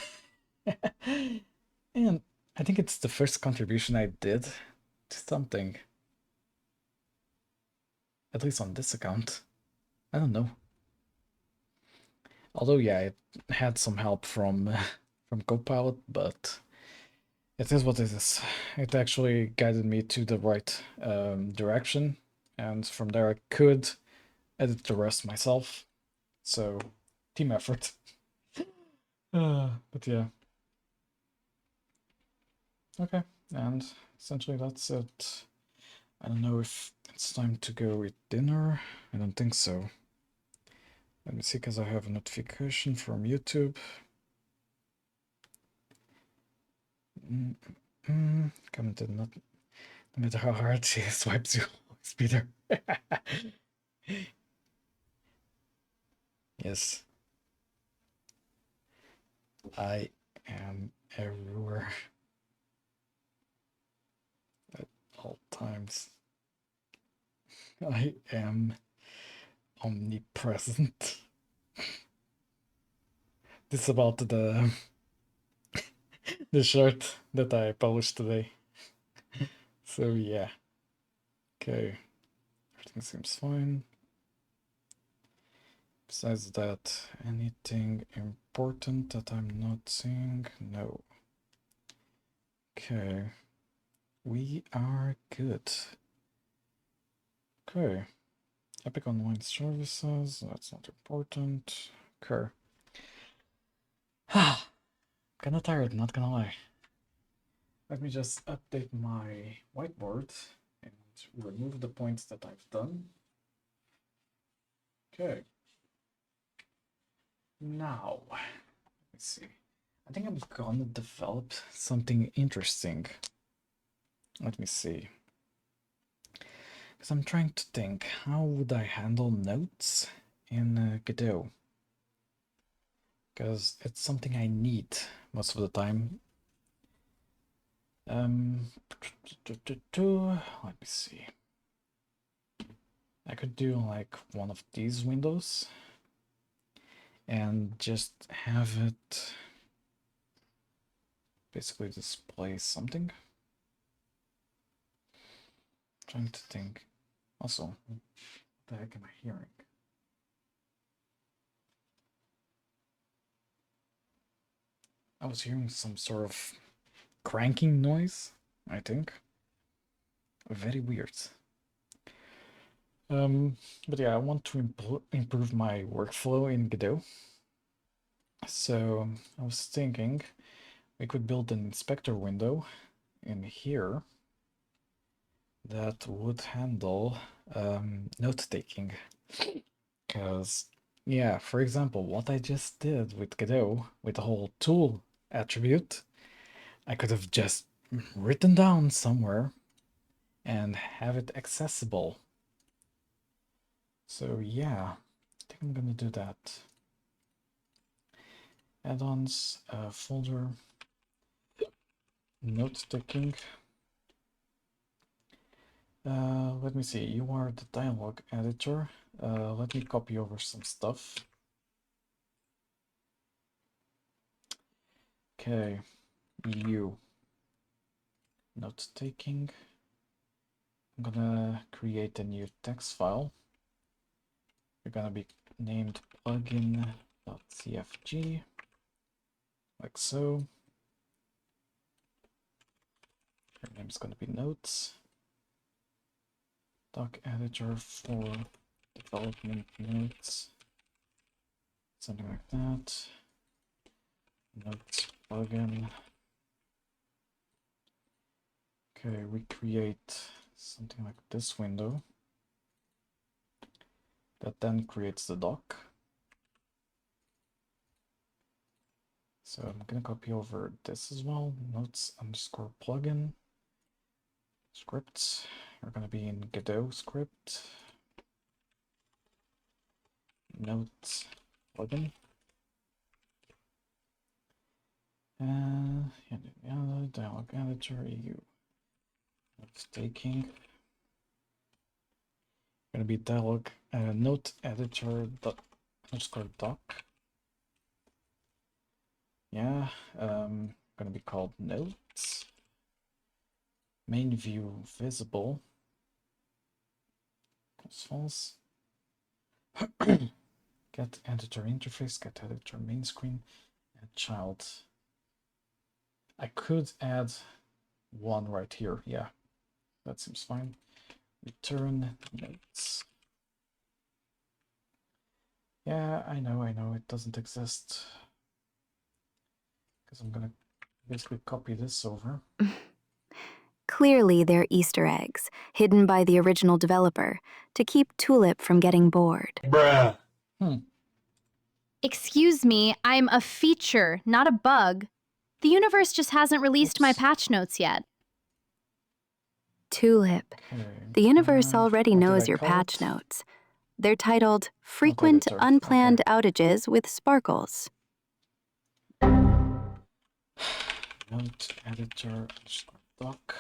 And I think it's the first contribution I did to something. At least on this account. I don't know. Although, yeah, it had some help from Copilot, but it is what it is. It actually guided me to the right direction, and from there I could edit the rest myself. So, team effort. But yeah. Okay, and essentially that's it. I don't know if it's time to go eat dinner. I don't think so. Let me see, because I have a notification from YouTube. Commented not, no matter how hard she swipes, you always be there. Yes. I am everywhere. At all times. I am omnipresent. This is about the shirt that I published today. So yeah. Okay. Everything seems fine. Besides that, anything important that I'm not seeing? No. Okay. We are good. Okay. Epic Online Services, that's not important. Okay. Kinda tired, not gonna lie. Let me just update my whiteboard and remove the points that I've done. Okay. Now, let's see. I think I'm gonna develop something interesting. Let me see. Because I'm trying to think, how would I handle notes in Godot? Because it's something I need most of the time. Let me see. I could do like one of these windows and just have it basically display something. Trying to think. Also, what the heck am I hearing? I was hearing some sort of cranking noise, I think. Very weird. But yeah, I want to improve my workflow in Godot. So I was thinking we could build an inspector window in here that would handle note-taking. Because, yeah, for example, what I just did with Godot, with the whole tool attribute, I could have just written down somewhere and have it accessible. So yeah, I think I'm gonna do that. Add-ons, folder, note-taking. Let me see, you are the dialogue editor. Let me copy over some stuff. Okay, you. Note-taking. I'm gonna create a new text file. You're gonna be named plugin.cfg, like so. Your name's gonna be notes. Doc editor for development notes, something like that. Notes plugin. Okay, we create something like this window that then creates the doc. So I'm gonna copy over this as well. Notes underscore plugin scripts are gonna be in Godot script. Notes plugin. Dialog editor EU. Notes taking. Gonna be dialog note editor dot underscore doc. Yeah, gonna be called notes. Main view visible. That's false. Get editor interface, get editor main screen, and child. I could add one right here. Yeah, that seems fine. Return notes. Yeah, I know, it doesn't exist. Because I'm gonna basically copy this over. Clearly, they're Easter eggs, hidden by the original developer, to keep Tulip from getting bored. Bruh. Excuse me, I'm a feature, not a bug. The universe just hasn't released my patch notes yet. Tulip, Okay. the universe already What did knows I your call patch it? notes. They're titled Frequent Editor. Unplanned Okay. Outages with Sparkles. Note editor doc,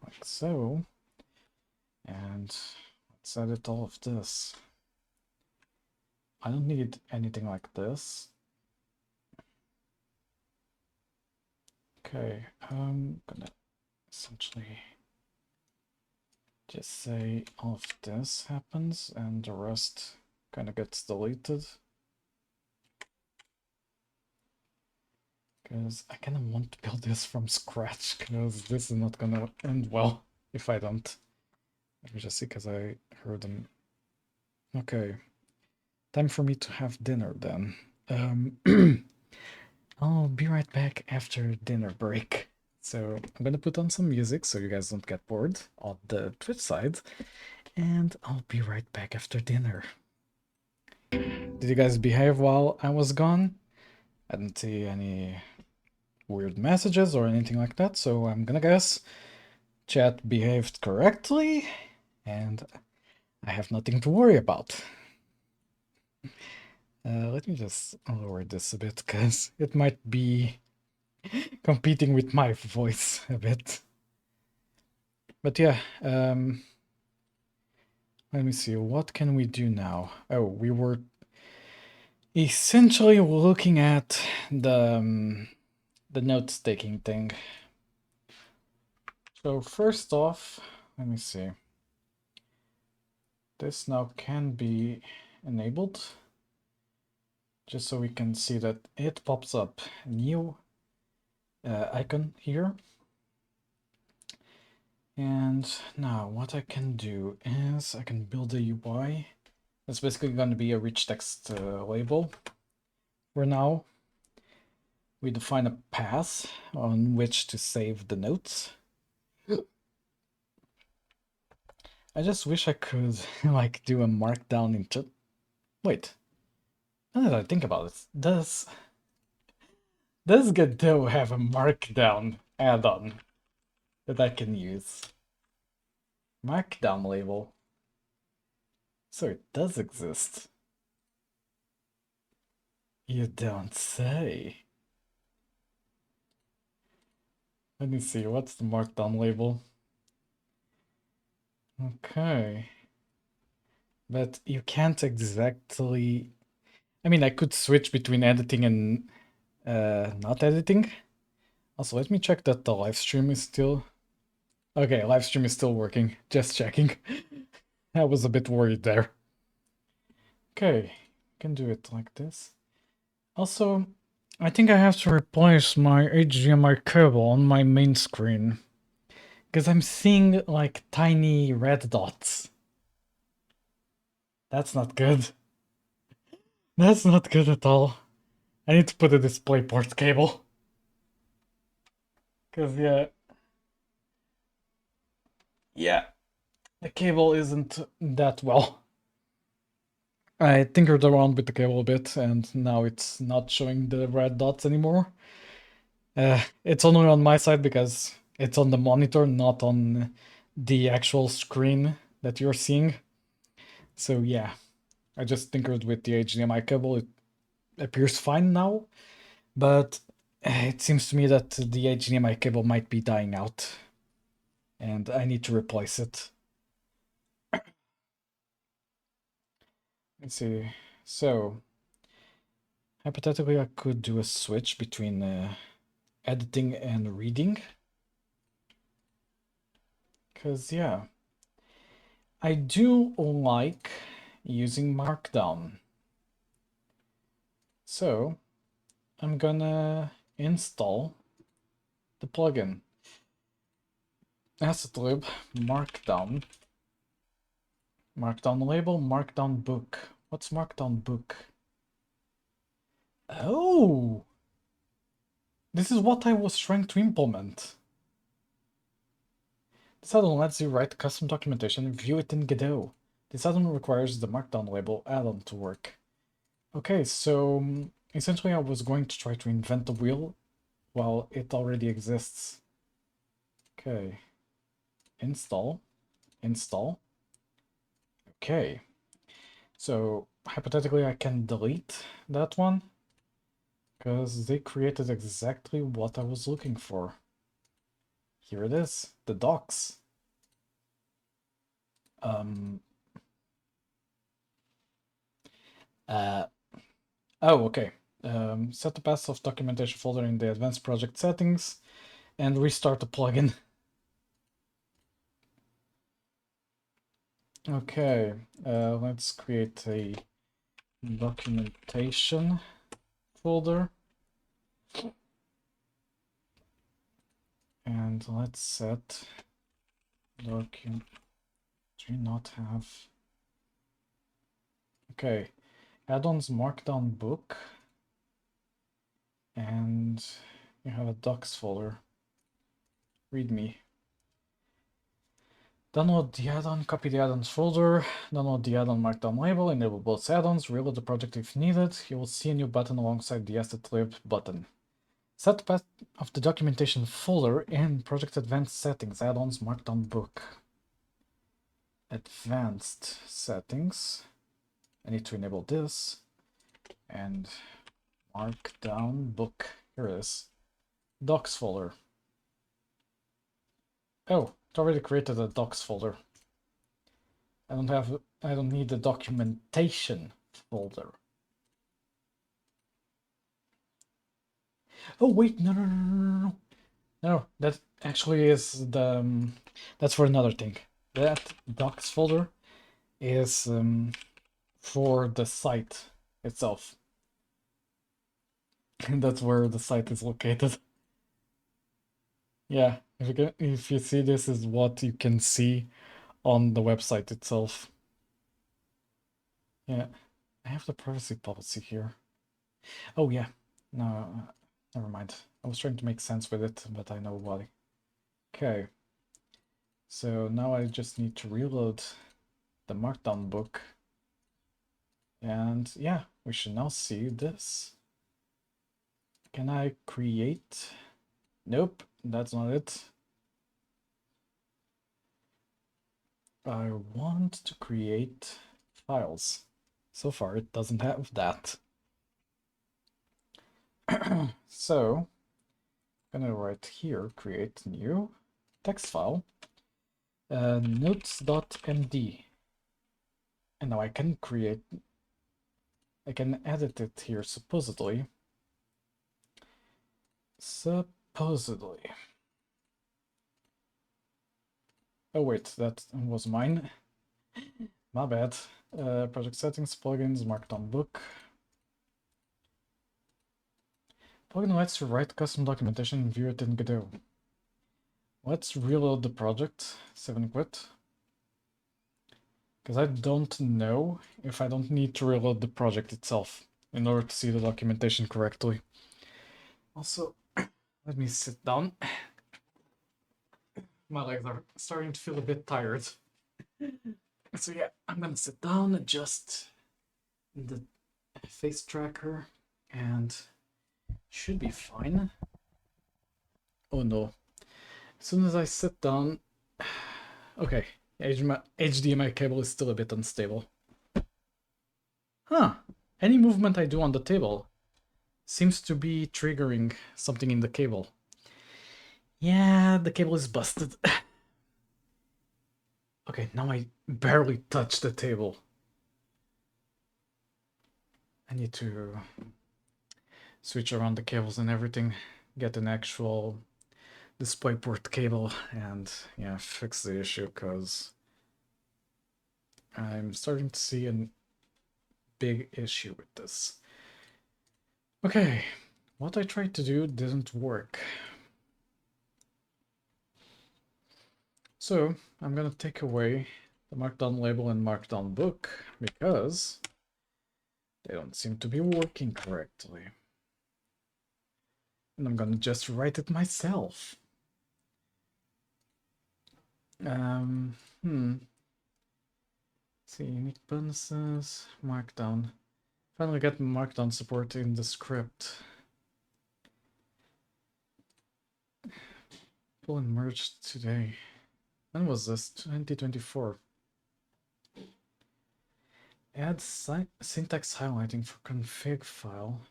like so. And let's edit all of this. I don't need anything like this. Okay, I'm gonna essentially just say all of this happens and the rest kind of gets deleted. Because I kind of want to build this from scratch, because this is not gonna end well if I don't. Let me just see, because I heard them. Okay, time for me to have dinner then. I'll be right back after dinner break. So I'm gonna put on some music so you guys don't get bored on the Twitch side, and I'll be right back after dinner. Did you guys behave while I was gone? I didn't see any weird messages or anything like that, so I'm gonna guess chat behaved correctly, and I have nothing to worry about. Let me just lower this a bit, because it might be competing with my voice a bit. But yeah, let me see, what can we do now? Oh, we were essentially looking at the note-taking thing. So first off, let me see. This now can be enabled, just so we can see that it pops up a new icon here. And now what I can do is I can build a UI. That's basically going to be a rich text label. For now, we define a path on which to save the notes. I just wish I could like do a markdown into... Wait, now that I think about it, does Godot have a markdown add-on that I can use? Markdown label. So it does exist. You don't say. Let me see, what's the markdown label? Okay. But you can't exactly... I mean, I could switch between editing and not editing. Also, let me check that the live stream is still... Okay, live stream is still working. Just checking. I was a bit worried there. Okay, can do it like this. Also, I think I have to replace my HDMI cable on my main screen, because I'm seeing like tiny red dots. That's not good. That's not good at all. I need to put a DisplayPort cable. Because yeah, the cable isn't that well. I tinkered around with the cable a bit, and now it's not showing the red dots anymore. It's only on my side because it's on the monitor, not on the actual screen that you're seeing. So yeah, I just tinkered with the HDMI cable. It appears fine now, but it seems to me that the HDMI cable might be dying out, and I need to replace it. Let's see. So, hypothetically, I could do a switch between editing and reading. Because, yeah, I do like using Markdown. So, I'm gonna install the plugin. Assetlib Markdown. Markdown label, Markdown book. What's Markdown book? Oh! This is what I was trying to implement. This add-on lets you write custom documentation and view it in Godot. This add-on requires the Markdown label add-on to work. Okay, so essentially I was going to try to invent the wheel while it already exists. Okay. Install. Install. Okay. So hypothetically I can delete that one because they created exactly what I was looking for. Here it is, the docs. Oh, okay. Set the path of documentation folder in the advanced project settings and restart the plugin. Okay, let's create a documentation folder. And let's set document. Do you not have? Okay, add-ons Markdown book. And you have a docs folder. README. Download the add-on, copy the add-ons folder, download the add-on Markdown label, enable both add-ons, reload the project if needed. You will see a new button alongside the Asset Tulip button. Set the path of the documentation folder in Project Advanced Settings, add-ons, Markdown book. Advanced settings. I need to enable this. And Markdown book. Here it is. Docs folder. Oh, it already created a docs folder. I don't need the documentation folder. Oh wait, no, that actually is the that's for another thing. That docs folder is for the site itself. And that's where the site is located. Yeah, if you see, this is what you can see on the website itself. Yeah, I have the privacy policy here. Oh yeah, no, never mind. I was trying to make sense with it, but I know why. Okay, so now I just need to reload the Markdown book. And yeah, we should now see this. Can I create? Nope, that's not it. I want to create files. So far, it doesn't have that. So, I'm gonna write here, create new text file, notes.md. And now I can edit it here, supposedly. Oh wait, that was mine. My bad. Project settings, plugins, Markdown book. Plugin lets you write custom documentation and view it in Godot. Let's reload the project, 7 quit. Because I don't know if I don't need to reload the project itself in order to see the documentation correctly. Also, let me sit down. My legs are starting to feel a bit tired. So yeah, I'm gonna sit down, adjust the face tracker, and should be fine. Oh no. As soon as I sit down... Okay, HDMI cable is still a bit unstable. Huh. Any movement I do on the table seems to be triggering something in the cable. Yeah, the cable is busted. Okay, now I barely touch the table. I need to switch around the cables and everything, get an actual DisplayPort cable, and yeah, fix the issue, because I'm starting to see a big issue with this. Okay, what I tried to do didn't work. So I'm gonna take away the Markdown label and Markdown book because they don't seem to be working correctly. And I'm gonna just write it myself. See, unique bonuses, Markdown. Finally got Markdown support in the script. Pull and merge today. When was this? 2024. Add syntax highlighting for config file.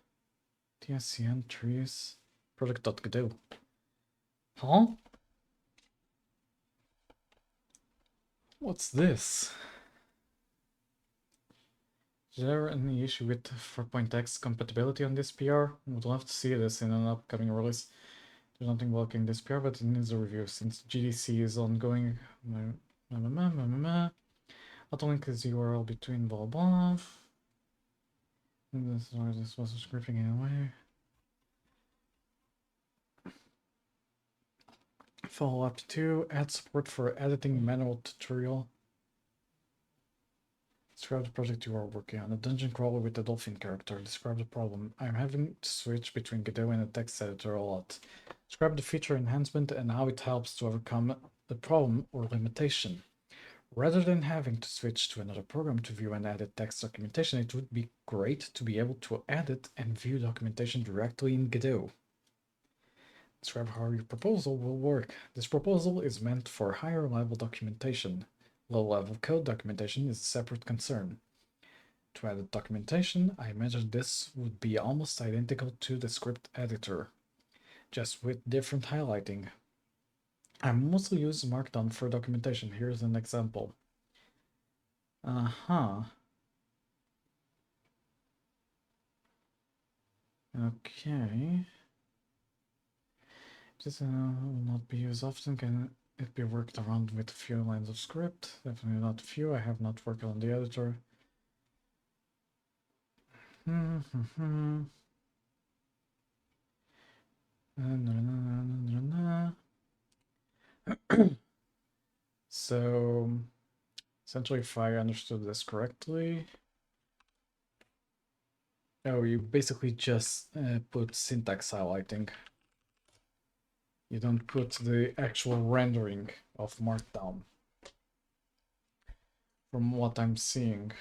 TSC entries. Project.godot. Huh? What's this? Is there any issue with 4.x compatibility on this PR? I would love to see this in an upcoming release. There's nothing blocking this PR, but it needs a review since GDC is ongoing. Autolink is the URL between blah blah. This was scripting anyway. Follow up to add support for editing manual tutorial. Describe the project you are working on. A dungeon crawler with a dolphin character. Describe the problem. I'm having to switch between Godot and a text editor a lot. Describe the feature enhancement and how it helps to overcome the problem or limitation. Rather than having to switch to another program to view and edit text documentation, it would be great to be able to edit and view documentation directly in Godot. Describe how your proposal will work. This proposal is meant for higher level documentation. Low level code documentation is a separate concern. To edit documentation, I imagine this would be almost identical to the script editor, just with different highlighting. I mostly use Markdown for documentation. Here's an example. Okay. This will not be used often. Can it be worked around with a few lines of script? Definitely not a few. I have not worked on the editor. So, essentially, if I understood this correctly, you basically just put syntax highlighting. You don't put the actual rendering of Markdown, from what I'm seeing.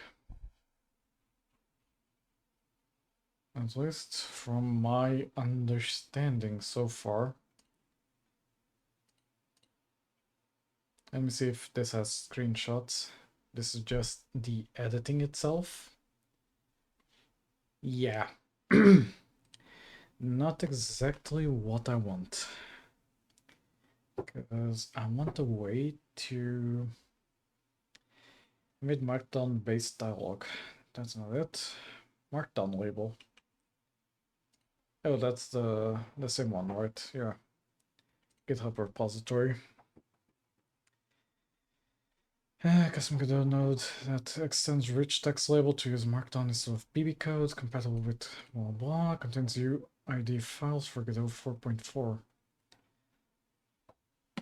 At least from my understanding so far. Let me see if this has screenshots. This is just the editing itself. Yeah. Not exactly what I want. Because I want a way to make Markdown based dialog. That's not it. Markdown label. Oh, that's the same one, right? Yeah. GitHub repository. Custom Godot node that extends rich text label to use Markdown instead of BB code, compatible with blah blah, contains UID files for Godot 4.4.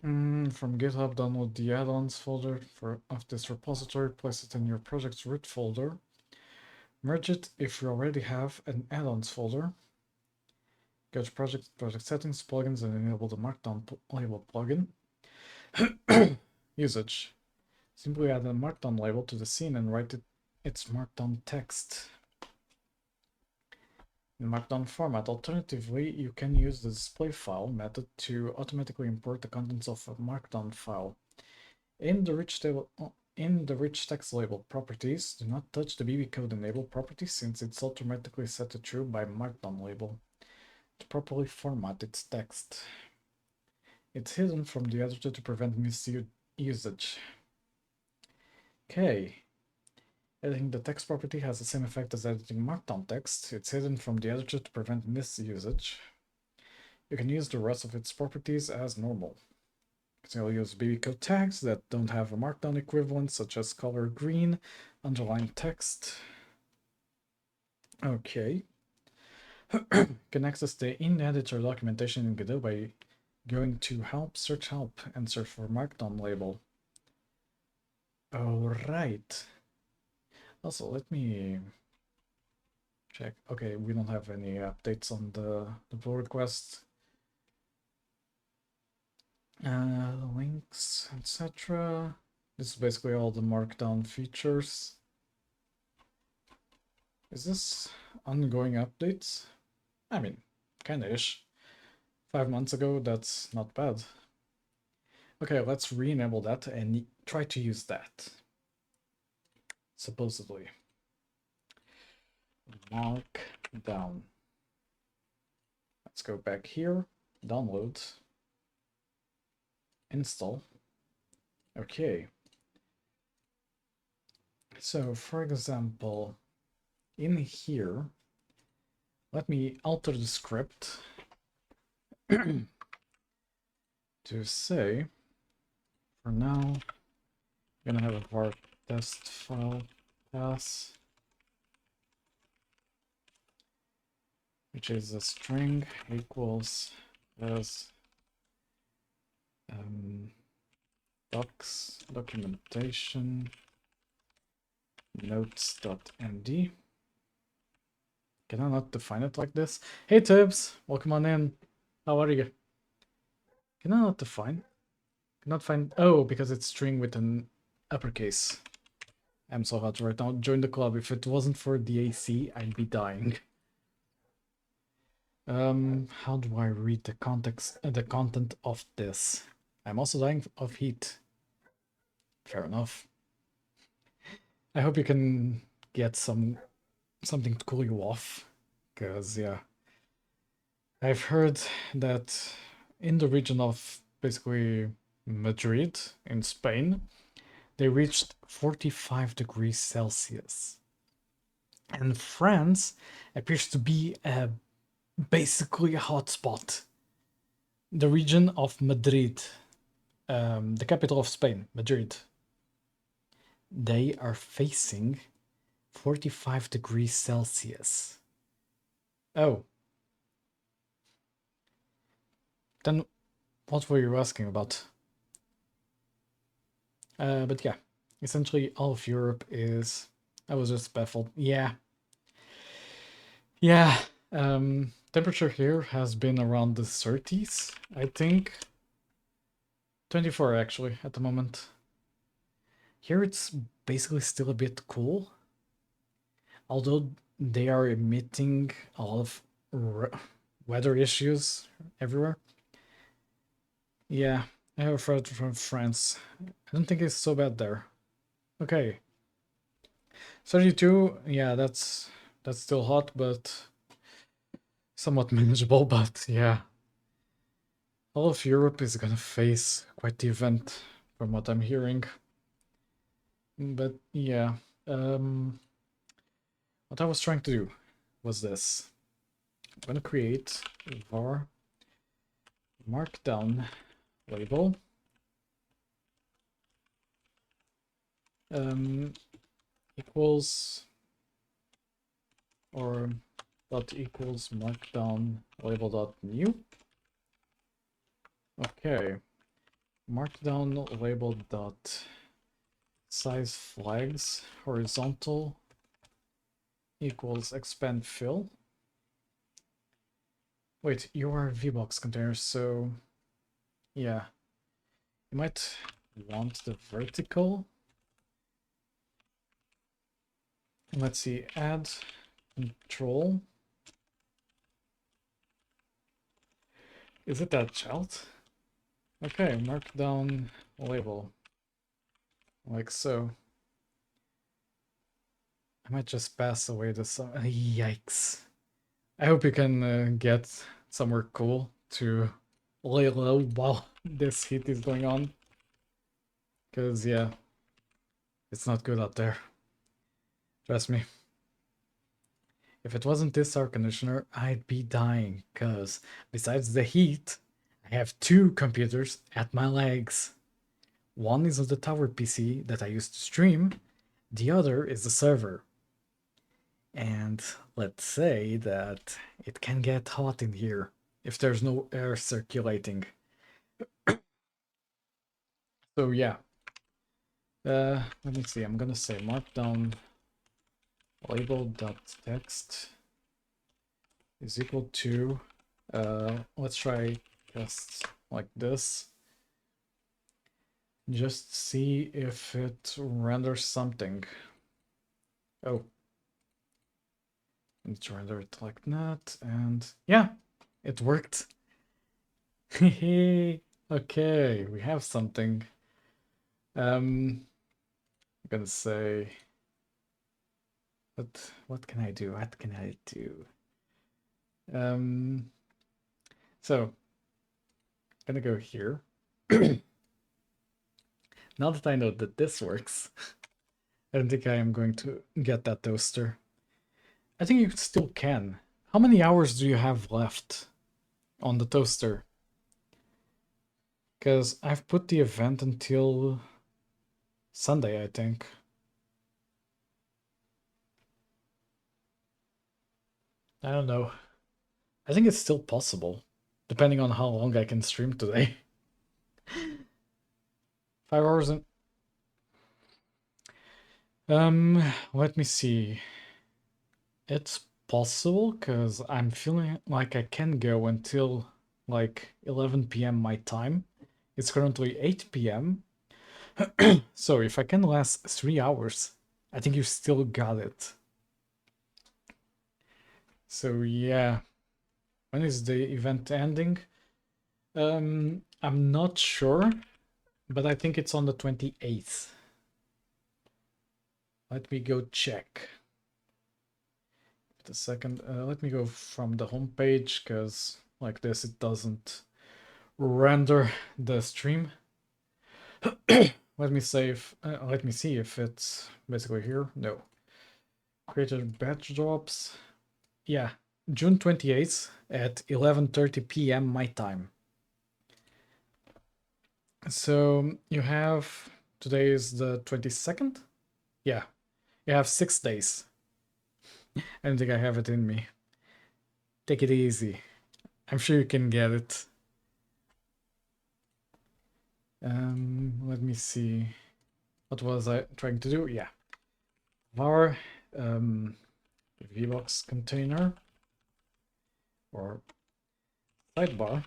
From GitHub, download the add-ons folder of this repository, place it in your project's root folder. Merge it if you already have an add-ons folder. Go to project settings, plugins, and enable the Markdown label plugin. Usage. Simply add a Markdown label to the scene and write its Markdown text in Markdown format. Alternatively, you can use the display file method to automatically import the contents of a Markdown file. In the rich text label properties, do not touch the BB code enable property since it's automatically set to true by Markdown label to properly format its text. It's hidden from the editor to prevent misusage. Okay. Editing the text property has the same effect as editing Markdown text. It's hidden from the editor to prevent misusage. You can use the rest of its properties as normal. So you'll use BB code tags that don't have a Markdown equivalent, such as color green, underlined text. Okay. You can access the in-editor documentation in Godot by going to help, search help, and search for Markdown label. All right. Also, let me check. Okay, we don't have any updates on the pull request. Links, etc. This is basically all the Markdown features. Is this ongoing updates? I mean, kinda-ish. 5 months ago, that's not bad. Okay, let's re-enable that and try to use that. Supposedly. Markdown. Let's go back here, download, install. Okay. So, for example, in here, let me alter the script to say, for now, I'm gonna have a var test file pass, which is a string equals as docs documentation notes.md. Can I not define it like this? Hey Tibbs, welcome on in. How are you? Can I not define? Cannot find. Oh, because it's string with an uppercase. I'm so hot right now. Join the club. If it wasn't for the AC, I'd be dying. How do I read the content of this? I'm also dying of heat. Fair enough. I hope you can get something to cool you off, because yeah, I've heard that in the region of basically Madrid in Spain, they reached 45 degrees Celsius. And France appears to be basically a hotspot. The region of Madrid, the capital of Spain, Madrid, they are facing 45 degrees Celsius. Oh. Then what were you asking about? But yeah, essentially all of Europe is... I was just baffled. Yeah. Yeah. Temperature here has been around the 30s, I think. 24 actually at the moment. Here it's basically still a bit cool. Although they are emitting a lot of weather issues everywhere. Yeah, I have a friend from France. I don't think it's so bad there. Okay. 32, yeah, that's still hot, but somewhat manageable, but yeah. All of Europe is gonna face quite the event, from what I'm hearing. But yeah, what I was trying to do was this. I'm gonna create var Markdown label. Equals or dot equals Markdown label dot new. Okay, Markdown label dot size flags horizontal equals expand fill. Wait, you are VBox containers, so yeah, you might want the vertical. Let's see, add control. Is it that child? Okay, Markdown label. Like so. I might just pass away this. Yikes. I hope you can get somewhere cool to lay low while this heat is going on. Because, yeah, it's not good out there. Trust me. If it wasn't this air conditioner, I'd be dying. Because besides the heat, I have two computers at my legs. One is on the tower PC that I use to stream. The other is the server. And let's say that it can get hot in here if there's no air circulating. So yeah. Let me see, I'm gonna say markdown label.text is equal to, let's try just like this. Just see if it renders something. Oh. Let's render it like that, and yeah, it worked. Okay, we have something. I'm gonna say, what can I do? What can I do? So I'm gonna go here. Now that I know that this works, I don't think I am going to get that toaster. I think you still can. How many hours do you have left on the toaster? Because I've put the event until Sunday, I think. I don't know. I think it's still possible, depending on how long I can stream today. 5 hours and... let me see. It's possible, because I'm feeling like I can go until like 11 p.m. my time. It's currently 8 p.m. So if I can last 3 hours, I think you still got it. So yeah, when is the event ending? I'm not sure, but I think it's on the 28th. Let me go check. The second, let me go from the home page, because like this it doesn't render the stream. Let me save. Let me see if it's basically here. No. Created batch drops. Yeah, June 28th at 11:30 p.m. my time. So you have, today is the 22nd? Yeah, you have 6 days. I don't think I have it in me. Take it easy. I'm sure you can get it. Let me see. What was I trying to do? Yeah. Var vbox container or sidebar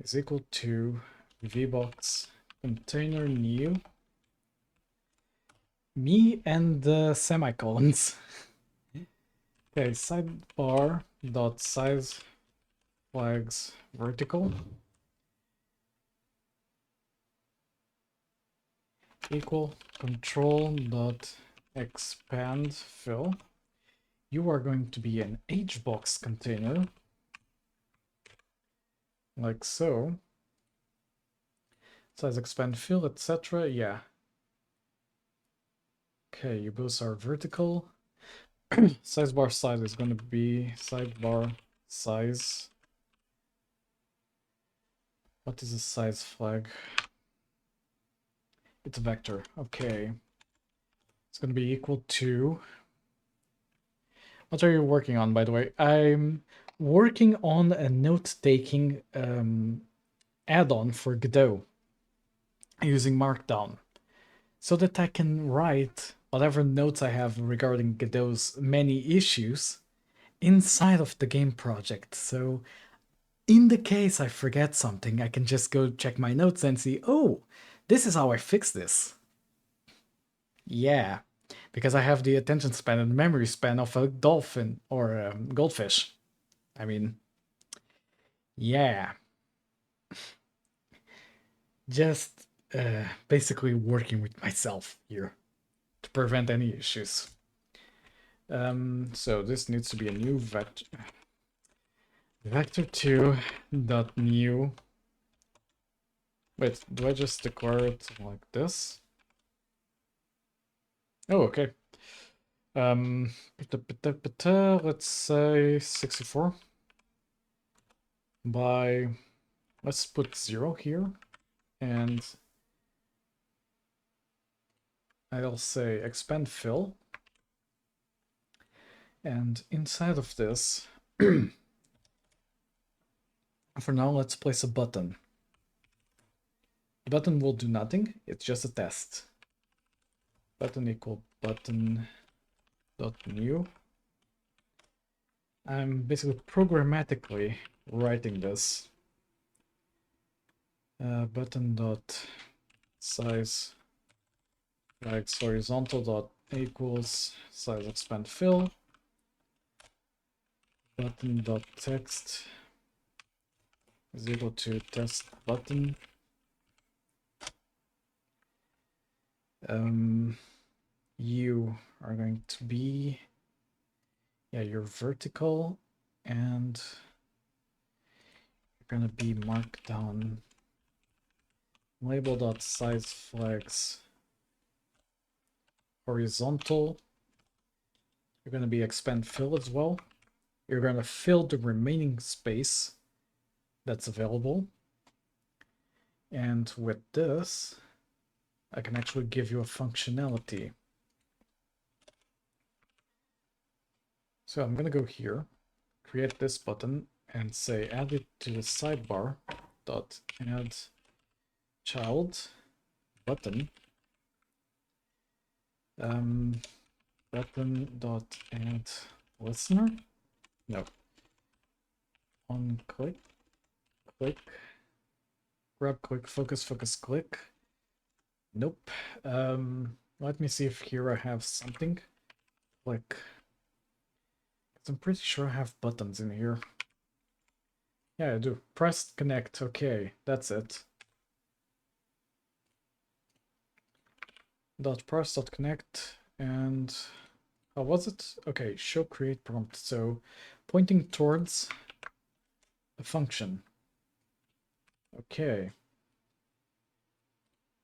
is equal to vbox container new me and the semicolons. Okay, sidebar dot size flags vertical equal control dot expand fill. You are going to be an hbox container, like so. Size expand fill, etc. Yeah. Okay, you both are vertical. Sizebar size is going to be sidebar size. What is a size flag? It's a vector. Okay. It's going to be equal to... What are you working on, by the way? I'm working on a note-taking add-on for Godot using Markdown, so that I can write whatever notes I have regarding Godot's many issues inside of the game project. So in the case I forget something, I can just go check my notes and see, oh, this is how I fix this. Yeah, because I have the attention span and memory span of a dolphin or a goldfish. I mean, yeah. Just basically working with myself here to prevent any issues. So this needs to be a new vector. Vector2 dot new. Wait, do I just declare it like this? Oh, okay. Let's say 64 by, let's put 0 here, and I'll say expand fill, and inside of this, for now, let's place a button. The button will do nothing, it's just a test. Button equal button dot new. I'm basically programmatically writing this. Button dot size flags horizontal dot equals size expand fill. Button dot text is equal to test button. You are going to be, yeah, you're vertical, and you're gonna be Markdown label dot size flags horizontal. You're gonna be expand fill as well. You're gonna fill the remaining space that's available, and with this I can actually give you a functionality. So I'm gonna go here, create this button, and say add it to the sidebar dot add child button. Button dot add listener. No. On click grab, click, focus, focus, click. Nope. Let me see if here I have something. Click. I'm pretty sure I have buttons in here. Yeah, I do. Press connect. Okay, that's it. .press.connect and how was it? Okay, show create prompt. So pointing towards a function. Okay.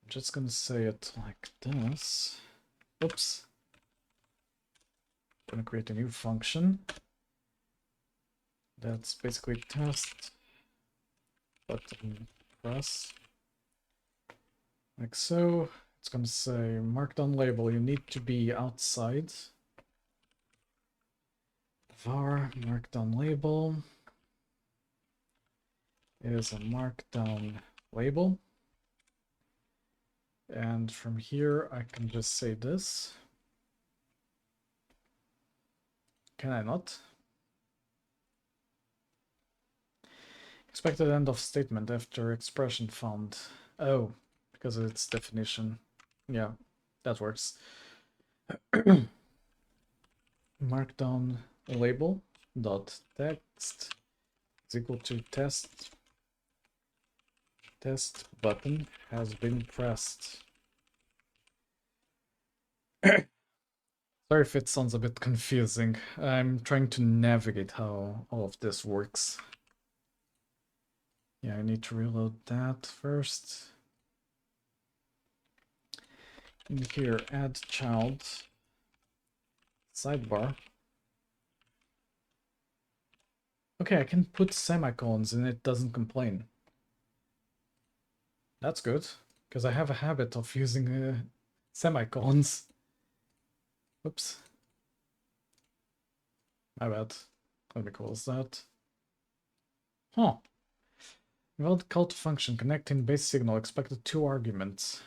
I'm just gonna say it like this. Oops. Gonna create a new function. That's basically test button press. Like so. It's gonna say Markdown label, you need to be outside. Var Markdown label is a Markdown label. And from here, I can just say this. Can I not? Expected end of statement after expression found. Oh, because of its definition. Yeah, that works. Markdown label dot text is equal to test. Test button has been pressed. Sorry if it sounds a bit confusing. I'm trying to navigate how all of this works. Yeah, I need to reload that first. In here, add child, sidebar. Okay, I can put semicolons and it doesn't complain. That's good, because I have a habit of using semicolons. Oops. My bad. Let me close that. Huh. Invalid call to function, connecting base signal, expected 2 arguments.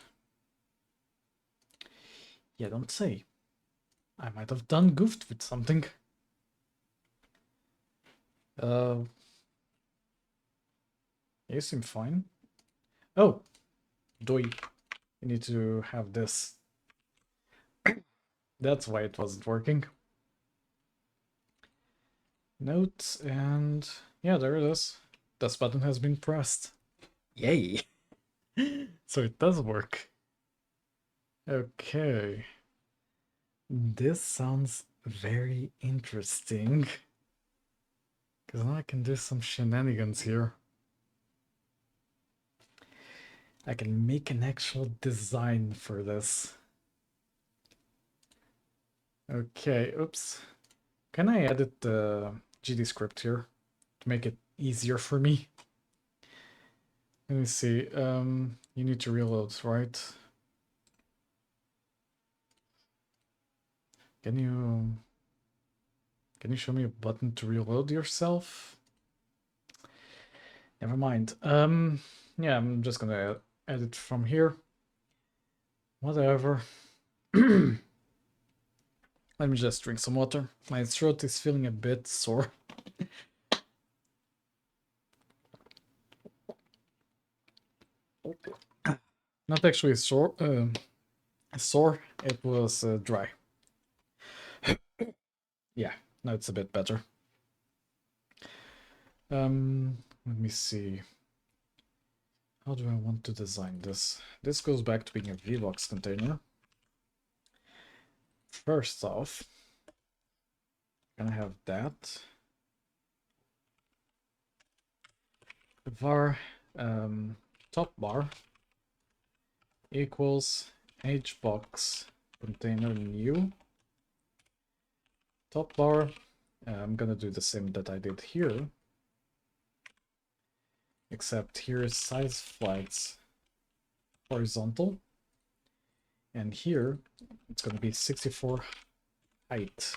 Yeah, don't say. I might have done goofed with something. You seem fine. Oh, doi. You need to have this. That's why it wasn't working. Note, and yeah, there it is. This button has been pressed. Yay! So it does work. Okay. This sounds very interesting. Because now I can do some shenanigans here. I can make an actual design for this. Okay, oops. Can I edit the GD script here to make it easier for me? Let me see. You need to reload, right? Can you show me a button to reload yourself? Never mind. Yeah, I'm just gonna edit from here. Whatever. Let me just drink some water. My throat is feeling a bit sore. Not actually sore. It was dry. Yeah, now it's a bit better. Let me see. How do I want to design this? This goes back to being a VBox container. First off, I'm gonna have that. Var top bar equals hbox container new. Top bar, I'm gonna do the same that I did here, except here is size flags horizontal, and here it's gonna be 64 height.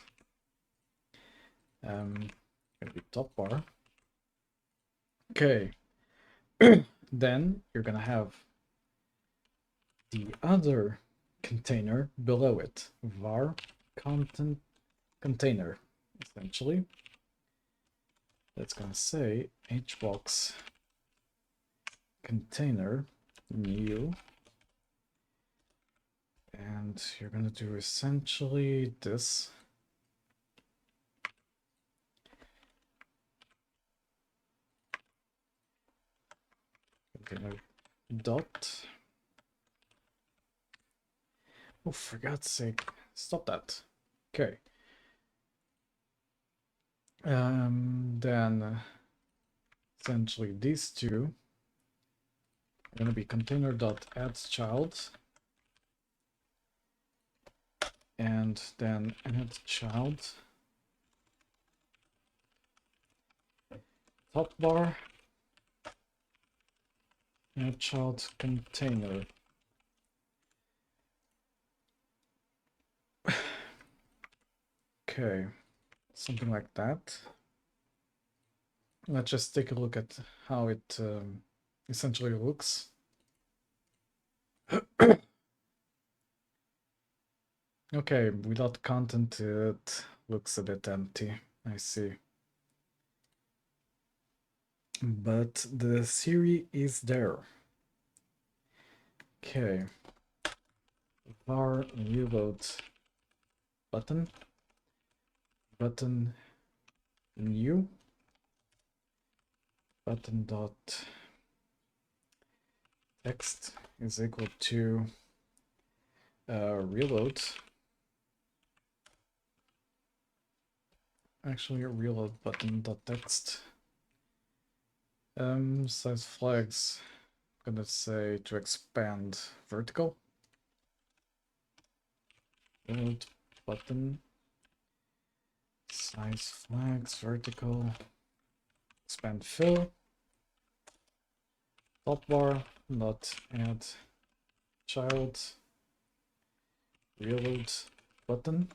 Gonna be top bar. Okay. Then you're gonna have the other container below it, var content container, essentially. That's gonna say hbox container new, and you're going to do essentially this. Container dot. Oh, for God's sake, stop that. Okay. Then essentially these two are going to be container.addChild, and then addChild top bar addChild container. Okay, something like that. Let's just take a look at how it essentially looks. Okay, without content it looks a bit empty, I see. But the Siri is there. Okay. Var reload button new button dot text is equal to reload. Actually, reload button dot text. Size flags. I'm gonna say to expand vertical. Reload button. Size flags vertical. Expand fill. Top bar not add child. Reload button.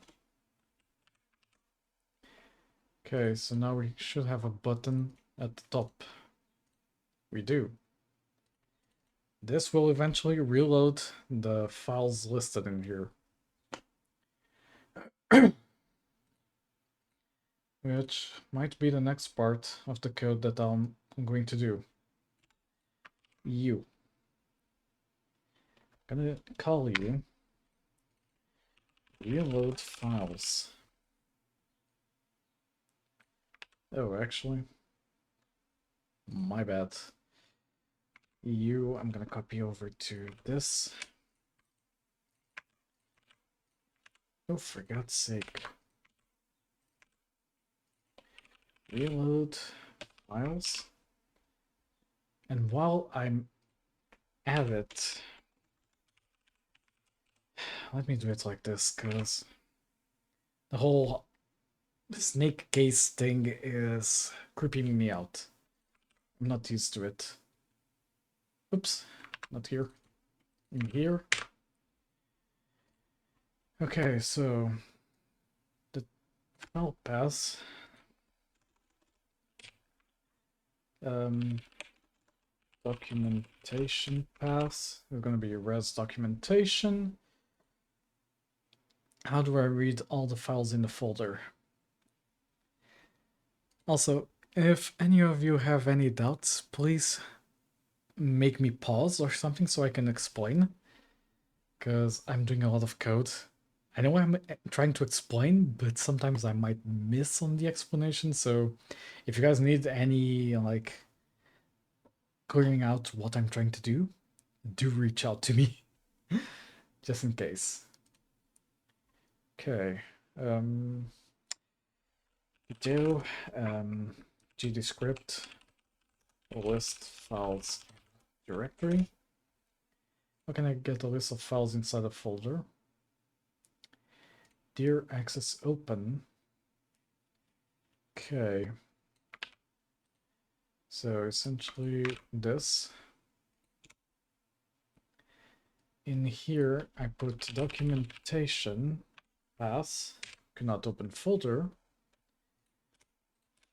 Okay, so now we should have a button at the top. We do. This will eventually reload the files listed in here. Which might be the next part of the code that I'm going to do. I'm gonna call you reload files. Oh, actually, my bad. I'm gonna copy over to this. Oh, for God's sake. Reload files. And while I'm at it, let me do it like this, because the whole snake case thing is creeping me out. I'm not used to it. Oops, not here. In here. Okay, so the file path documentation path is going to be res documentation. How do I read all the files in the folder? Also, if any of you have any doubts, please make me pause or something so I can explain, because I'm doing a lot of code. I know I'm trying to explain, but sometimes I might miss on the explanation, so if you guys need any, like, clearing out what I'm trying to do reach out to me, just in case. Okay, gdscript list files directory. How can I get a list of files inside a folder? Dir access open. Okay. So essentially this. In here, I put documentation path, cannot open folder.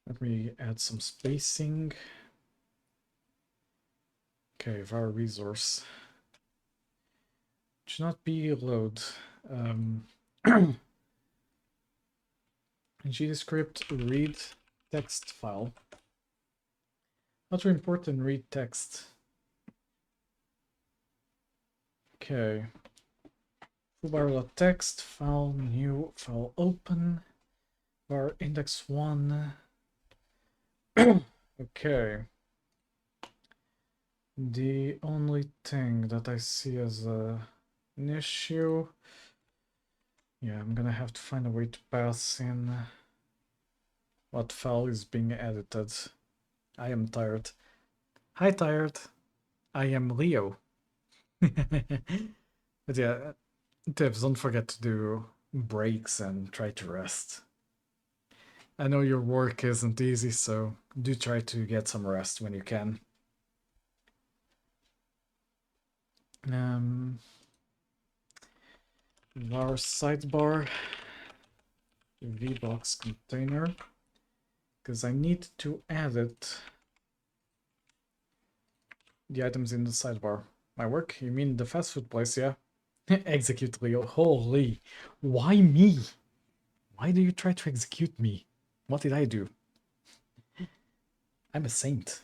Let me add some spacing. Okay, var resource. Should not be load. GDScript read text file. How to import and read text? Okay. Foobar.txt, file new, file open, var index 1. Okay. The only thing that I see as an issue, yeah, I'm gonna have to find a way to pass in what file is being edited. I am tired. Hi, tired. I am Leo. But yeah, tips, don't forget to do breaks and try to rest. I know your work isn't easy, so do try to get some rest when you can. Var sidebar vbox container, because I need to edit the items in the sidebar. My work? You mean the fast food place, yeah? Execute Leo. Holy, why me? Why do you try to execute me? What did I do? I'm a saint.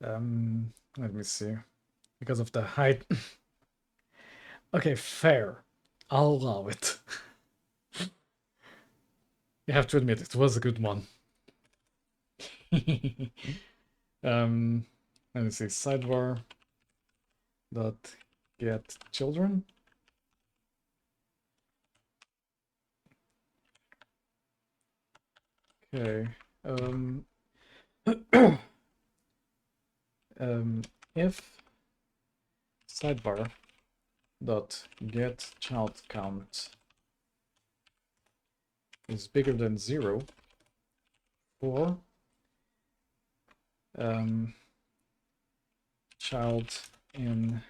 Let me see. Because of the height. Okay, fair. I'll allow it. You have to admit it was a good one. Let me see. Sidebar dot get children. Okay. If sidebar dot get child count is bigger than 0 for child in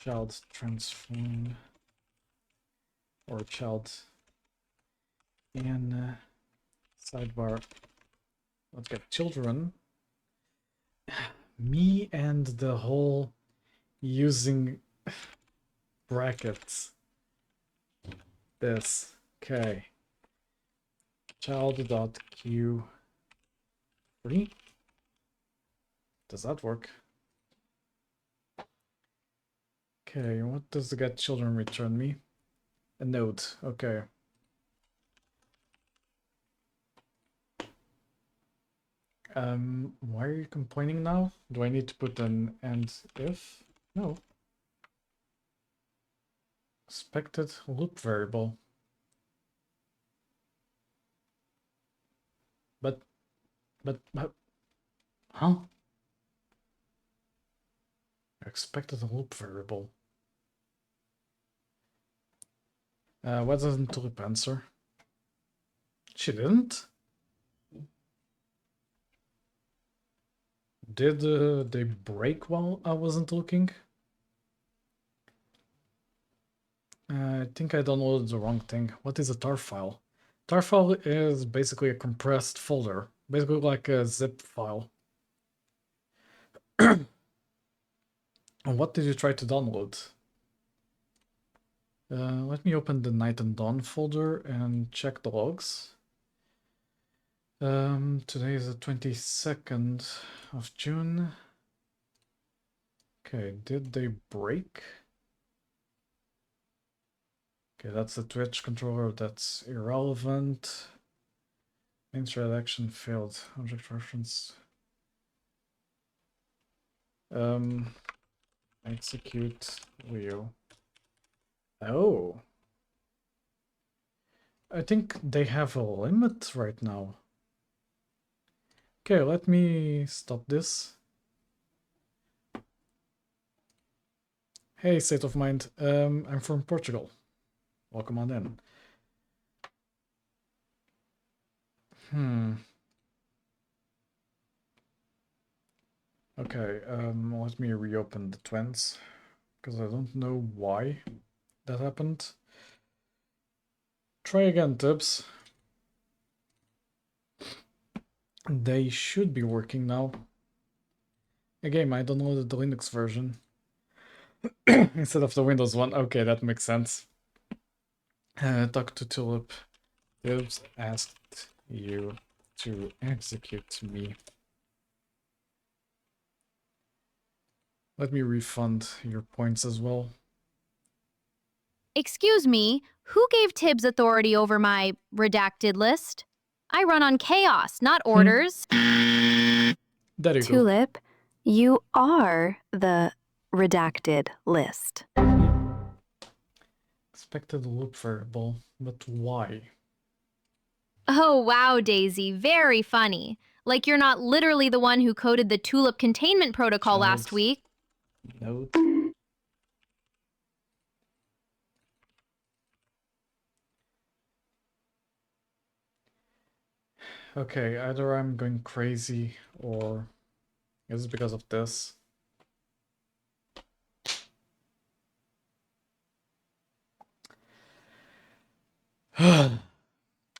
child transform or child in sidebar let's get children. Me and the whole using brackets. This. Okay. Child.q3. Does that work? Okay, what does the get children return me? A node. Okay. Why are you complaining now? Do I need to put an and if? No. Expected loop variable. But, huh? Expected loop variable. Why doesn't Tulip answer? She didn't? Did they break while I wasn't looking? I think I downloaded the wrong thing. What is a tar file? Tar file is basically a compressed folder, basically like a zip file. And what did you try to download? Let me open the night and dawn folder and check the logs. Today is the 22nd of June. Okay, did they break? Okay, that's the Twitch controller, that's irrelevant. Main thread action failed. Object reference. Execute Leo. Oh. I think they have a limit right now. Okay, let me stop this. Hey, state of mind. I'm from Portugal. Welcome on in. Okay, let me reopen the twins, because I don't know why that happened. Try again, Tibbs. They should be working now. Again, I downloaded the Linux version instead of the Windows one. Okay, that makes sense. Talk to Tulip. Tibbs asked you to execute me. Let me refund your points as well. Excuse me, who gave Tibbs authority over my redacted list? I run on chaos, not orders. There you go. Tulip, you are the redacted list. Expected loop variable, but why? Oh, wow, Daisy, very funny. Like you're not literally the one who coded the Tulip containment protocol last week. Node. Okay, either I'm going crazy or is it because of this?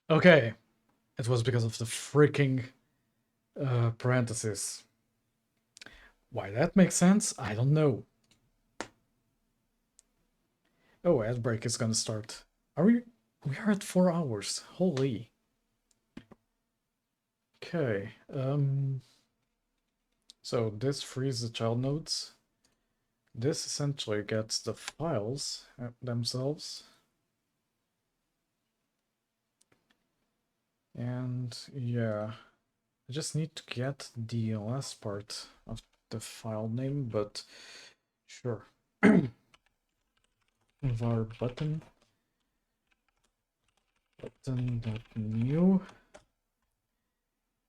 Okay, it was because of the freaking parentheses. Why that makes sense, I don't know. Oh, ad break is gonna start. Are we are at 4 hours. Holy. Okay, so this frees the child nodes. This essentially gets the files themselves. And yeah, I just need to get the last part of the file name, but sure. var button.new.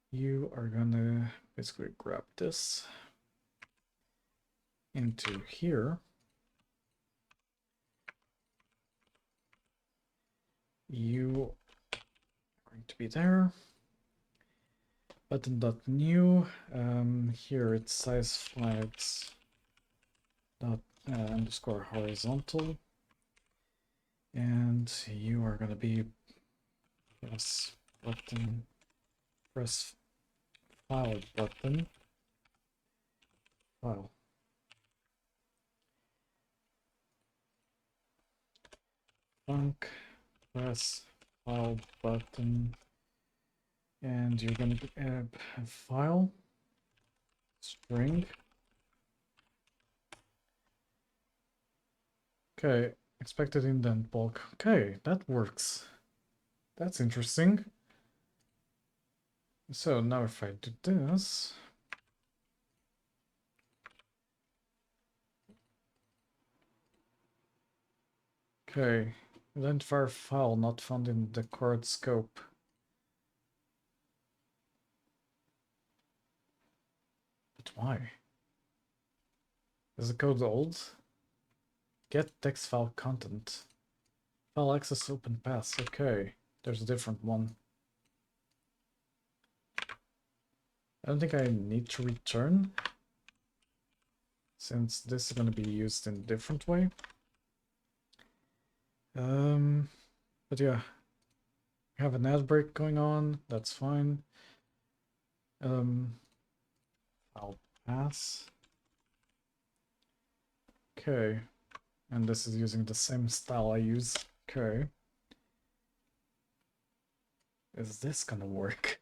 You are gonna basically grab this into here. You are going to be there. Button.new. Here it's size flags dot underscore horizontal. And you are gonna be press button, press file button, file. Func, press file button, and you're going to add a file string. Okay, expected indent bulk. Okay, that works. That's interesting. So now if I do this, okay, identifier file not found in the chord scope. But why? Is the code old? Get text file content. File access open paths. Okay, there's a different one. I don't think I need to return, since this is going to be used in a different way. But yeah, we have an ad break going on. That's fine. I'll pass. Okay, and this is using the same style I use. Okay, is this gonna work?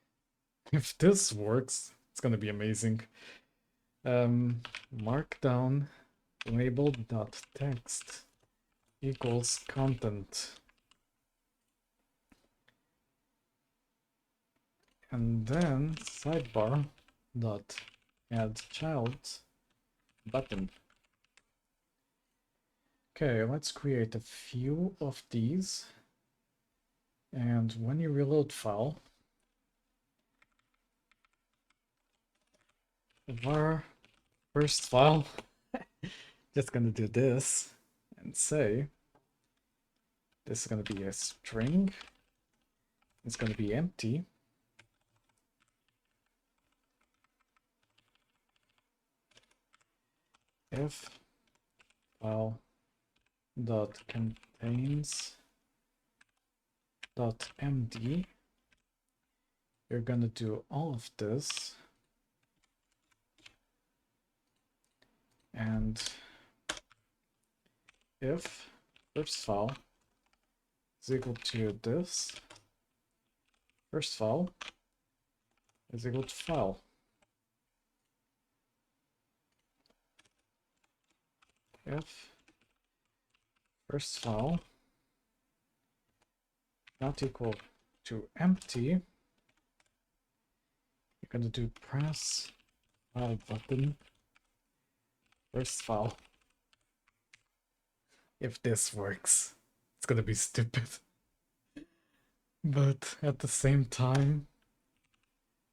If this works, it's gonna be amazing. Markdown label.text equals content. And then sidebar dot add child button. Okay, let's create a few of these. And when you reload file, var first file, just gonna do this and say this is gonna be a string. It's gonna be empty. If file dot contains dot md, you're gonna do all of this, and if first file is equal to this, first file is equal to file. if first file not equal to empty, you're gonna do press file button first file. If this works, it's gonna be stupid. But at the same time,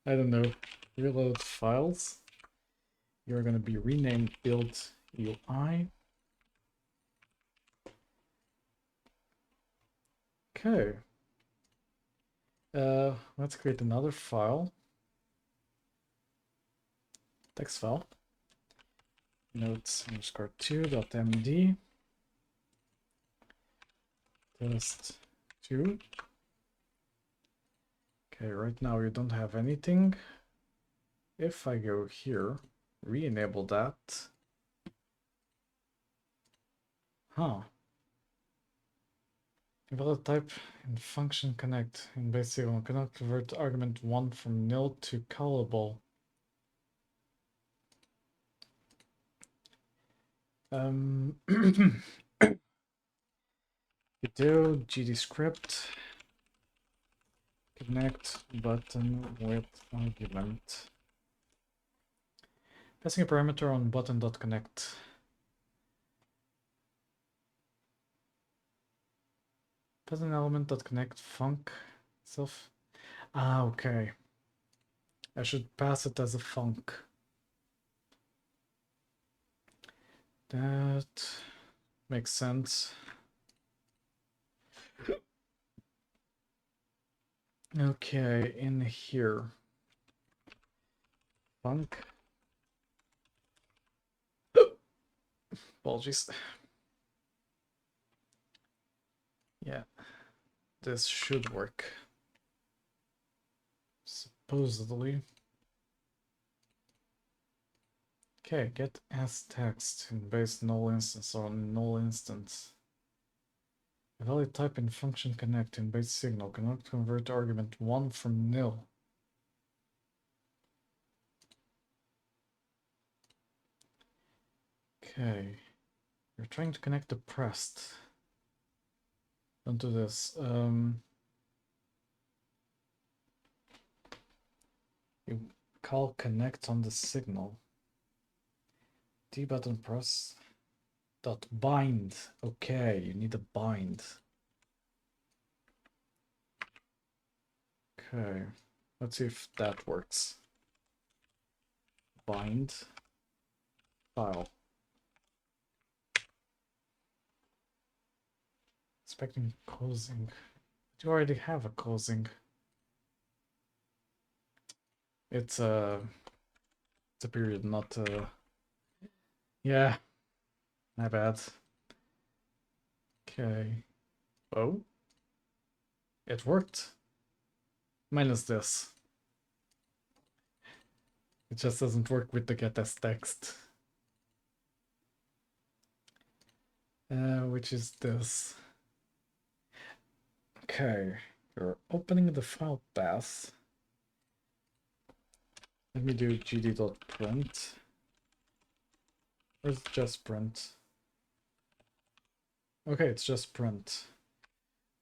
I don't know, reload files. You're gonna be renamed build UI. Okay. Let's create another file. Text file. Notes_2.md. Test 2. Okay, right now you don't have anything. If I go here, re-enable that. Huh. Invalid type in function connect in basic one cannot convert argument 1 from nil to callable. You do GD script connect button with argument. Passing a parameter on button.connect. Pass an element.connect func itself. Ah, okay. I should pass it as a func. That makes sense. Okay, in here. Func. Apologies. Yeah, this should work. Supposedly. Okay, get as text in base null instance or null instance. A valid type in function connect in base signal cannot convert argument 1 from nil. Okay, you're trying to connect the pressed. Don't do this. You call connect on the signal. D button press dot bind. Okay, you need a bind. Okay, let's see if that works. Bind file. Expecting closing. But you already have a closing. It's a period, not a... Yeah, my bad. Okay. Oh, it worked. Minus this. It just doesn't work with the get as text. Which is this. Okay, you're opening the file path. Let me do gd.print. Or is it just print? Okay, it's just print.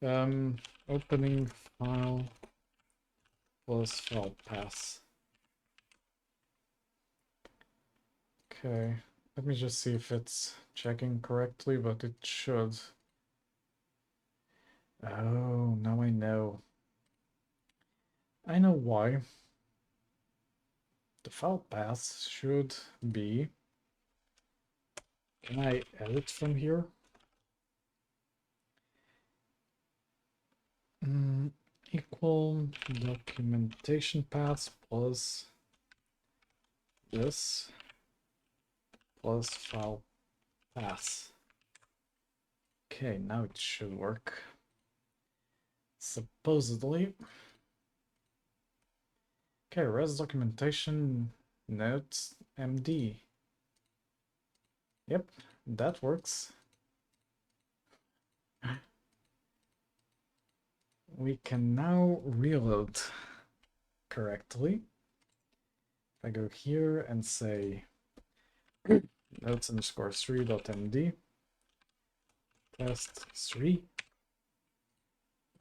Opening file plus file path. Okay, let me just see if it's checking correctly, but it should. Oh, now I know. I know why. The file path should be... Can I edit from here? Equal documentation path plus this plus file path. Okay, now it should work. Supposedly. Okay, res documentation notes MD. Yep, that works. We can now reload correctly. If I go here and say notes underscore 3.md, test 3,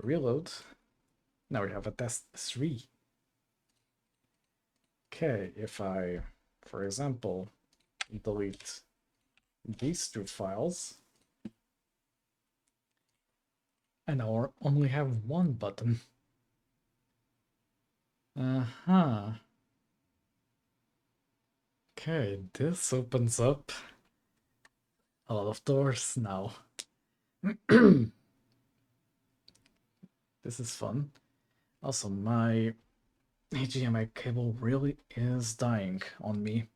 reload. Now we have a test 3. Okay, if I, for example, delete these two files, I now only have one button. Okay, this opens up a lot of doors now. This is fun. Also, my HDMI cable really is dying on me.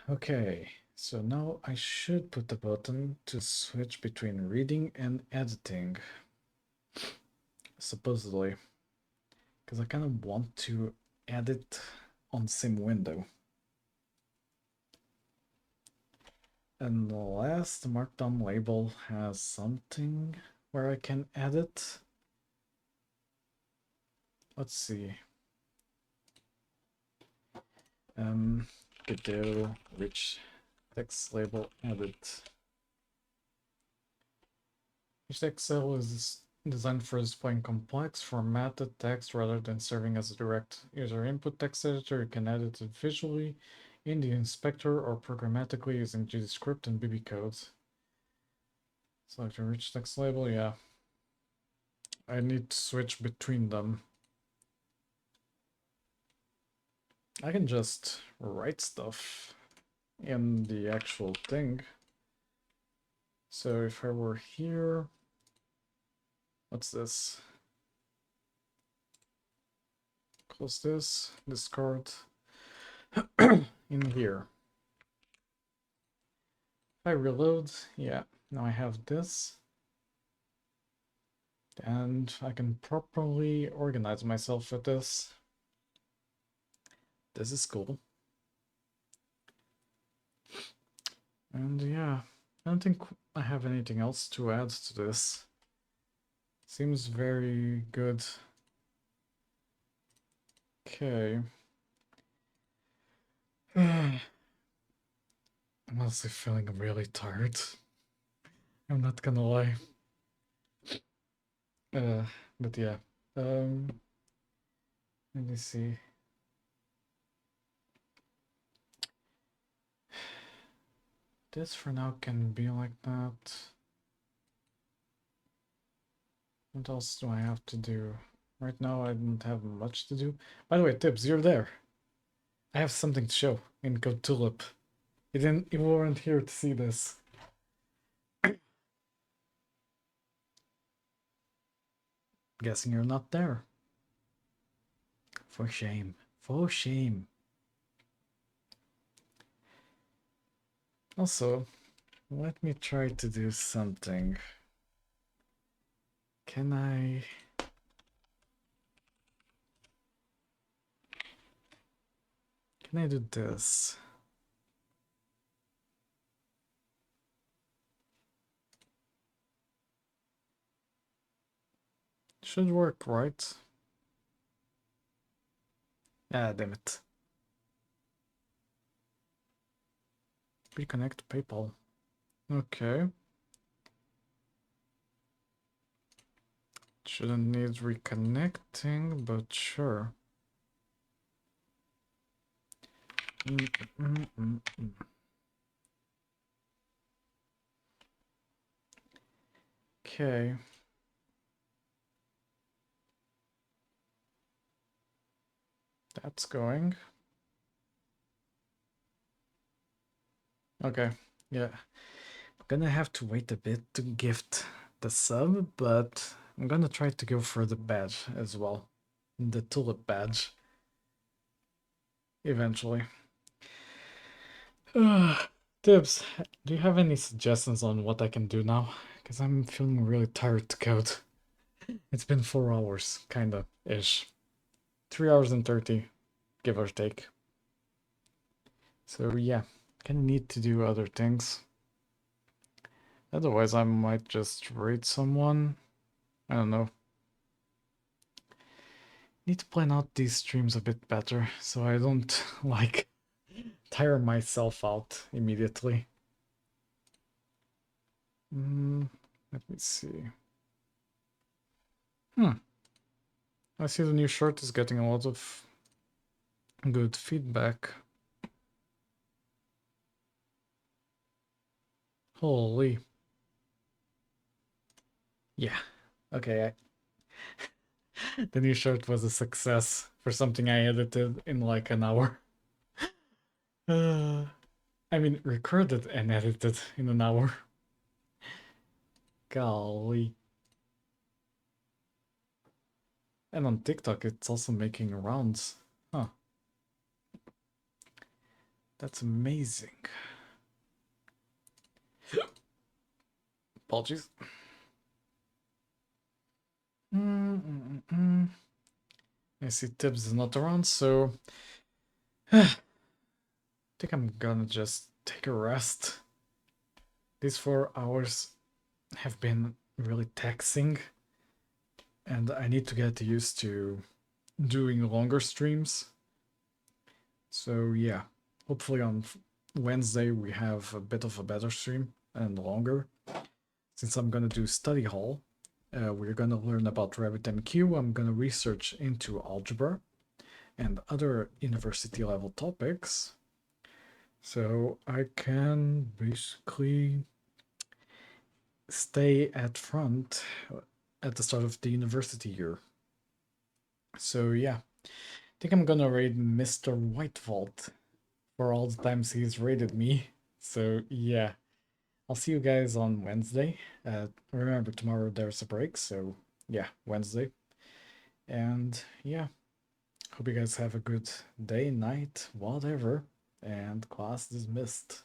Okay, so now I should put the button to switch between reading and editing. Supposedly. Because I kind of want to edit on the same window. Unless the Markdown label has something where I can edit. Let's see. Godot, rich text label edit. Rich text label is designed for displaying complex formatted text rather than serving as a direct user input text editor. You can edit it visually in the inspector or programmatically using GDScript and BB codes. Select a rich text label, yeah. I need to switch between them. I can just write stuff in the actual thing. So if I were here, what's this? Close this, discard in here. If I reload, yeah, now I have this. And I can properly organize myself with this. This is cool. And yeah, I don't think I have anything else to add to this. Seems very good. Okay. I'm honestly feeling really tired. I'm not gonna lie. But yeah. Let me see. This for now can be like that. What else do I have to do? Right now I don't have much to do. By the way, Tibbs, you're there. I have something to show in Code Tulip. You weren't here to see this. Guessing you're not there. For shame. For shame. Also, let me try to do something. Can I do this? Should work, right? Ah, damn it. Reconnect PayPal. Okay. Shouldn't need reconnecting, but sure. Okay. That's going. Okay, yeah. I'm gonna have to wait a bit to gift the sub, but I'm gonna try to go for the badge as well. The Tulip badge. Eventually. Tibbs, do you have any suggestions on what I can do now? Because I'm feeling really tired to code. It's been 4 hours, kinda, ish. 3 hours and 30, give or take. So yeah, kinda need to do other things. Otherwise, I might just raid someone. I don't know. Need to plan out these streams a bit better, so I don't like tire myself out immediately. Let me see. I see the new shirt is getting a lot of good feedback. Holy. Yeah. Okay. The new shirt was a success for something I edited in like an hour. I mean, recorded and edited in an hour. Golly. And on TikTok, it's also making rounds. Huh. That's amazing. Apologies. I see Tibbs is not around, so I think I'm gonna just take a rest. These 4 hours have been really taxing, and I need to get used to doing longer streams. So yeah, hopefully on Wednesday we have a bit of a better stream and longer. Since I'm gonna do study hall, we're gonna learn about RabbitMQ. I'm gonna research into algebra and other university level topics. So I can basically stay at front at the start of the university year. So yeah, I think I'm gonna raid Mr. Whitevault for all the times he's raided me. So yeah, I'll see you guys on Wednesday. Remember, tomorrow there's a break, so yeah, Wednesday. And yeah, hope you guys have a good day, night, whatever. And class dismissed.